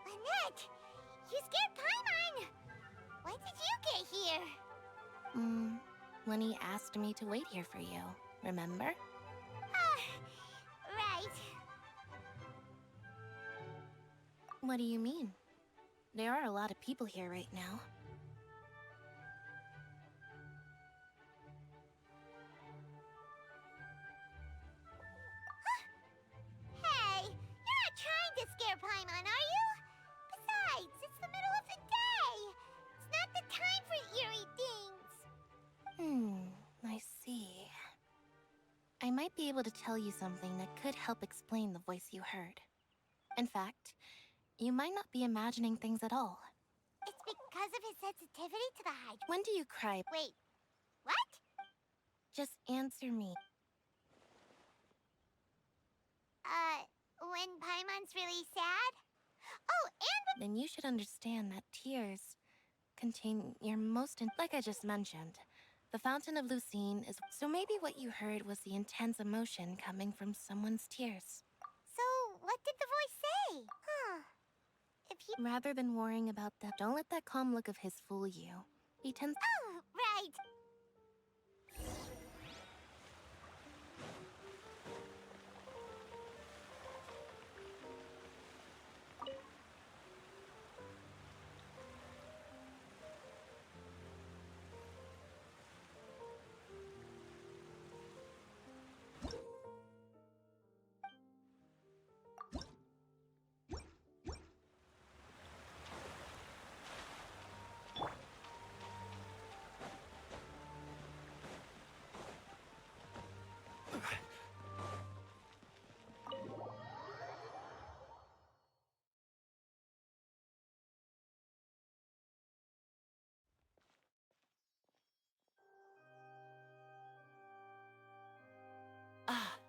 B: Lynette! You scared Paimon! When did you get here?
O: When he asked me to wait here for you, remember?
B: Right.
O: What do you mean? There are a lot of people here right now.
B: Hey, you're not trying to scare Paimon, are you? Besides, it's the middle of the day. It's not the time for eerie things.
O: I see. I might be able to tell you something that could help explain the voice you heard. In fact, you might not be imagining things at all.
B: It's because of his sensitivity to the hydra.
O: When do you cry?
B: Wait, what?
O: Just answer me.
B: When Paimon's really sad? Oh, and
O: Then you should understand that tears contain your most... Like I just mentioned, the Fountain of Lucine is... So maybe what you heard was the intense emotion coming from someone's tears.
B: So, what did the voice say? If he...
O: Rather than worrying about that, don't let that calm look of his fool you. He tends...
B: Oh, right.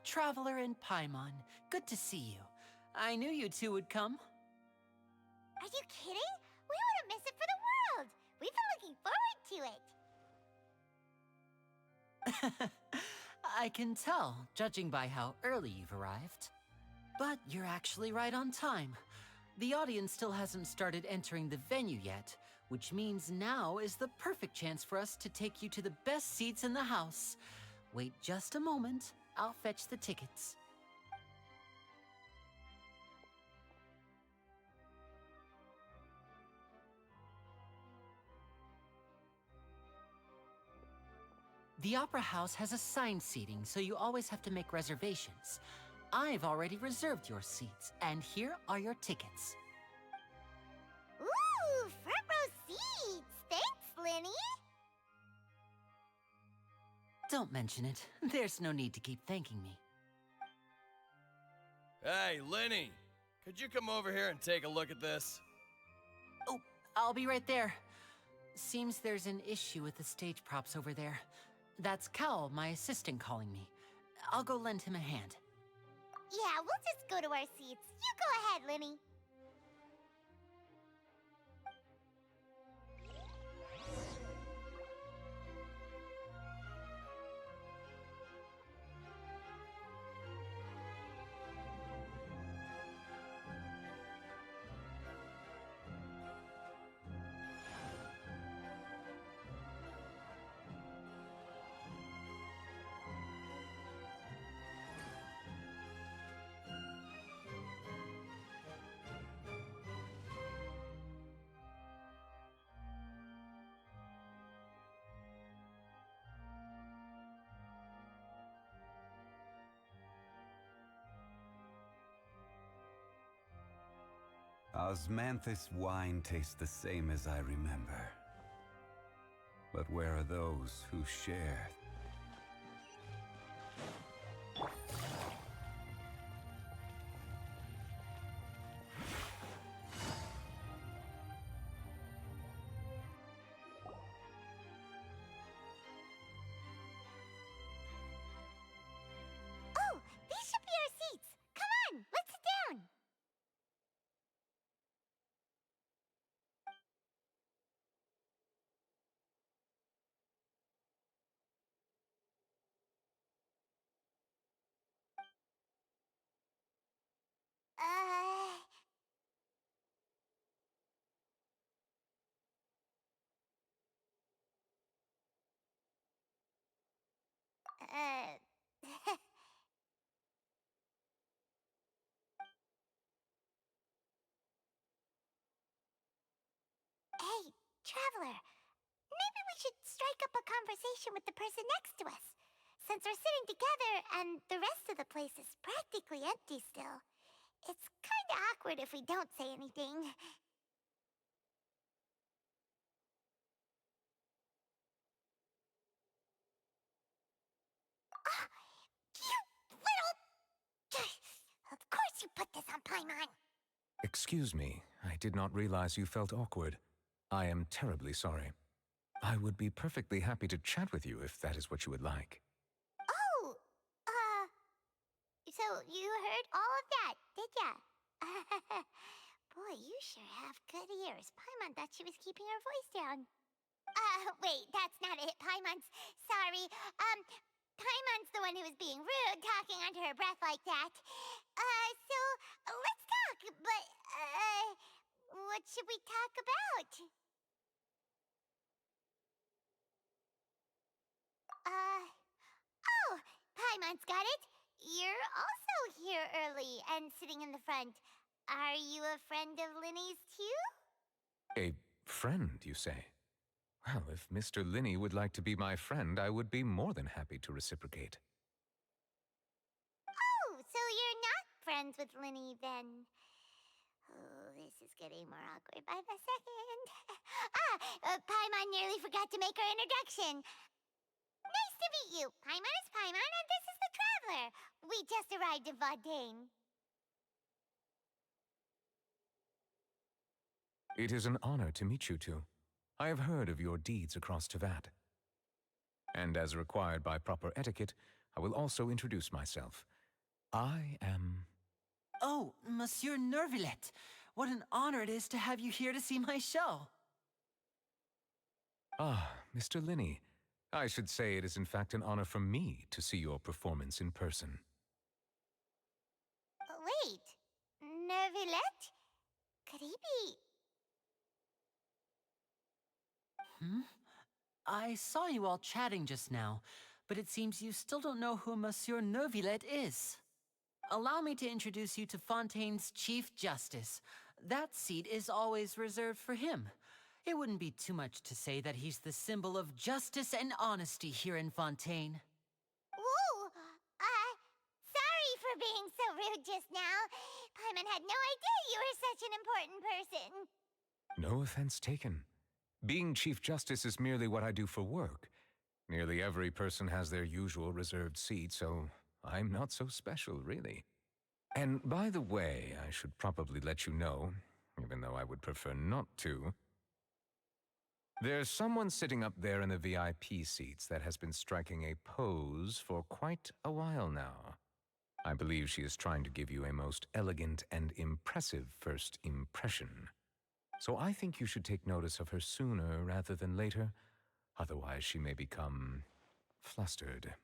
Q: Traveler and Paimon, good to see you. I knew you two would come.
B: Are you kidding? We wouldn't miss it for the world. We've been looking forward to it.
Q: I can tell, judging by how early you've arrived. But you're actually right on time. The audience still hasn't started entering the venue yet, which means now is the perfect chance for us to take you to the best seats in the house. Wait just a moment. I'll fetch the tickets. The Opera House has assigned seating, so you always have to make reservations. I've already reserved your seats, and here are your tickets.
B: Ooh, front row seats. Thanks, Linny.
Q: Don't mention it. There's no need to keep thanking me.
R: Hey, Lenny! Could you come over here and take a look at this?
Q: Oh, I'll be right there. Seems there's an issue with the stage props over there. That's Cal, my assistant, calling me. I'll go lend him a hand.
B: Yeah, we'll just go to our seats. You go ahead, Linny.
S: Osmanthus wine tastes the same as I remember. But where are those who share?
B: Hey, Traveler. Maybe we should strike up a conversation with the person next to us. Since we're sitting together and the rest of the place is practically empty still, it's kinda awkward if we don't say anything. Ah, you little... Of course you put this on Paimon.
I: Excuse me, I did not realize you felt awkward. I am terribly sorry. I would be perfectly happy to chat with you if that is what you would like.
B: Oh, so you heard all of that, did ya? Boy, you sure have good ears. Paimon thought she was keeping her voice down. Wait, that's not it. Paimon's... Sorry. Paimon's the one who was being rude, talking under her breath like that. So, let's talk, but, what should we talk about? Oh, Paimon's got it. You're also here early and sitting in the front. Are you a friend of Linny's too?
I: A friend, you say? Well, if Mr. Linney would like to be my friend, I would be more than happy to reciprocate.
B: Oh, so you're not friends with Linny then? Oh, this is getting more awkward by the second. Paimon nearly forgot to make her introduction. Nice to meet you. Paimon is Paimon, and this is the Traveler. We just arrived in Fontaine.
I: It is an honor to meet you two. I have heard of your deeds across Tevat. And as required by proper etiquette, I will also introduce myself. I am...
Q: Oh, Monsieur Nervillet. What an honor it is to have you here to see my show.
I: Ah, Mr. Linney. I should say it is in fact an honor for me to see your performance in person.
B: Wait, Nervillet? Could he be...
Q: I saw you all chatting just now, but it seems you still don't know who Monsieur Nervillet is. Allow me to introduce you to Fontaine's Chief Justice. That seat is always reserved for him. It wouldn't be too much to say that he's the symbol of justice and honesty here in Fontaine.
B: Whoa! Sorry for being so rude just now. Paimon had no idea you were such an important person.
I: No offense taken. Being Chief Justice is merely what I do for work. Nearly every person has their usual reserved seat, so I'm not so special, really. And by the way, I should probably let you know, even though I would prefer not to, there's someone sitting up there in the VIP seats that has been striking a pose for quite a while now. I believe she is trying to give you a most elegant and impressive first impression. So I think you should take notice of her sooner rather than later. Otherwise, she may become flustered.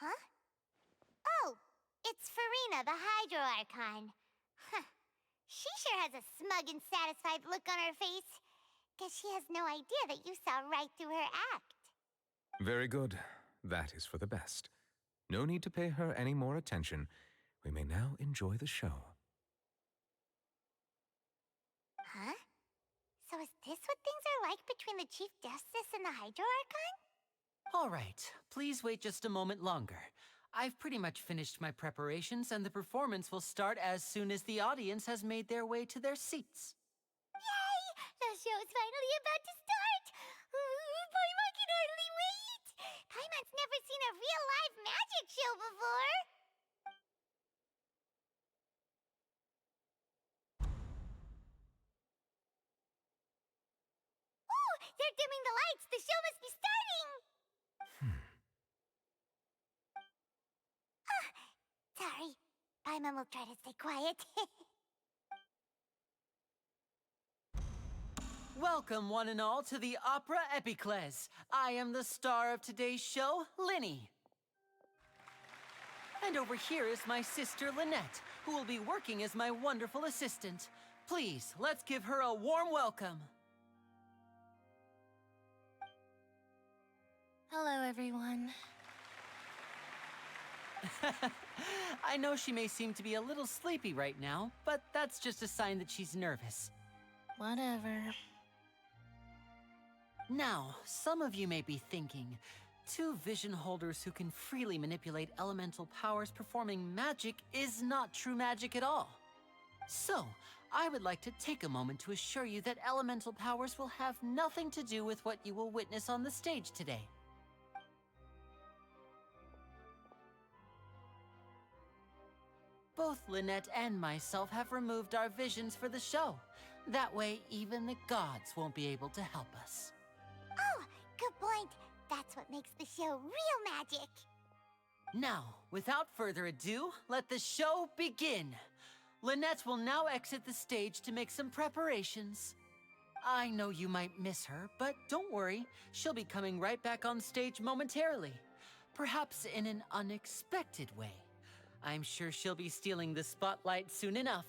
B: Huh? Oh, it's Farina, the Hydro Archon. Huh. She sure has a smug and satisfied look on her face. Guess she has no idea that you saw right through her act.
I: Very good. That is for the best. No need to pay her any more attention. We may now enjoy the show.
B: Huh? So is this what things are like between the Chief Justice and the Hydro Archon?
Q: All right, please wait just a moment longer. I've pretty much finished my preparations, and the performance will start as soon as the audience has made their way to their seats.
B: Yay! The show's finally about to start! Paimon can hardly wait! Paimon's never seen a real live magic show before! Oh! They're dimming the lights! The show must be starting! Sorry. Paimon will try to stay quiet.
Q: Welcome, one and all, to the Opera Epiclese. I am the star of today's show, Linny. And over here is my sister, Lynette, who will be working as my wonderful assistant. Please, let's give her a warm welcome.
H: Hello, everyone.
Q: I know she may seem to be a little sleepy right now, but that's just a sign that she's nervous.
H: Whatever.
Q: Now, some of you may be thinking, two vision holders who can freely manipulate elemental powers performing magic is not true magic at all. So, I would like to take a moment to assure you that elemental powers will have nothing to do with what you will witness on the stage today. Both Lynette and myself have removed our visions for the show. That way, even the gods won't be able to help us.
B: Oh, good point. That's what makes the show real magic.
Q: Now, without further ado, let the show begin. Lynette will now exit the stage to make some preparations. I know you might miss her, but don't worry. She'll be coming right back on stage momentarily. Perhaps in an unexpected way. I'm sure she'll be stealing the spotlight soon enough.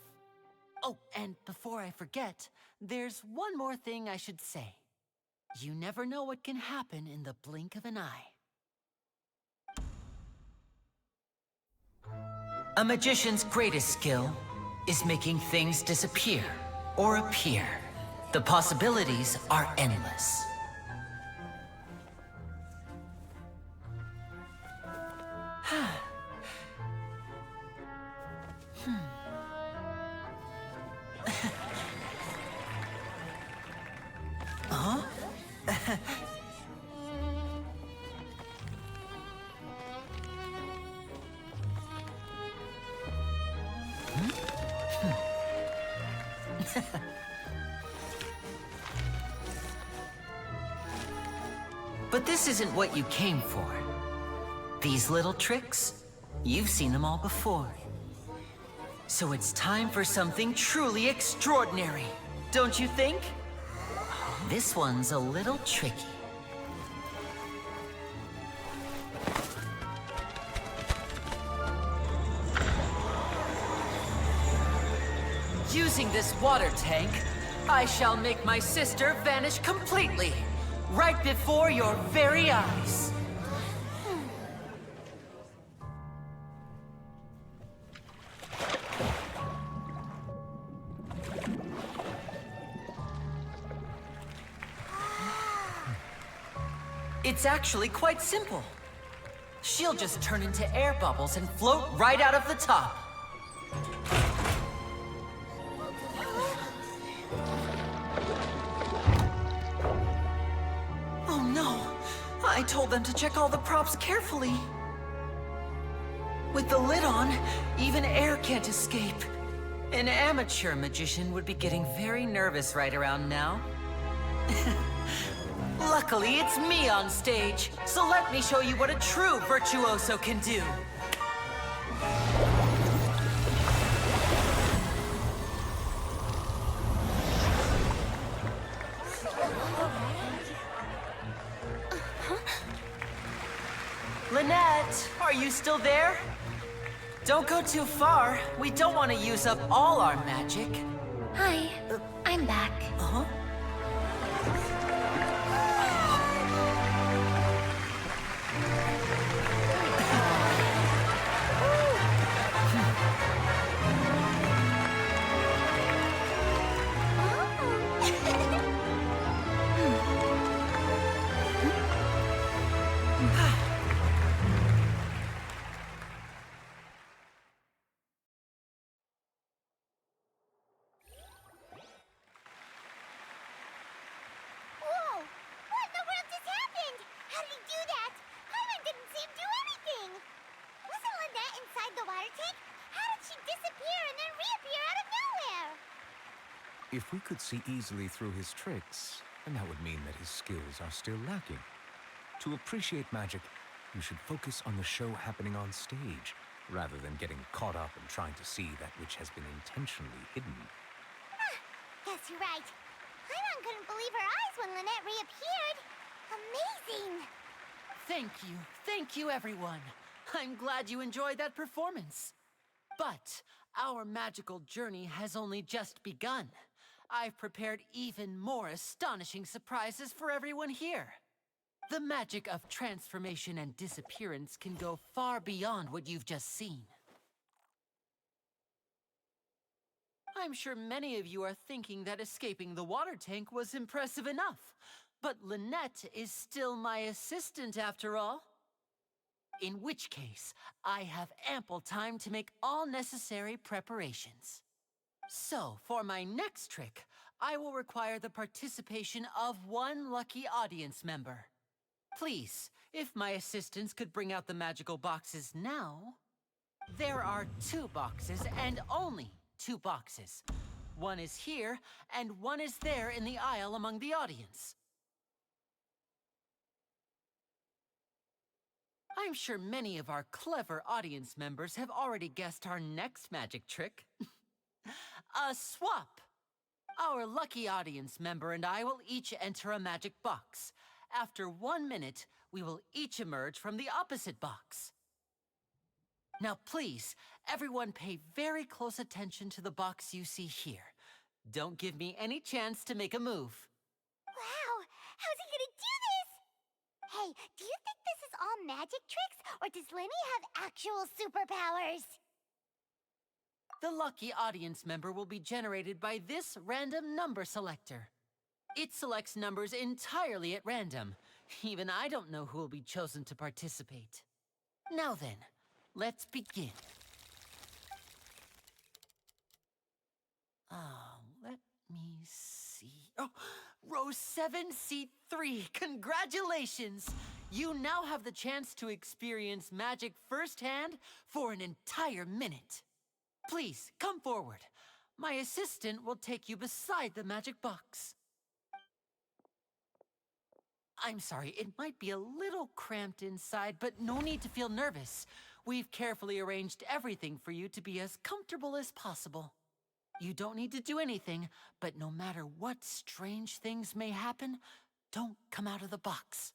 Q: Oh, and before I forget, there's one more thing I should say. You never know what can happen in the blink of an eye. A magician's greatest skill is making things disappear or appear. The possibilities are endless. Huh? But this isn't what you came for. These little tricks, you've seen them all before. So it's time for something truly extraordinary, don't you think? This one's a little tricky. Using this water tank, I shall make my sister vanish completely, right before your very eyes. It's actually quite simple. She'll just turn into air bubbles and float right out of the top. Oh no! I told them to check all the props carefully. With the lid on, even air can't escape. An amateur magician would be getting very nervous right around now. Luckily, it's me on stage, so let me show you what a true virtuoso can do. Lynette, are you still there? Don't go too far. We don't want to use up all our magic.
H: Hi, I'm back.
Q: Uh-huh.
B: Whoa! What in the world just happened? How did he do that? Carmen didn't see him do anything. Wasn't Lynette inside the water tank? How did she disappear and then reappear out of nowhere?
I: If we could see easily through his tricks, then that would mean that his skills are still lacking. To appreciate magic, you should focus on the show happening on stage, rather than getting caught up in trying to see that which has been intentionally hidden.
B: Guess you're right. Paimon couldn't believe her eyes when Lynette reappeared. Amazing!
Q: Thank you everyone. I'm glad you enjoyed that performance. But Our magical journey has only just begun. I've prepared even more astonishing surprises for everyone here. The magic of transformation and disappearance can go far beyond what you've just seen. I'm sure many of you are thinking that escaping the water tank was impressive enough. But Lynette is still my assistant after all. In which case, I have ample time to make all necessary preparations. So, for my next trick, I will require the participation of one lucky audience member. Please, if my assistants could bring out the magical boxes now. There are 2 boxes and only 2 boxes. One is here, and one is there in the aisle among the audience. I'm sure many of our clever audience members have already guessed our next magic trick. A swap! Our lucky audience member and I will each enter a magic box. After 1 minute, we will each emerge from the opposite box. Now please, everyone pay very close attention to the box you see here. Don't give me any chance to make a move.
B: Wow, how's he gonna do this? Hey, do you think this is all magic tricks, or does Lenny have actual superpowers?
Q: The lucky audience member will be generated by this random number selector. It selects numbers entirely at random. Even I don't know who will be chosen to participate. Now then, let's begin. Let me see. Oh, row 7, seat 3. Congratulations! You now have the chance to experience magic firsthand for an entire minute. Please, come forward. My assistant will take you beside the magic box. I'm sorry, it might be a little cramped inside, but no need to feel nervous. We've carefully arranged everything for you to be as comfortable as possible. You don't need to do anything, but no matter what strange things may happen, don't come out of the box.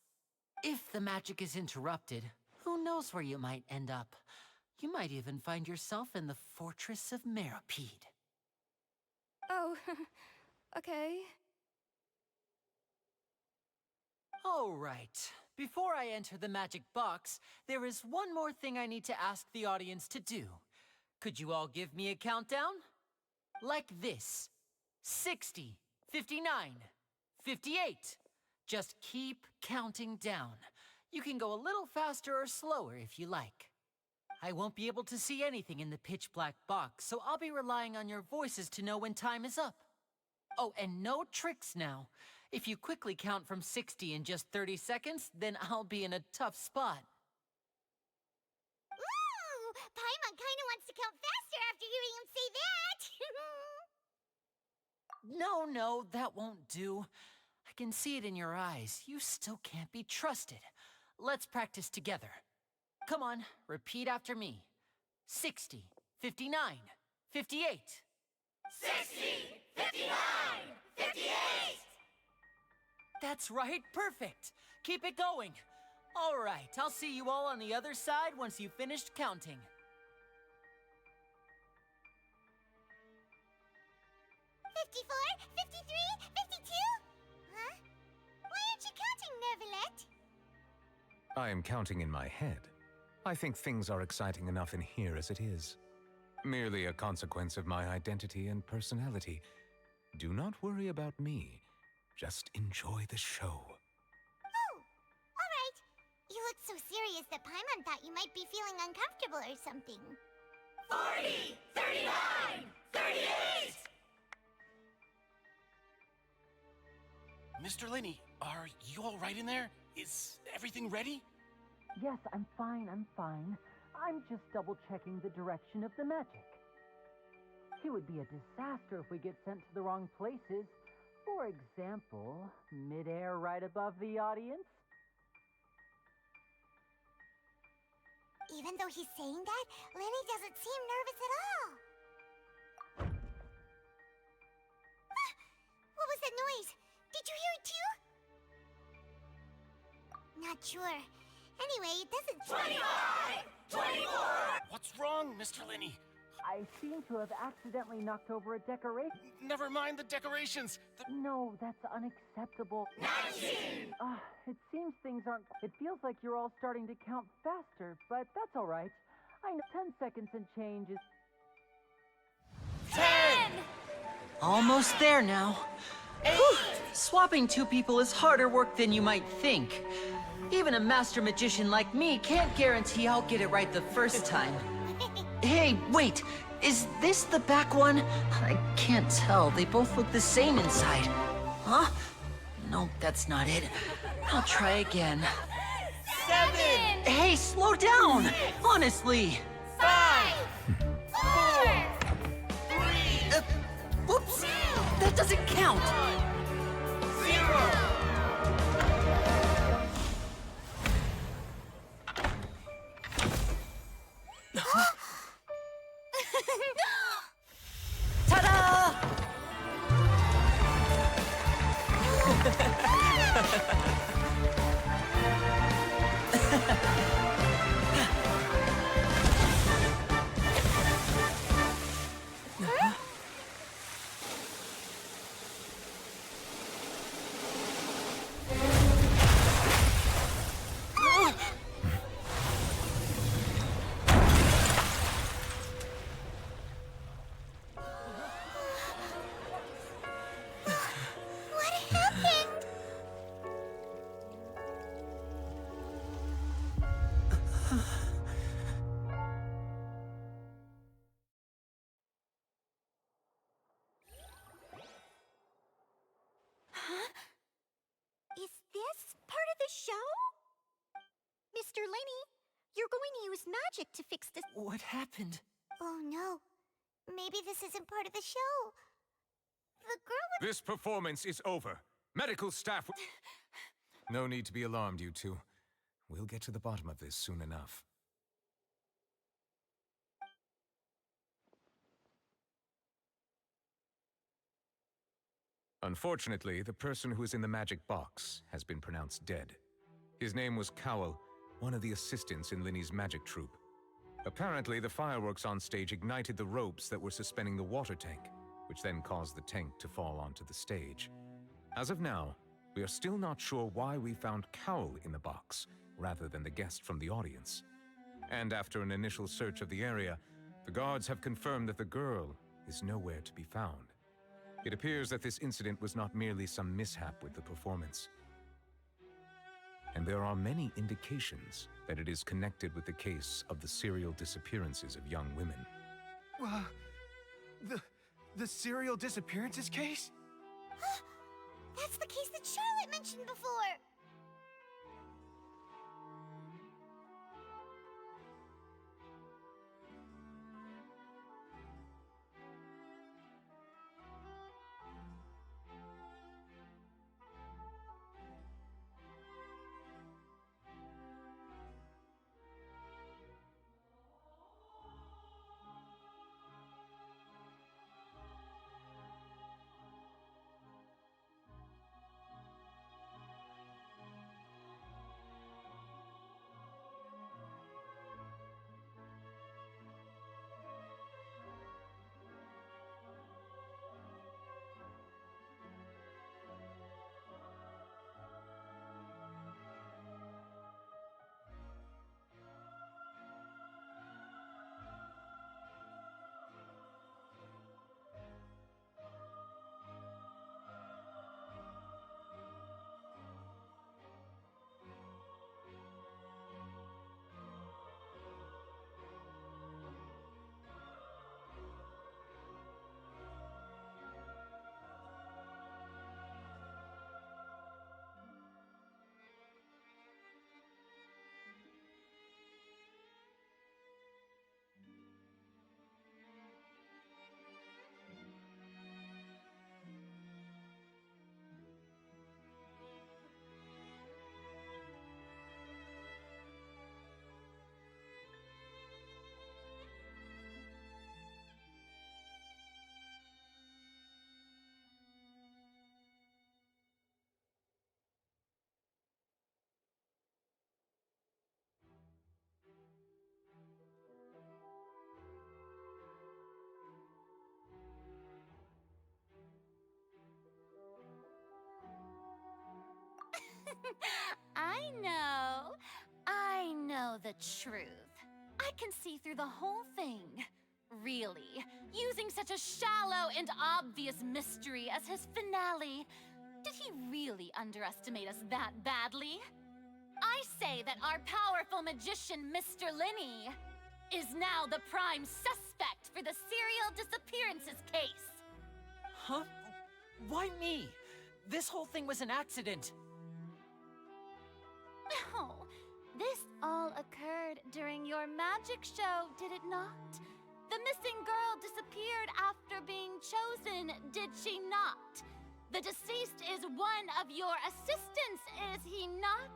Q: If the magic is interrupted, who knows where you might end up? You might even find yourself in the Fortress of Meropide.
F: Oh, okay.
Q: All right. Before I enter the magic box, there is one more thing I need to ask the audience to do. Could you all give me a countdown? Like this. 60, 59, 58. Just keep counting down. You can go a little faster or slower if you like. I won't be able to see anything in the pitch-black box, so I'll be relying on your voices to know when time is up. Oh, and no tricks now. If you quickly count from 60 in just 30 seconds, then I'll be in a tough spot.
B: Ooh! Paimon kinda wants to count faster after hearing him say that!
Q: No, that won't do. I can see it in your eyes. You still can't be trusted. Let's practice together. Come on, repeat after me. 60, 59, 58.
B: 60, 59, 58!
Q: That's right, perfect. Keep it going. All right, I'll see you all on the other side once you've finished counting.
B: $54, $53, $52? Huh? Why aren't you counting, Neuvillette?
I: I am counting in my head. I think things are exciting enough in here as it is. Merely a consequence of my identity and personality. Do not worry about me. Just enjoy the show.
B: Oh, all right. You look so serious that Paimon thought you might be feeling uncomfortable or something. 40, 39, 38!
L: Mr. Linney, are you all right in there? Is everything ready?
Q: Yes, I'm fine. I'm just double-checking the direction of the magic. It would be a disaster if we get sent to the wrong places. For example, mid-air right above the audience.
B: Even though he's saying that, Lenny doesn't seem nervous at all. Ah! What was that noise? Did you hear it too? Not sure. Anyway, it doesn't... 25! 24!
L: What's wrong, Mr. Linney?
T: I seem to have accidentally knocked over a decoration.
L: Never mind the decorations.
T: No, that's unacceptable. It seems things aren't... It feels like you're all starting to count faster, but that's all right. I know 10 seconds and change is...
Q: 10! Almost there now. Whew. Swapping two people is harder work than you might think. Even a master magician like me can't guarantee I'll get it right the first time. Hey, wait! Is this the back one? I can't tell. They both look the same inside. Huh? Nope, that's not it. I'll try again.
B: 7!
Q: Hey, slow down! Honestly!
B: 5! 4! 3!
Q: Whoops! That doesn't count!
B: 0!
Q: Ta-da!
B: What happened? Huh? Is this part of the show? Mr. Lenny, you're going to use magic to fix this.
Q: What happened?
B: Oh no. Maybe this isn't part of the show. The girl with...
I: This performance is over. Medical staff... No need to be alarmed, you two. We'll get to the bottom of this soon enough. Unfortunately, the person who is in the magic box has been pronounced dead. His name was Cowell, one of the assistants in Linny's magic troupe. Apparently, the fireworks on stage ignited the ropes that were suspending the water tank, which then caused the tank to fall onto the stage. As of now, we are still not sure why we found Cowell in the box, rather than the guest from the audience. And after an initial search of the area, the guards have confirmed that the girl is nowhere to be found. It appears that this incident was not merely some mishap with the performance. And there are many indications that it is connected with the case of the serial disappearances of young women.
N: The serial disappearances case?
B: That's the case that Charlotte mentioned before. know the truth. I can see through the whole thing. Really, using such a shallow and obvious mystery as his finale. Did he really underestimate us that badly? I say that our powerful magician, Mr. Linney, is now the prime suspect for the serial disappearances case.
Q: Huh? Why me? This whole thing was an accident.
B: Oh, this all occurred during your magic show, did it not? The missing girl disappeared after being chosen, did she not? The deceased is one of your assistants, is he not?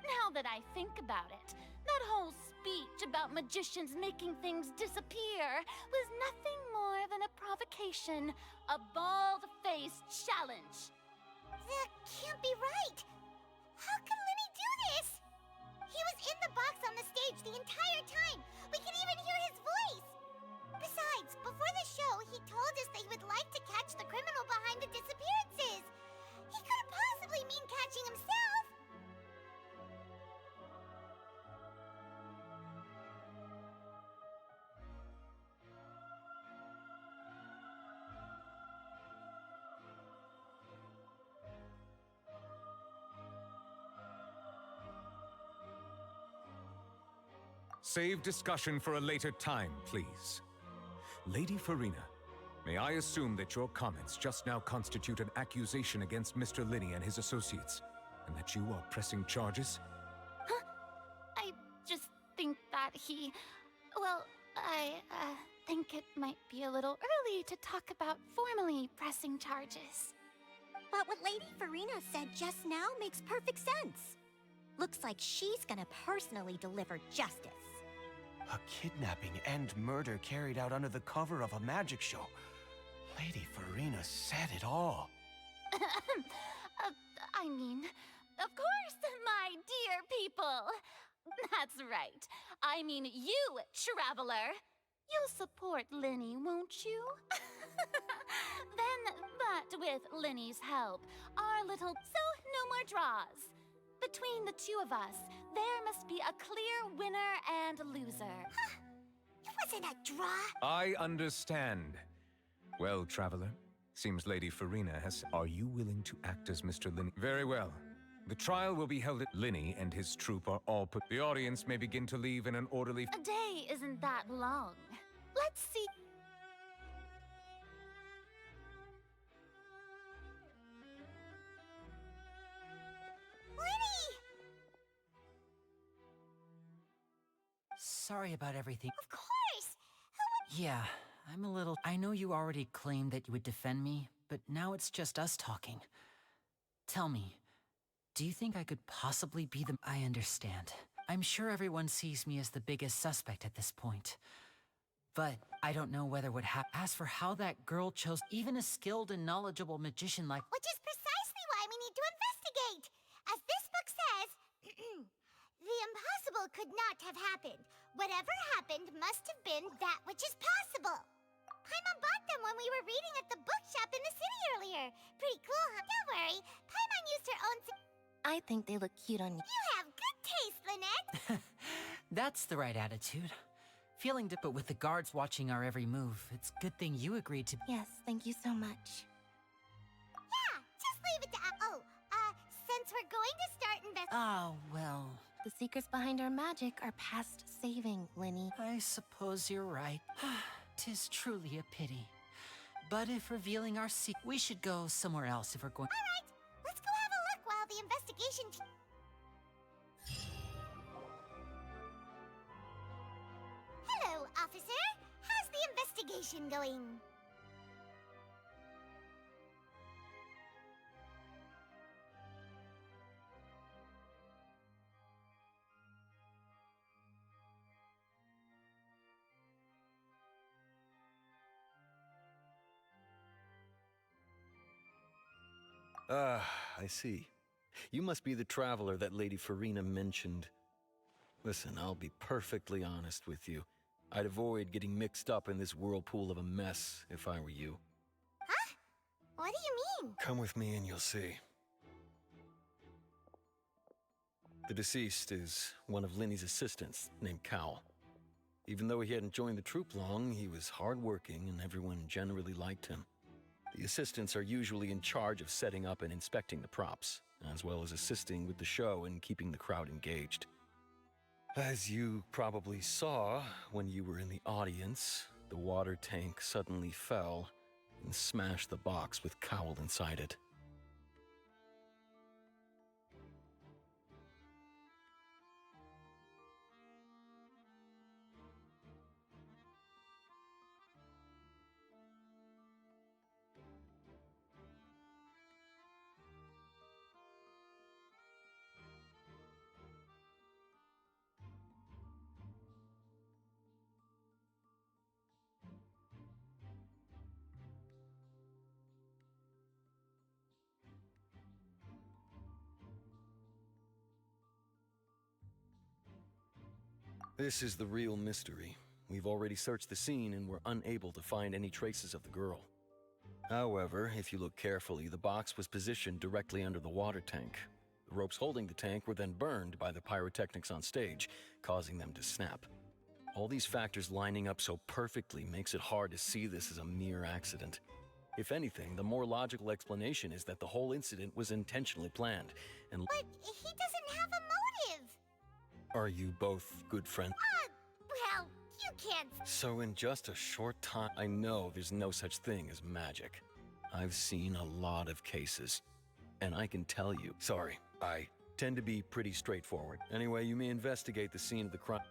B: Now that I think about it, that whole speech about magicians making things disappear was nothing more than a provocation, a bald-faced challenge.
A: That can't be right! How can Lenny do this? He was in the box on the stage the entire time! We can even hear his voice! Besides, before the show, he told us that he would like to catch the criminal behind the disappearances! He couldn't possibly mean catching himself!
I: Save discussion for a later time, please. Lady Farina, may I assume that your comments just now constitute an accusation against Mr. Linney and his associates, and that you are pressing charges?
B: Huh? I just think that he... Well, I think it might be a little early to talk about formally pressing charges.
H: But what Lady Farina said just now makes perfect sense. Looks like she's gonna personally deliver justice.
G: A kidnapping and murder carried out under the cover of a magic show. Lady Farina said it all.
B: I mean, of course, my dear people. That's right. I mean you, traveler. You'll support Linny, won't you? Then, but with Linny's help, our little... So, no more draws. Between the two of us, there must be a clear winner and loser.
A: It wasn't a draw.
I: I understand. Well, traveler, seems Lady Farina has... Are you willing to act as Mr. Linney? Very well. The trial will be held at... Linney and his troupe are all put... The audience may begin to leave in an orderly...
B: A day isn't that long. Let's see...
Q: Sorry about everything.
A: Of course! Who would...
Q: Yeah, I'm a little... I know you already claimed that you would defend me, but now it's just us talking. Tell me, do you think I could possibly be the... I understand. I'm sure everyone sees me as the biggest suspect at this point. But I don't know whether what happened... As for how that girl chose even a skilled and knowledgeable magician like...
A: Which is precisely why we need to investigate! As this book says, the impossible could not have happened. Whatever happened must have been that which is possible. Paimon bought them when we were reading at the bookshop in the city earlier. Pretty cool, huh? Don't worry, Paimon used her own...
O: I think they look cute on you.
A: You have good taste, Lynette!
Q: That's the right attitude. Feeling but with the guards watching our every move, it's a good thing you agreed to...
O: Yes, thank you so much.
A: Yeah, just leave it to... since we're going to start
Q: Oh, well...
O: The secrets behind our magic are past saving, Linny.
Q: I suppose you're right. 'Tis truly a pity. But if revealing our secret, we should go somewhere else if we're going...
A: All right, let's go have a look while the investigation... Hello, officer. How's the investigation going?
G: I see. You must be the traveler that Lady Farina mentioned. Listen, I'll be perfectly honest with you. I'd avoid getting mixed up in this whirlpool of a mess if I were you.
A: Huh? What do you mean?
G: Come with me and you'll see. The deceased is one of Linny's assistants named Cal. Even though he hadn't joined the troupe long, he was hardworking and everyone generally liked him. The assistants are usually in charge of setting up and inspecting the props, as well as assisting with the show and keeping the crowd engaged. As you probably saw when you were in the audience, the water tank suddenly fell and smashed the box with Cowl inside it. This is the real mystery. We've already searched the scene and were unable to find any traces of the girl. However, if you look carefully, the box was positioned directly under the water tank. The ropes holding the tank were then burned by the pyrotechnics on stage, causing them to snap. All these factors lining up so perfectly makes it hard to see this as a mere accident. If anything, the more logical explanation is that the whole incident was intentionally planned, and—
H: But he doesn't have a motive!
G: Are you both good friends?
H: Well, you can't—
G: So in just a short time, I know there's no such thing as magic. I've seen a lot of cases, and I can tell you— Sorry, I tend to be pretty straightforward. Anyway, you may investigate the scene of the crime.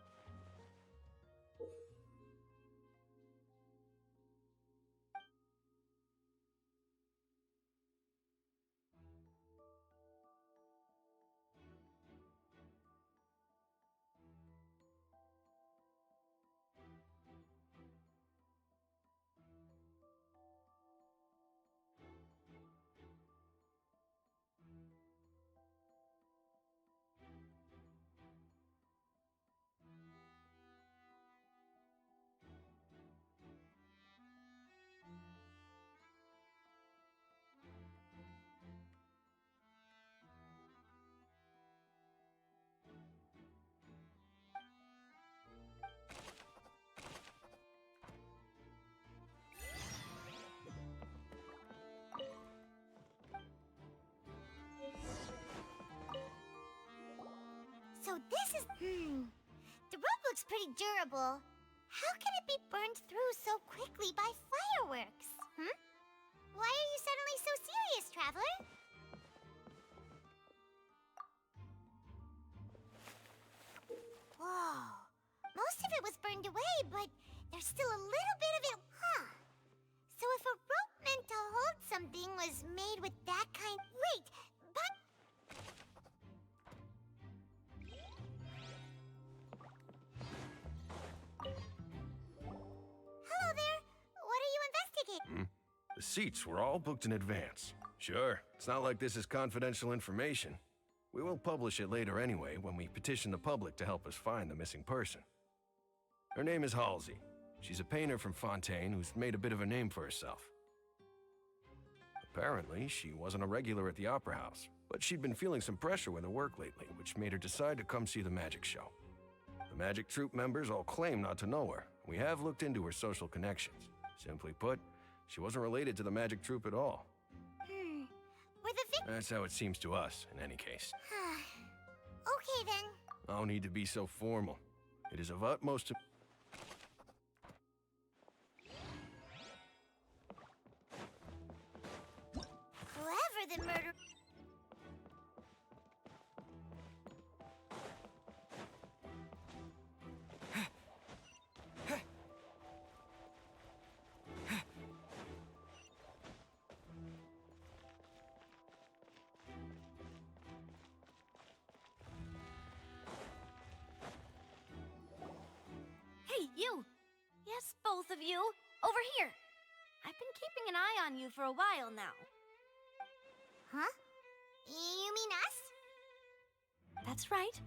H: So this is— The rope looks pretty durable. How can it be burned through so quickly by fireworks? Why are you suddenly so serious, Traveler? Whoa. Most of it was burned away, but there's still a little bit of it— So if a rope meant to hold something was made with that kind— Wait, but— Hello there. What are you investigating?
U: The seats were all booked in advance. Sure, it's not like this is confidential information. We will publish it later anyway when we petition the public to help us find the missing person. Her name is Halsey. She's a painter from Fontaine who's made a bit of a name for herself. Apparently, she wasn't a regular at the Opera House, but she'd been feeling some pressure with her work lately, which made her decide to come see the magic show. The magic troupe members all claim not to know her. We have looked into her social connections. Simply put, she wasn't related to the magic troupe at all.
H: Were the
U: That's how it seems to us, in any case.
H: Okay, then.
U: No need to be so formal. It is of utmost—
H: Whoever the murderer—
B: Hey, you! Yes, both of you! Over here! I've been keeping an eye on you for a while now.
H: Huh? You mean us?
B: That's right.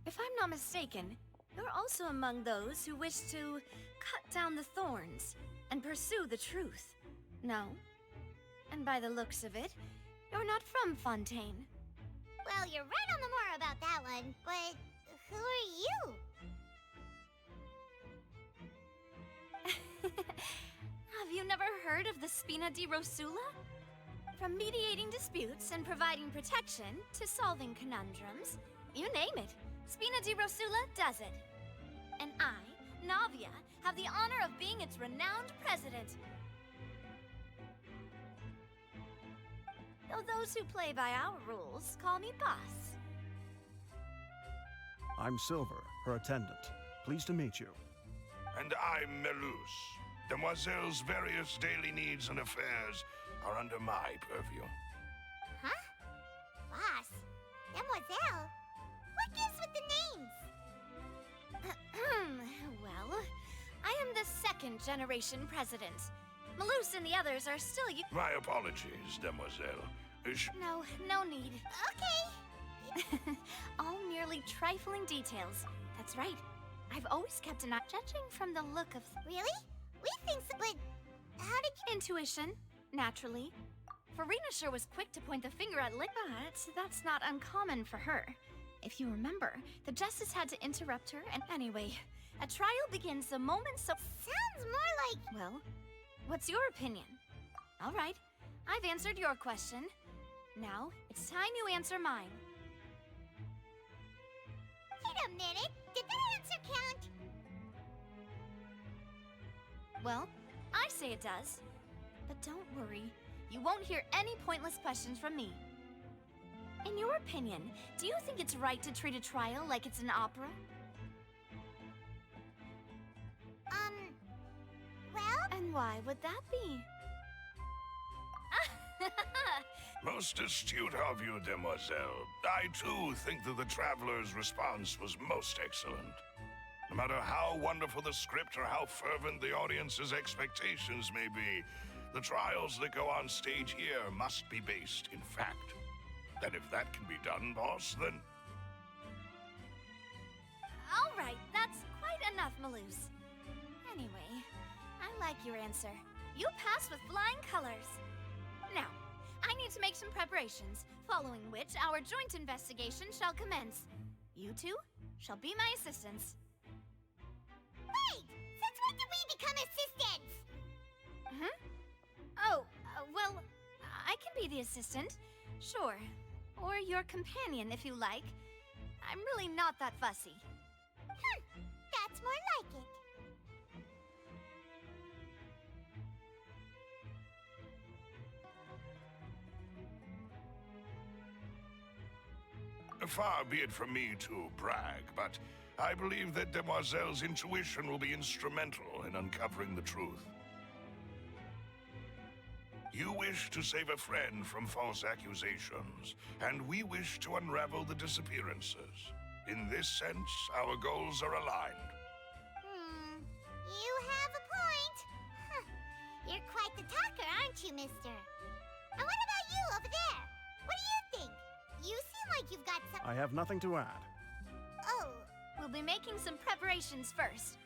B: If I'm not mistaken, you're also among those who wish to cut down the thorns and pursue the truth. No? And by the looks of it, you're not from Fontaine.
H: Well, you're right on the more about that one, but who are you?
B: Have you never heard of the Spina di Rosula? From mediating disputes and providing protection to solving conundrums, you name it, Spina di Rosula does it. And I, Navia, have the honor of being its renowned president. Though those who play by our rules call me boss.
E: I'm Silver, her attendant. Pleased to meet you.
V: And I'm Melus. Demoiselle's various daily needs and affairs are under my purview.
H: Huh? Boss? Demoiselle? What gives with the names?
B: Well, I am the second generation president. Malus and the others are still
V: My apologies, Demoiselle.
B: No need.
H: Okay.
B: All merely trifling details. That's right. I've always kept an eye judging from the look of...
H: Really? We think so, but how did you...
B: Intuition, naturally. Farina sure was quick to point the finger at Lit, but that's not uncommon for her. If you remember, the Justice had to interrupt her, and anyway, a trial begins the moment so...
H: Sounds more like...
B: Well, what's your opinion? All right, I've answered your question. Now, it's time you answer mine.
H: Wait a minute, did that answer count?
B: Well, I say it does. But don't worry, you won't hear any pointless questions from me. In your opinion, do you think it's right to treat a trial like it's an opera?
H: Well?
B: And why would that be?
V: Most astute of you, Demoiselle. I, too, think that the Traveler's response was most excellent. No matter how wonderful the script or how fervent the audience's expectations may be, the trials that go on stage here must be based in fact. And if that can be done, boss, then...
B: All right, that's quite enough, Malus. Anyway, I like your answer. You passed with flying colors. Now, I need to make some preparations, following which our joint investigation shall commence. You two shall be my assistants.
H: Wait! Since when did we become assistants?
B: Oh, well, I can be the assistant, sure. Or your companion, if you like. I'm really not that fussy.
H: That's more like it.
V: Far be it from me to brag, but I believe that Demoiselle's intuition will be instrumental in uncovering the truth. You wish to save a friend from false accusations, and we wish to unravel the disappearances. In this sense, our goals are aligned.
H: You have a point. You're quite the talker, aren't you, mister? And what about you over there? What do you think? You seem like you've got some...
E: I have nothing to add.
H: Oh.
B: We'll be making some preparations first.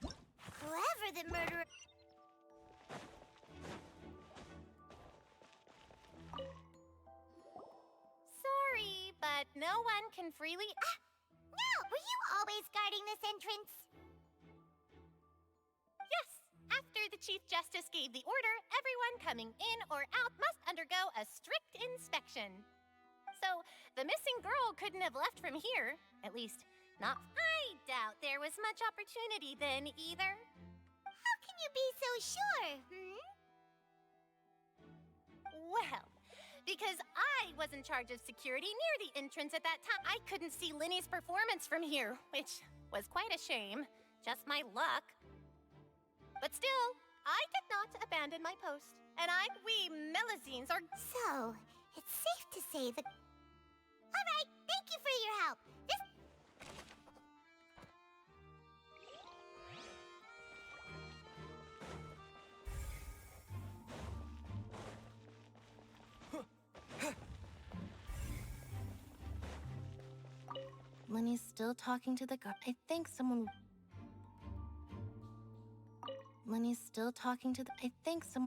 H: Whoever the murderer...
W: Sorry, but no one can freely...
H: No! Were you always guarding this entrance?
W: Yes! After the Chief Justice gave the order, everyone coming in or out must undergo a strict inspection. So, the missing girl couldn't have left from here. At least, not... I doubt there was much opportunity then, either.
H: How can you be so sure,
W: Well, because I was in charge of security near the entrance at that time, I couldn't see Linny's performance from here, which was quite a shame. Just my luck. But still, I did not abandon my post. And we Melazines are...
H: So, it's safe to say that... All right, thank you for your help. This...
O: Lenny's still talking to the guard. I think someone... Lenny's still talking to the... I think some...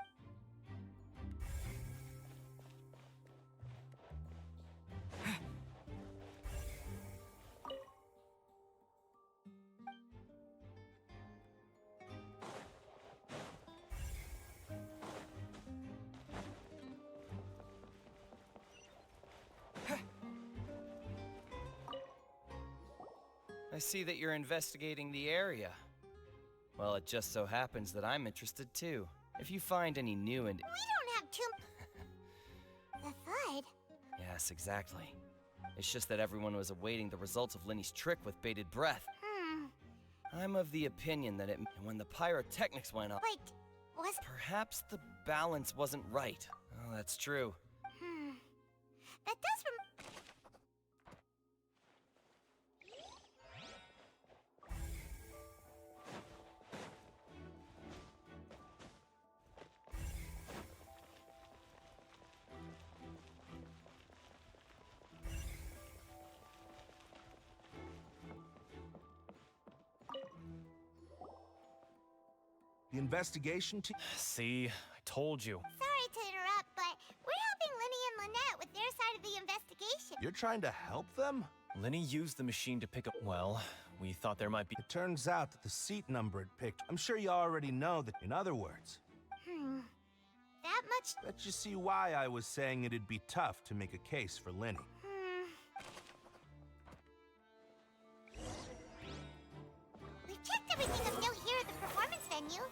R: I see that you're investigating the area. Well, it just so happens that I'm interested too. If you find any new and...
H: We don't have too... The FUD?
R: Yes, exactly. It's just that everyone was awaiting the results of Lenny's trick with bated breath. I'm of the opinion that when the pyrotechnics went off...
H: Wait, was...
R: Perhaps the balance wasn't right. Oh, that's true.
H: That does
K: The investigation team.
M: See, I told you.
H: Sorry to interrupt, but we're helping Lenny and Lynette with their side of the investigation.
K: You're trying to help them?
M: Lenny used the machine to pick up. Well, we thought there might be.
K: It turns out that the seat number it picked. I'm sure you already know that. In other words.
H: That much.
K: Let you see why I was saying it'd be tough to make a case for Lenny.
H: We've checked everything of note here at the performance venue.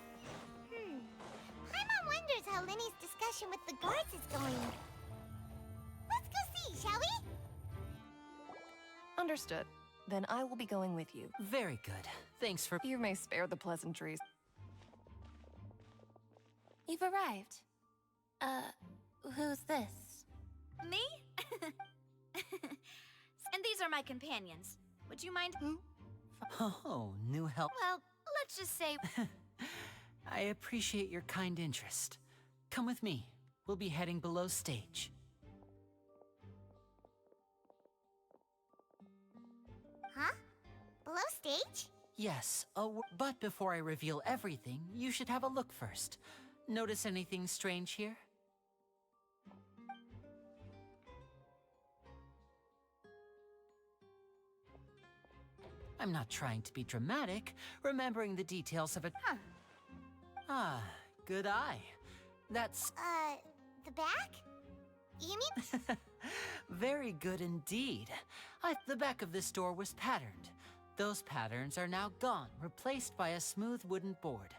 H: Paimon wonders how Lenny's discussion with the guards is going. Let's go see, shall we?
P: Understood. Then I will be going with you.
Q: Very good. Thanks for...
P: You may spare the pleasantries.
B: You've arrived. Who's this?
X: Me? And these are my companions. Would you mind?
Q: Oh, new help.
X: Well, let's just say...
Q: I appreciate your kind interest. Come with me. We'll be heading below stage.
H: Huh? Below stage?
Q: Yes, but before I reveal everything, you should have a look first. Notice anything strange here? I'm not trying to be dramatic, remembering the details of it. Ah, good eye. That's...
H: the back? You mean?
Q: Very good indeed. The back of this door was patterned. Those patterns are now gone, replaced by a smooth wooden board.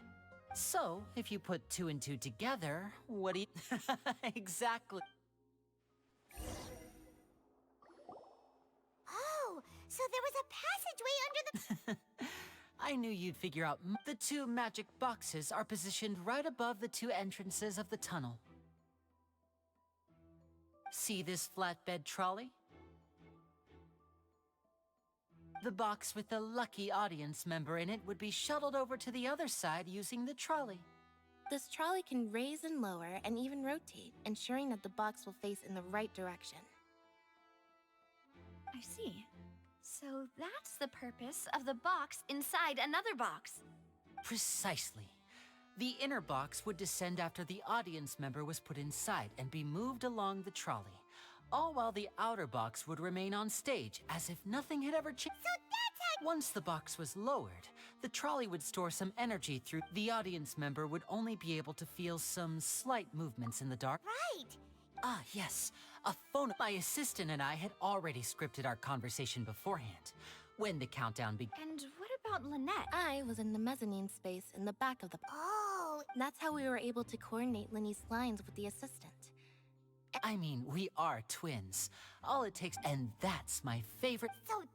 Q: So, if you put 2 and 2 together, what do you... Exactly.
H: Oh, so there was a passageway under the...
Q: I knew you'd figure out. The 2 magic boxes are positioned right above the 2 entrances of the tunnel. See this flatbed trolley? The box with the lucky audience member in it would be shuttled over to the other side using the trolley.
B: This trolley can raise and lower and even rotate, ensuring that the box will face in the right direction.
X: I see. So that's the purpose of the box inside another box.
Q: Precisely. The inner box would descend after the audience member was put inside and be moved along the trolley, all while the outer box would remain on stage as if nothing had ever changed.
H: So that's how...
Q: Once the box was lowered, the trolley would store some energy through. The audience member would only be able to feel some slight movements in the dark.
H: Right.
Q: Ah, yes. A phone. My assistant and I had already scripted our conversation beforehand. When the countdown began.
X: And what about Lynette?
B: I was in the mezzanine space in the back of the...
H: Oh!
B: That's how we were able to coordinate Lenny's lines with the assistant.
Q: I mean, we are twins. All it takes... And that's my favorite...
H: So that's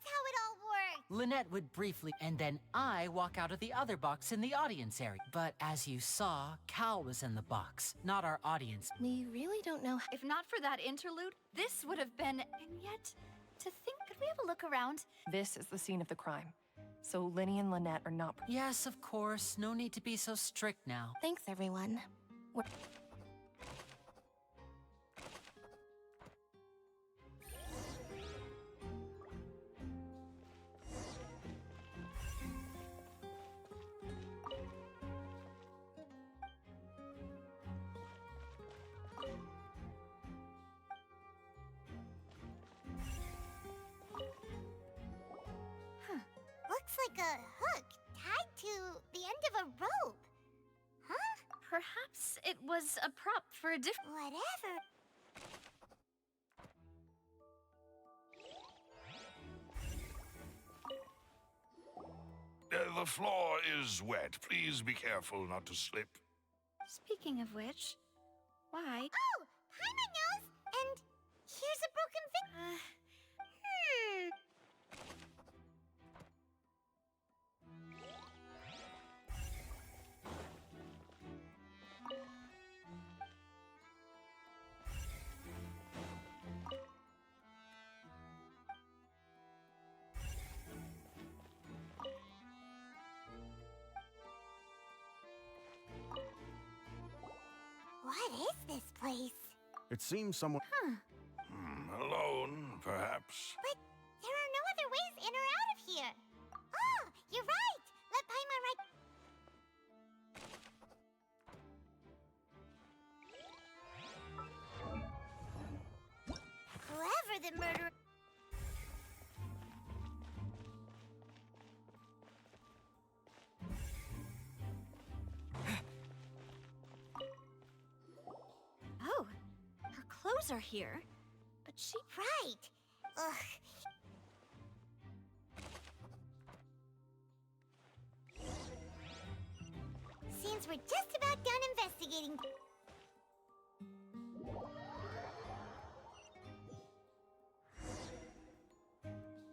H: how it all works!
Q: Lynette would briefly... And then I walk out of the other box in the audience area. But as you saw, Cal was in the box, not our audience.
B: We really don't know...
X: If not for that interlude, this would have been... And yet, to think... Could we have a look around?
P: This is the scene of the crime. So Lenny and Lynette are not...
Q: Yes, of course. No need to be so strict now.
B: Thanks, everyone.
H: Looks like a hook tied to the end of a rope. Huh?
X: Perhaps it was a prop for a different...
H: Whatever.
V: The floor is wet. Please be careful not to slip.
X: Speaking of which, why?
H: Oh, Paimon knows! And here's a broken What is this place?
E: It seems someone.
V: Alone, perhaps.
H: But there are no other ways in or out of here. Oh, you're right! Let Paimon right... Whoever the murderer...
X: Oh, her clothes are here. But she...
H: Right. Ugh. Seems we're just about done investigating.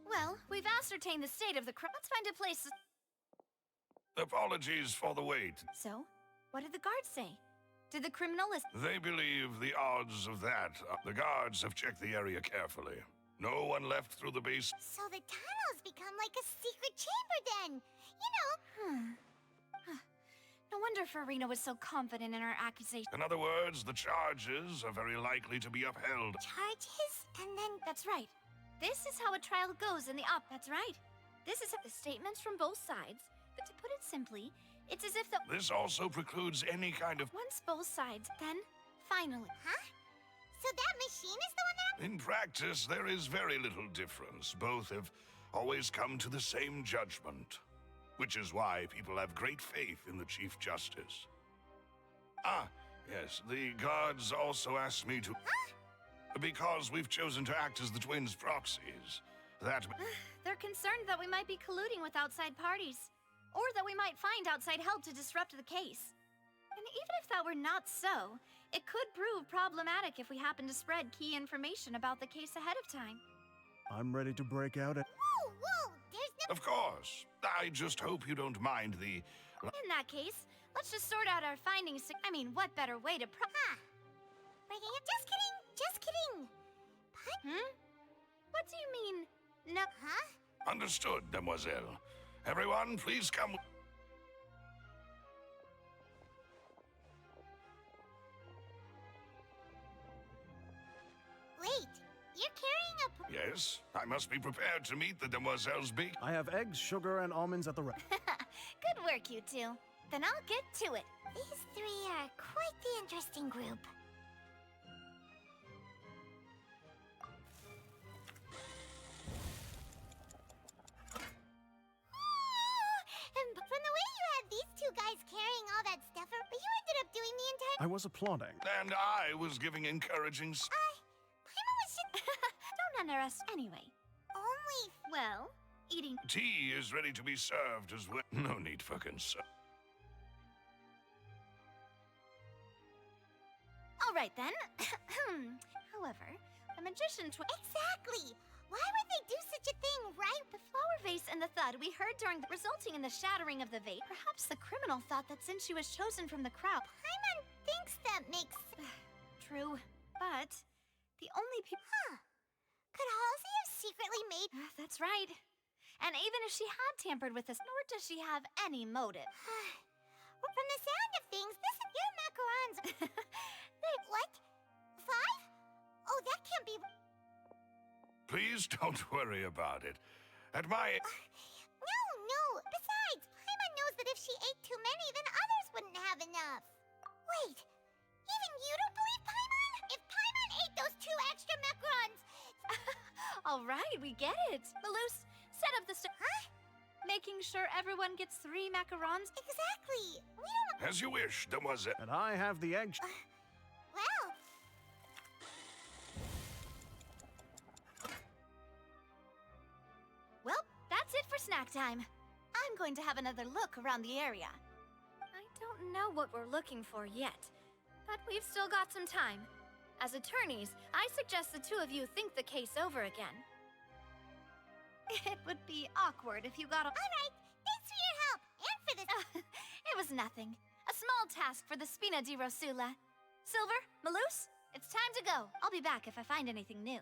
X: Well, we've ascertained the state of the crime. Let's find a place.
V: Apologies for the wait.
X: So, what did the guards say? Did the criminal list?
V: They believe the odds of that. The guards have checked the area carefully. No one left through the base.
H: So the tunnels become like a secret chamber then. You know.
X: No wonder Farina was so confident in her accusation.
V: In other words, the charges are very likely to be upheld.
H: Charges? And then...
X: That's right. This is how a trial goes in the op. That's right. This is the statements from both sides. But to put it simply, it's as if the...
V: This also precludes any kind of...
X: Once both sides, then, finally.
H: Huh? So that machine is the one that...
V: In practice, there is very little difference. Both have always come to the same judgment. Which is why people have great faith in the Chief Justice. Ah, yes, the guards also asked me to...
H: Huh?
V: Because we've chosen to act as the twins' proxies. That...
X: They're concerned that we might be colluding with outside parties. Or that we might find outside help to disrupt the case. And even if that were not so, it could prove problematic if we happen to spread key information about the case ahead of time.
E: I'm ready to break out at.
H: Whoa, whoa! There's no...
V: Of course. I just hope you don't mind the...
X: In that case, let's just sort out our findings. I mean, what better way to
H: Breaking it? Just kidding! Just kidding!
X: What do you mean? No.
H: Huh?
V: Understood, Demoiselle. Everyone, please come...
H: Wait, you're carrying a...
V: Yes, I must be prepared to meet the Demoiselle's big...
E: I have eggs, sugar, and almonds at the ready.
X: Good work, you two. Then I'll get to it.
H: These three are quite the interesting group. And from the way you had these two guys carrying all that stuff, but you ended up doing the entire...
E: I was applauding.
V: And I was giving encouraging...
H: Paimon was just...
X: Don't underestimate. Anyway.
H: Only...
X: Well, eating...
V: Tea is ready to be served as well. No need for concern.
X: All right, then. However, the magician...
H: Exactly! Why would they do such a thing, right?
X: The flower vase and the thud we heard during resulting in the shattering of the vase. Perhaps the criminal thought that since she was chosen from the crowd...
H: Paimon thinks that makes...
X: True, but the only people...
H: Could Halsey have secretly made...
X: That's right. And even if she had tampered with this, nor does she have any motive.
H: Well, from the sound of things, this is your macarons. What? 5? Oh, that can't be...
V: Please don't worry about it. At my...
H: No. Besides, Paimon knows that if she ate too many, then others wouldn't have enough. Wait, even you don't believe Paimon? If Paimon ate those 2 extra macarons...
X: All right, we get it. Malus, set up the... Making sure everyone gets 3 macarons.
H: Exactly. We don't...
V: As you wish, Demoiselle.
E: And I have the egg...
H: Well...
X: Well, that's it for snack time.
H: All
X: I'm going to have another look around the area. I don't know what we're looking for yet, but we've still got some time. As attorneys, I suggest the two of you think the case over again. It would be awkward if you got a—
H: Alright, thanks for your help, and for this—
X: It was nothing. A small task for the Spina di Rosula. Silver, Malus, it's time to go. I'll be back if I find anything new.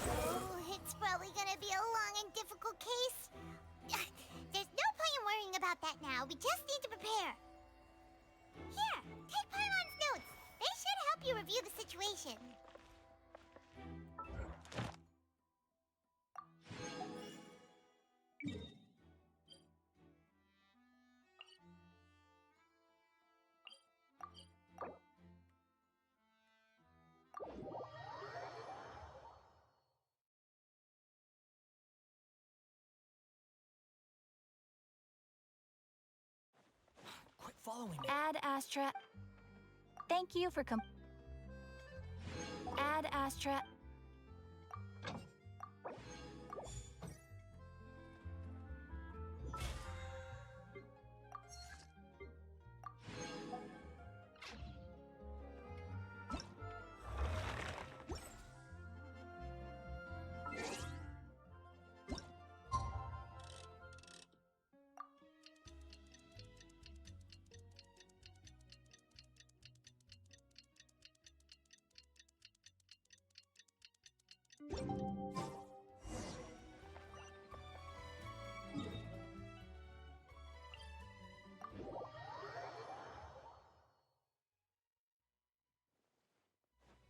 H: Oh, it's probably gonna be a long and difficult case. There's no point in worrying about that now. We just need to prepare. Here, take Paimon's notes. They should help you review the situation.
M: Quit following me.
X: Ad Astra. Thank you for Ad Astra.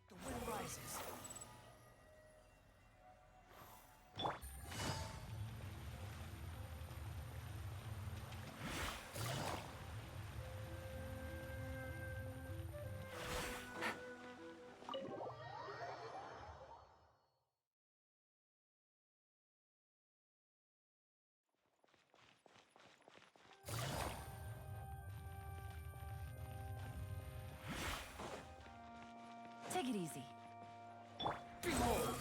M: The wind rises.
O: Take it easy.
M: Behold!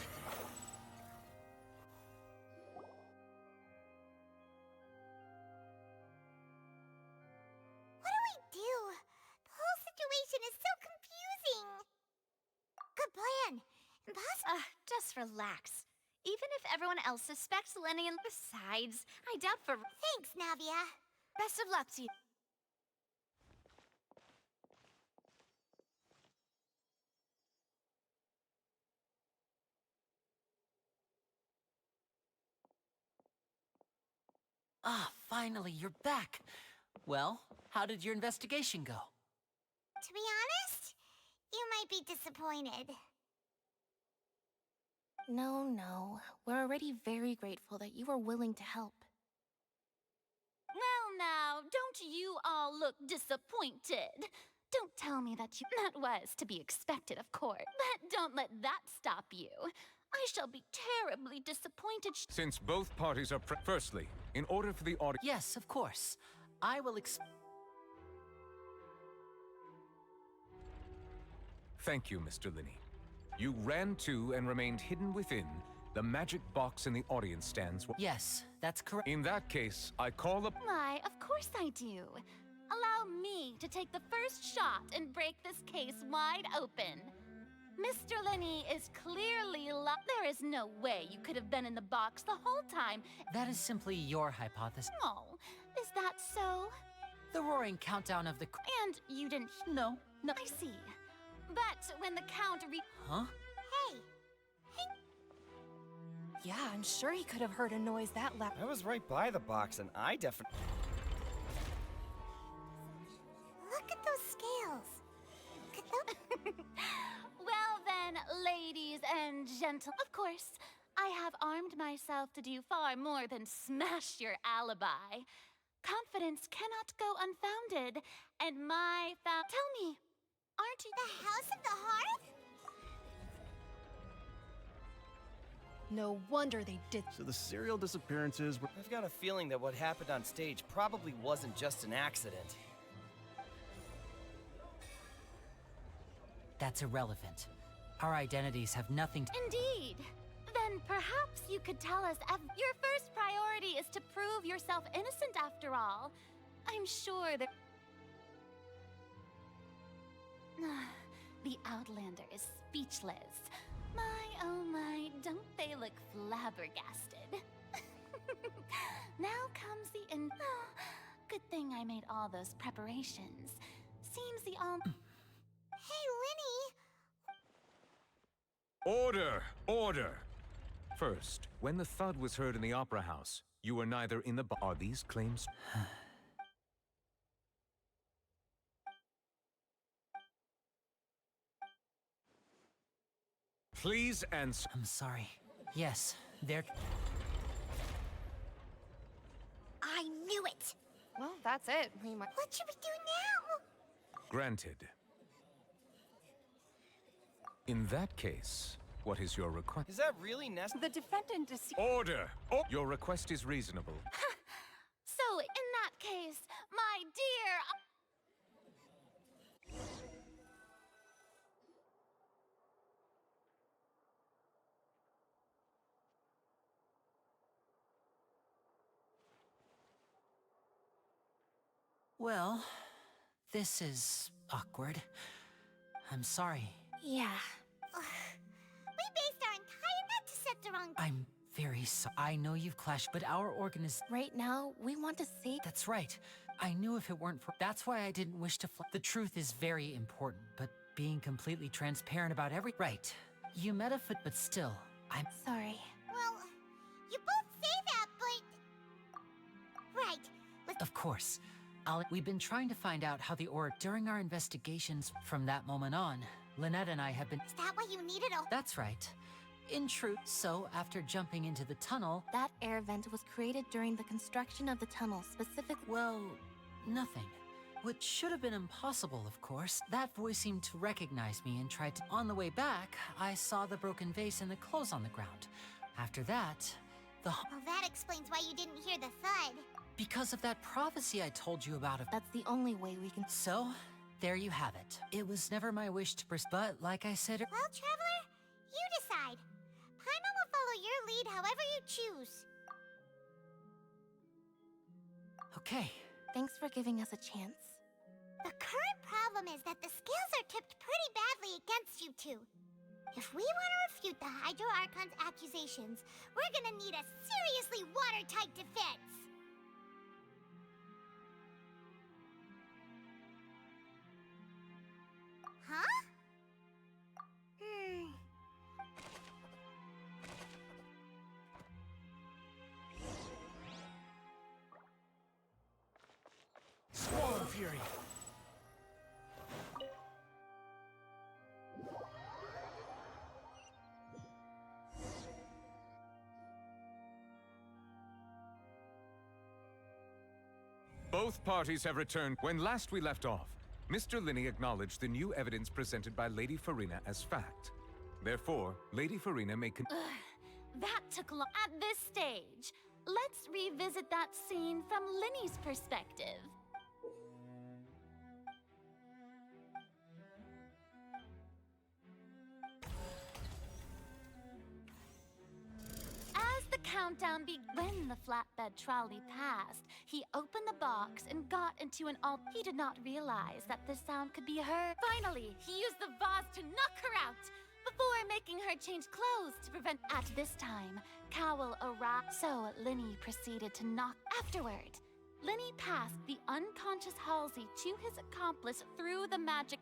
H: What do we do? The whole situation is so confusing. Good plan. Impossible.
X: Just relax. Even if everyone else suspects Lenny and besides, I doubt for—
H: Thanks, Navia.
X: Best of luck to you.
Q: Ah, finally, you're back. Well, how did your investigation go?
H: To be honest, you might be disappointed.
B: No. We're already very grateful that you were willing to help.
W: Well, now, don't you all look disappointed? Don't tell me that you— That was to be expected, of course. But don't let that stop you. I shall be terribly disappointed.
I: Since both parties are firstly, in order for the audience—
Q: Yes, of course. I will
I: Thank you, Mr. Linney. You ran to and remained hidden within the magic box in the audience stands.
Q: Yes, that's correct.
I: In that case, I call up—
W: Why, of course I do. Allow me to take the first shot and break this case wide open. Mr. Linney is clearly There is no way you could have been in the box the whole time.
Q: That is simply your hypothesis.
W: Oh, is that so?
Q: The roaring countdown of the...
W: And you didn't...
Q: No.
W: I see. But when the count
Q: Huh?
H: Hey.
P: Yeah, I'm sure he could have heard a noise that loud.
R: I was right by the box, and I definitely...
H: Look at those scales. Could those...
W: Well then, ladies and gentlemen, of course, I have armed myself to do far more than smash your alibi. Confidence cannot go unfounded, and my Tell me, aren't you—
H: The House of the Hearth?
P: No wonder they did.
E: So the serial disappearances were...
R: I've got a feeling that what happened on stage probably wasn't just an accident.
Q: That's irrelevant. Our identities have nothing to—
W: Indeed. Then perhaps you could tell us your first priority is to prove yourself innocent after all. I'm sure that the Outlander is speechless. My, oh my, don't they look flabbergasted? Now comes the good thing I made all those preparations. Seems the
H: Hey, Linny!
I: Order! Order! First, when the thud was heard in the Opera House, you were neither in the bar. Are these claims? Please answer.
Q: I'm sorry. Yes, they're—
H: I knew it!
P: Well, that's it. We might—
H: What should we do now?
I: Granted. In that case, what is your request?
R: Is that really necessary?
P: The defendant is—
I: Order! Oh, your request is reasonable.
W: So, in that case, my dear...
Q: Well, this is awkward. I'm sorry.
H: Yeah. We based our entire net to set the wrong—
Q: I'm very sorry. I know you've clashed, but our organization—
O: Right now, we want to see.
Q: That's right. I knew if it weren't for— That's why I didn't wish to The truth is very important, but being completely transparent about Right. You met a foot, but still, I'm—
O: Sorry.
H: Well, you both say that, but... Right.
Q: Of course. We've been trying to find out how the during our investigations. From that moment on, Lynette and I have been—
H: Is that why you needed a—
Q: That's right. In truth, so after jumping into the tunnel—
O: That air vent was created during the construction of the tunnel, specifically—
Q: Well, nothing. Which should have been impossible, of course. That voice seemed to recognize me and tried to— On the way back, I saw the broken vase and the clothes on the ground. After that, the—
H: Well, that explains why you didn't hear the thud.
Q: Because of that prophecy I told you about—
O: That's the only way we can—
Q: So, there you have it. It was never my wish to but like I said—
H: Well, Traveler, you decide. Paimon will follow your lead however you choose.
Q: Okay.
O: Thanks for giving us a chance.
H: The current problem is that the scales are tipped pretty badly against you two. If we want to refute the Hydro Archon's accusations, we're gonna need a seriously watertight defense. Huh?
L: Squall of Fury!
I: Both parties have returned. When last we left off, Mr. Linney acknowledged the new evidence presented by Lady Farina as fact. Therefore, Lady Farina may
W: That took long. At this stage, let's revisit that scene from Linny's perspective. As the countdown when the flatbed trolley passed, he opened the box and got into an He did not realize that the sound could be heard. Finally, he used the vase to knock her out before making her change clothes to prevent. At this time, Cowell arrived. So Linny proceeded to knock. Afterward, Linny passed the unconscious Halsey to his accomplice through the magic.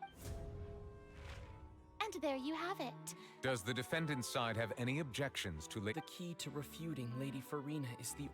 W: And there you have it.
I: Does the defendant's side have any objections to
R: The key to refuting Lady Farina is the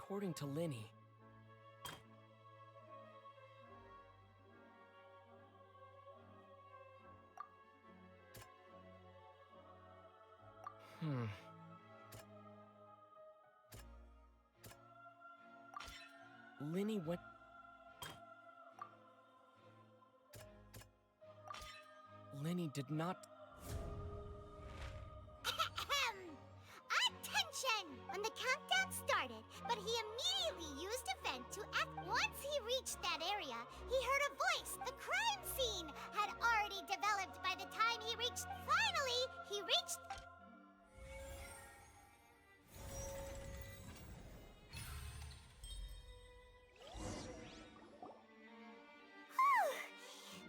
R: According to Linny,
C: Lenny went... Lenny did not...
H: Attention! When the countdown started, but he immediately used a vent to act. Once he reached that area, he heard a voice. The crime scene had already developed by the time he reached. Finally, he reached.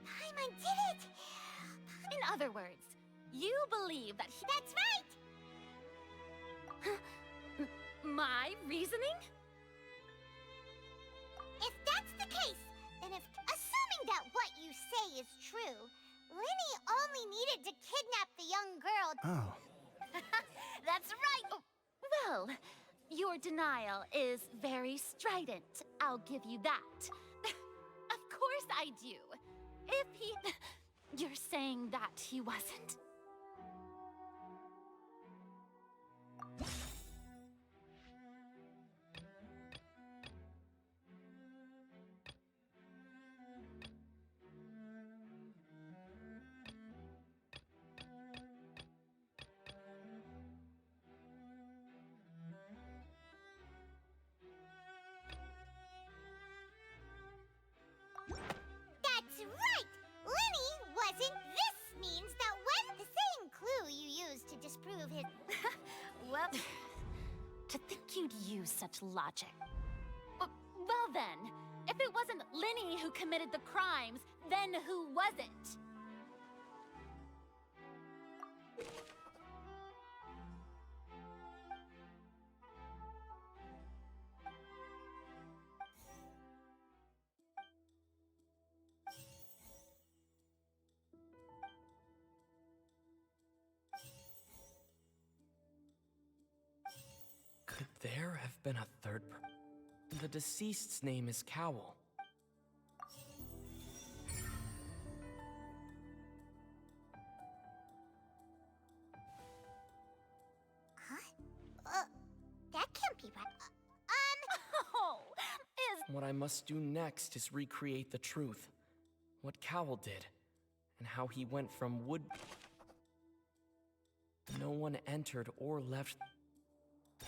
H: Paimon did it!
W: In other words, you believe that he...
H: That's right!
W: My reasoning?
H: If that's the case, then assuming that what you say is true, Lenny only needed to kidnap the young girl.
E: Oh.
W: That's right! Oh, well, your denial is very strident. I'll give you that. Of course I do. If he... You're saying that he wasn't?
H: That's right! Lenny wasn't. This means that when the same clue you used to disprove his...
W: Well, to think you'd use such logic. Well then, if it wasn't Lenny who committed the crimes, then who was it?
C: Could there have been a third The deceased's name is Cowell.
H: That can't be right.
W: Oh,
C: What I must do next is recreate the truth. What Cowell did, and how he went from wood... No one entered or left.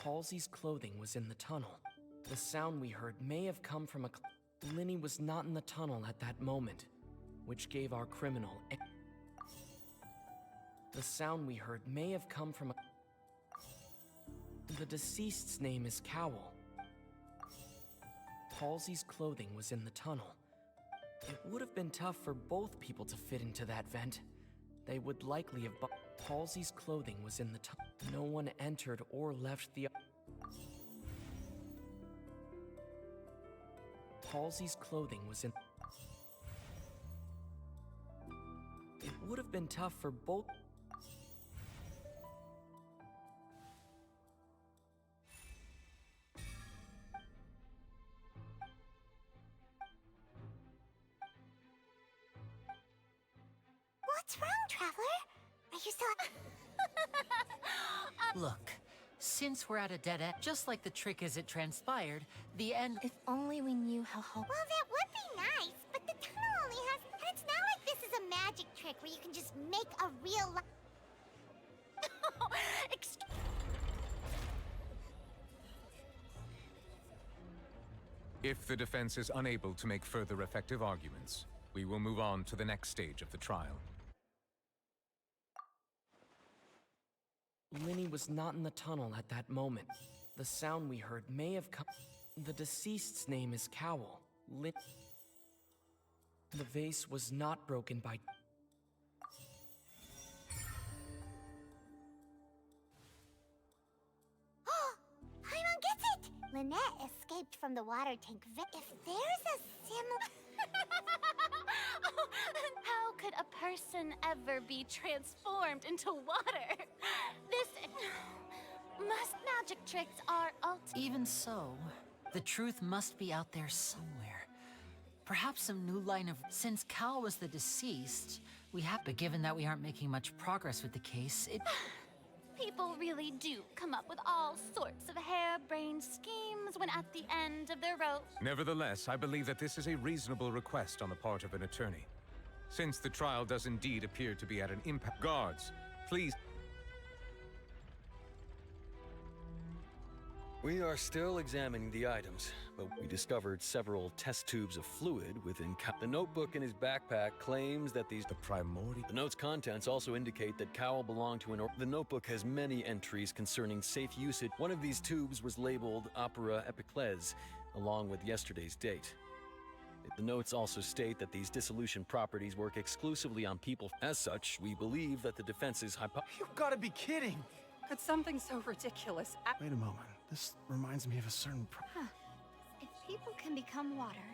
C: Halsey's clothing was in the tunnel. The sound we heard may have come from a... Lenny was not in the tunnel at that moment, which gave our criminal... The sound we heard may have come from a... The deceased's name is Cowell. Halsey's clothing was in the tunnel. It would have been tough for both people to fit into that vent. They would likely have... Halsey's clothing was in the tunnel. No one entered or left the... Halsey's clothing was in... It would have been tough for both...
H: What's wrong, Traveler? Are you still...
Q: Look, since we're at a dead end, just like the trick as it transpired, the end...
O: If only we knew how
H: Well, that would be nice, but the tunnel only has... And it's not like this is a magic trick where you can just make a real...
I: If the defense is unable to make further effective arguments, we will move on to the next stage of the trial.
C: Lenny was not in the tunnel at that moment. The sound we heard may have come... The deceased's name is Cowell. The vase was not broken by...
H: Paimon gets it! Lynette escaped from the water tank. If there's a similar...
W: How could a person ever be transformed into water? This... Most magic tricks are
Q: Even so, the truth must be out there somewhere. Perhaps some new line of... Since Cal was the deceased, we have... But given that we aren't making much progress with the case, it...
B: People really do come up with all sorts of harebrained schemes when at the end of their rope.
I: Nevertheless, I believe that this is a reasonable request on the part of an attorney. Since the trial does indeed appear to be at an impasse. Guards, please.
G: We are still examining the items, but we discovered several test tubes of fluid within the notebook in his backpack claims that these... The note's contents also indicate that Cowell belonged to the notebook has many entries concerning safe usage. One of these tubes was labeled Opera Epiclese, along with yesterday's date. The notes also state that these dissolution properties work exclusively on people. As such, we believe that the defense's
K: You've got to be kidding!
P: Could something so ridiculous...
E: Wait a moment. This reminds me of a certain...
X: Huh. If people can become water,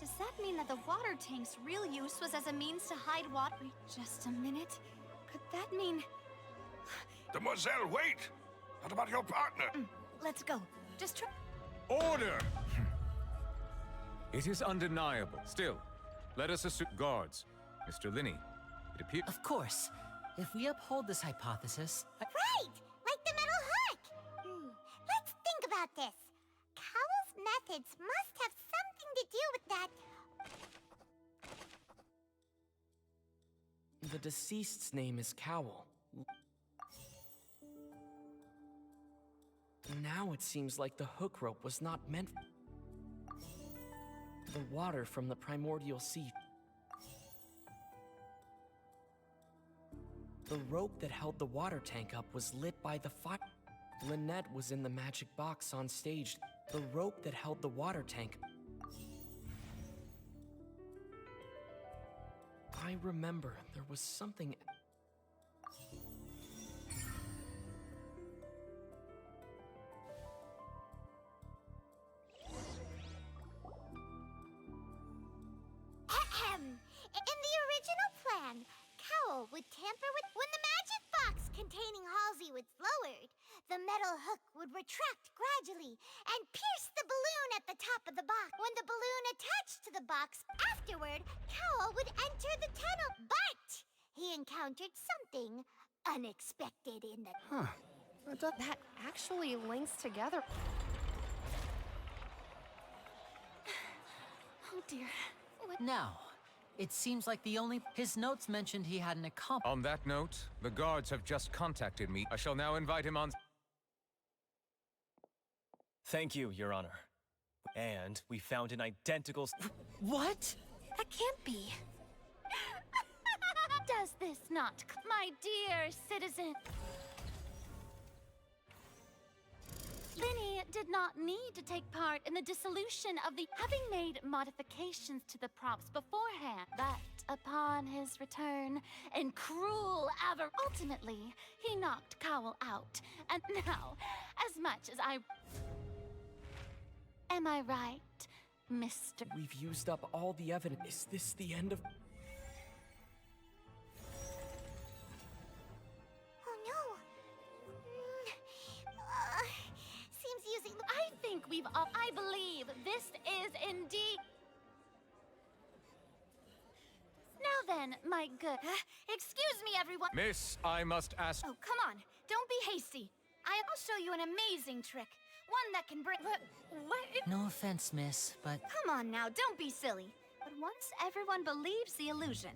X: does that mean that the water tank's real use was as a means to hide water? Wait just a minute. Could that mean...
V: Demoiselle, wait! What about your partner?
X: Let's go. Just try...
I: Order! It is undeniable. Still, let us assume... Guards. Mr. Linney, it appears...
Q: Of course. If we uphold this hypothesis...
H: Right! Like the metal hook! Let's think about this. Cowell's methods must have something to do with that.
C: The deceased's name is Cowell. Now it seems like the hook rope was not meant for... The water from the primordial sea. The rope that held the water tank up was lit by the fire. Lynette was in the magic box on stage. The rope that held the water tank. I remember there was something...
H: Ahem. In the original plan, Cowell would tamper with... When the magic box containing Halsey was lowered, the metal hook would retract gradually and pierce the balloon at the top of the box. When the balloon attached to the box, afterward, Cowell would enter the tunnel. But he encountered something unexpected in the...
P: Huh. That actually links together. Oh dear.
Q: Now, it seems like the only... His notes mentioned he had an accomplice.
I: On that note, the guards have just contacted me. I shall now invite him on...
M: Thank you, Your Honor. And we found an identical...
Q: What?
B: That can't be. Does this not... My dear citizen... Linny did not need to take part in the dissolution of the... Having made modifications to the props beforehand, but upon his return, in cruel ultimately, he knocked Cowell out. And now, as much as I... Am I right, Mr...
C: We've used up all the evidence. Is this the end of...
H: Oh no. Seems using the...
B: I think we've all... I believe this is indeed... Now then, my good...
X: Excuse me, everyone.
I: Miss, I must ask...
X: Oh, come on. Don't be hasty. I'll show you an amazing trick. One that can bring... What?
Q: No offense, miss, but...
X: Come on now, don't be silly. But once everyone believes the illusion,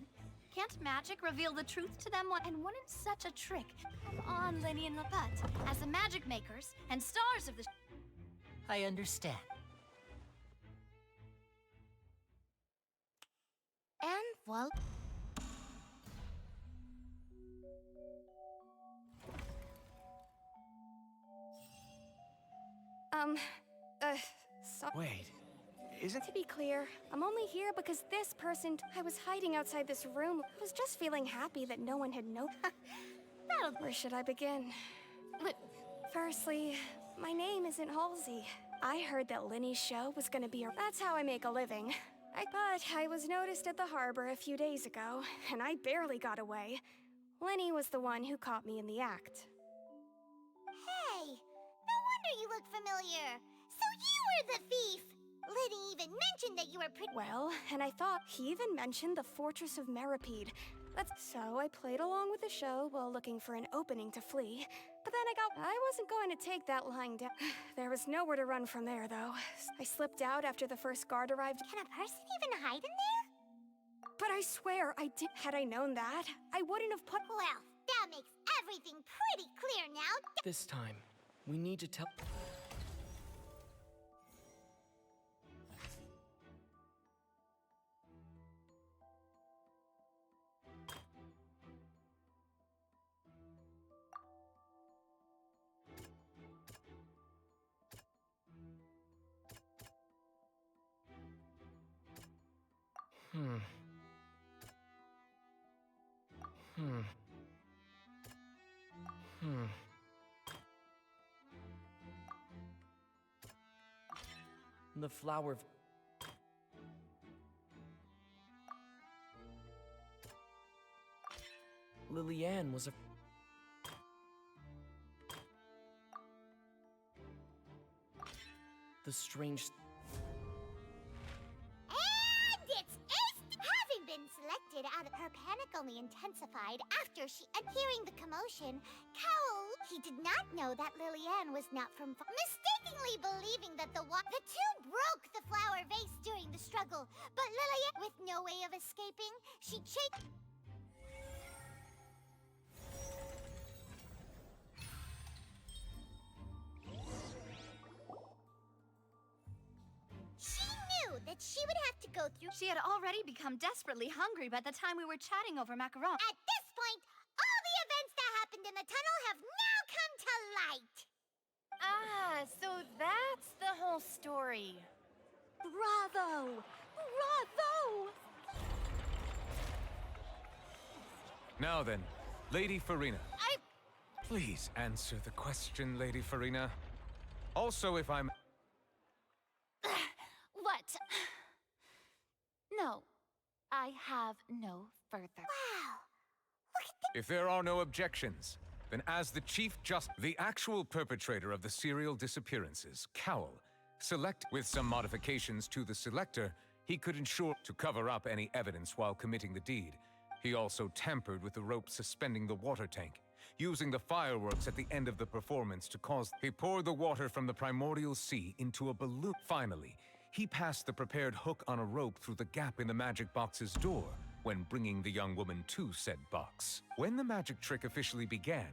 X: can't magic reveal the truth to them? And wouldn't such a trick... Come on, Linny and But as the magic makers and stars of the...
Q: I understand.
X: And, well...
P: So
K: Wait, isn't...
P: to be clear, I'm only here because this person... I was hiding outside this room. I was just feeling happy that no one had noticed. Where should I begin? Firstly, my name isn't Halsey. I heard that Linny's show was gonna be That's how I make a living. But I was noticed at the harbor a few days ago, and I barely got away. Linny was the one who caught me in the act.
H: Hey, no wonder you look familiar. So you were the thief. Liddy even mentioned that you were pretty...
P: Well, and I thought he even mentioned the Fortress of Meripede. So I played along with the show while looking for an opening to flee. But then I wasn't going to take that lying down. There was nowhere to run from there, though. I slipped out after the first guard arrived.
H: Can a person even hide in there?
P: But I swear, I did. Had I known that, I wouldn't have put.
H: Well, that makes everything pretty clear now.
C: This time, we need to tell. The flower. Lillian was a. The strange.
H: And it's aced! Having been selected out of her panic only intensified after she and hearing the commotion, Cowl, he did not know that Lillian was not from mistakenly believing that the two broke the flower vase during the struggle, but Lillian, with no way of escaping, she chased. She knew that she would have to go through.
X: She had already become desperately hungry by the time we were chatting over macaron.
H: At this point, all the events that happened in the tunnel have now come to light.
W: Ah, so that's the whole story.
X: Bravo! Bravo!
I: Now then, Lady Farina. Please answer the question, Lady Farina. Also, if I'm...
W: What? No, I have no further.
H: Wow.
I: If there are no objections, then as the the actual perpetrator of the serial disappearances, Cowl, select with some modifications to the selector, he could ensure to cover up any evidence while committing the deed. He also tampered with the rope suspending the water tank, using the fireworks at the end of the performance to cause... He poured the water from the primordial sea into a balloon. Finally, he passed the prepared hook on a rope through the gap in the magic box's door when bringing the young woman to said box. When the magic trick officially began,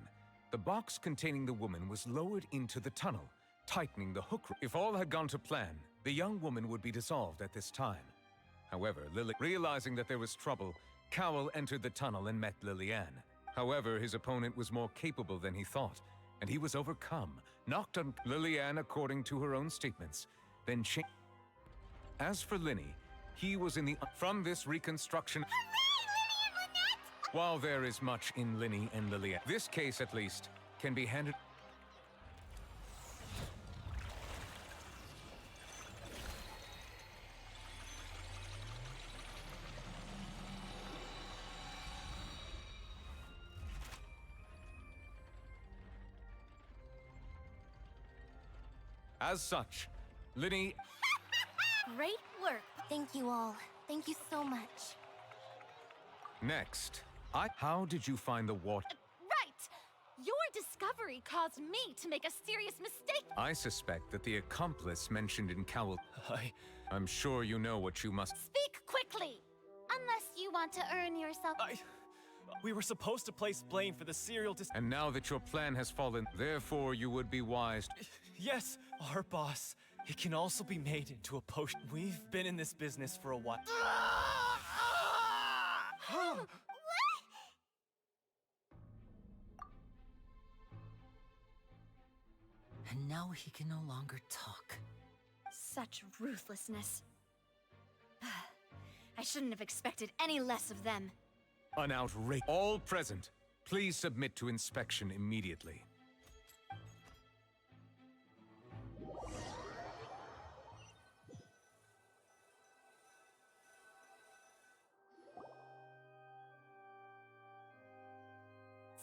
I: the box containing the woman was lowered into the tunnel, tightening the hook. If all had gone to plan, the young woman would be dissolved at this time. However, realizing that there was trouble, Cowl entered the tunnel and met Lillian. However, his opponent was more capable than he thought, and he was overcome, knocked on Lillian according to her own statements, then changed. As for Linny, he was in the... From this reconstruction... While there is much in Linny and Lillian, this case at least can be handed... As such, Linny...
W: Great work.
H: Thank you all. Thank you so much.
I: Next, How did you find the water?
W: Right! Your discovery caused me to make a serious mistake.
I: I suspect that the accomplice mentioned in Cowl... I'm sure you know what you must...
W: Speak quickly! Unless you want to earn yourself...
M: We were supposed to place blame for the serial
I: And now that your plan has fallen, therefore you would be wise...
M: Yes, our boss. It can also be made into a potion. We've been in this business for a while.
Q: And now he can no longer talk.
X: Such ruthlessness. I shouldn't have expected any less of them.
I: An outrage. All present, please submit to inspection immediately.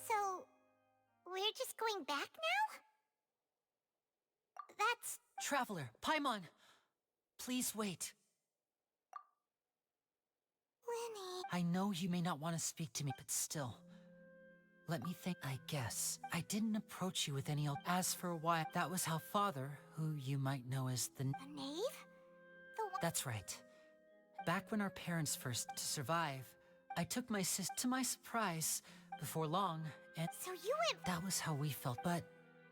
H: So, we're just going back now? That's...
Q: Traveler, Paimon, please wait.
H: Well... Lenny.
Q: I know you may not want to speak to me, but still. Let me think. I guess I didn't approach you with any. As for why, that was how Father, who you might know as the
H: The knave? The one.
Q: That's right. Back when our parents first to survive, I took my sister to my surprise before long, and
H: So you went.
Q: that was how we felt. But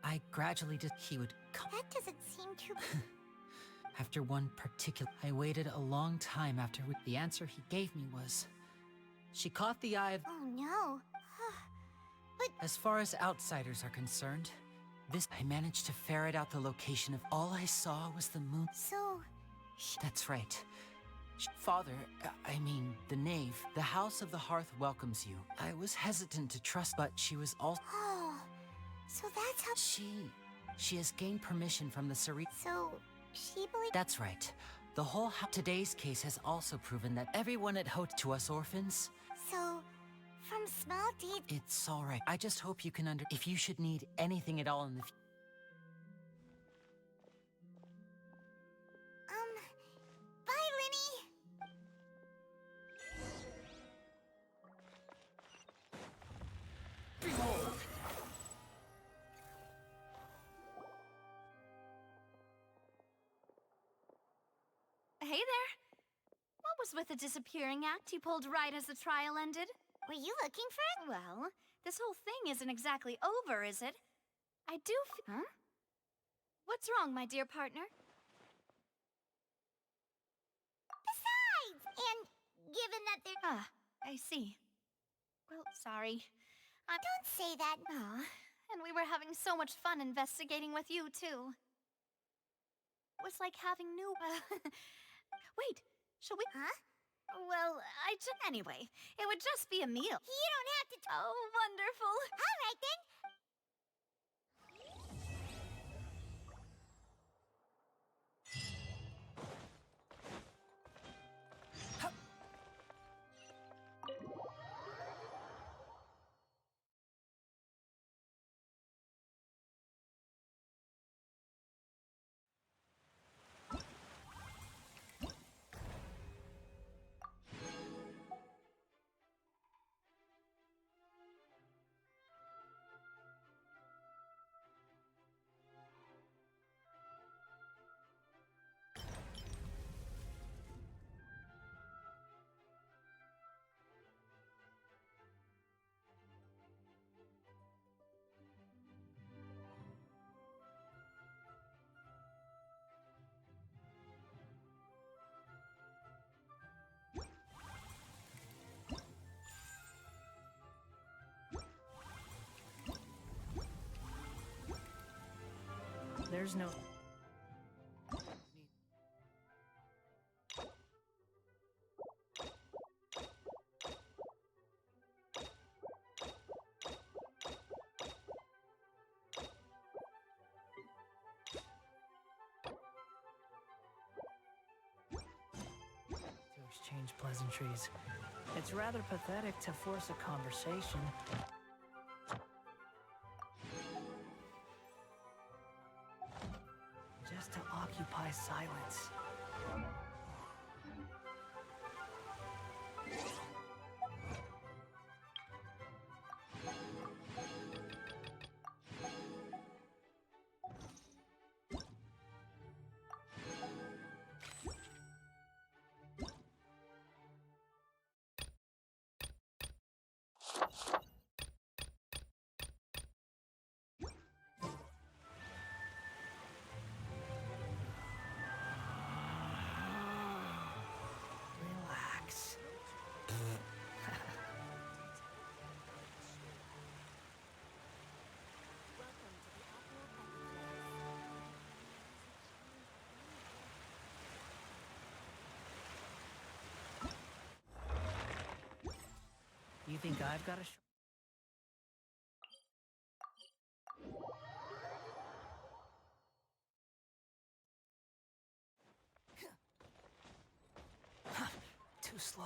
Q: I gradually did. He would come.
H: That doesn't seem too.
Q: After one particular, I waited a long time after the answer he gave me was, she caught the eye of.
H: Oh no. But
Q: As far as outsiders are concerned, I managed to ferret out the location of. All I saw was the moon.
H: so.
Q: That's right. Father, I mean, the knave, the House of the Hearth welcomes you. I was hesitant to trust, but she was also.
H: Oh. So that's how.
Q: She has gained permission from the Serene.
H: So she believed.
Q: That's right. The whole today's case has also proven that everyone at Hote to us orphans.
H: So, from small deeds.
Q: It's all right. I just hope you can if you should need anything at all in the future.
H: Bye, Lenny.
X: Hey there. What was with the disappearing act you pulled right as the trial ended?
H: Were you looking for it?
X: Well, this whole thing isn't exactly over, is it? I do Huh? What's wrong, my dear partner?
H: Besides, and given that they're.
X: Ah, I see. Well, sorry.
H: Don't say that.
X: Ah, and we were having so much fun investigating with you, too. It was like having new. Wait, shall we?
H: Huh?
X: Well, Anyway, it would just be a meal.
H: You don't have to.
X: Oh, wonderful.
H: All right then.
T: There's no... to exchange pleasantries. It's rather pathetic to force a conversation. Just to occupy silence. Relax. You think I've got a Too slow.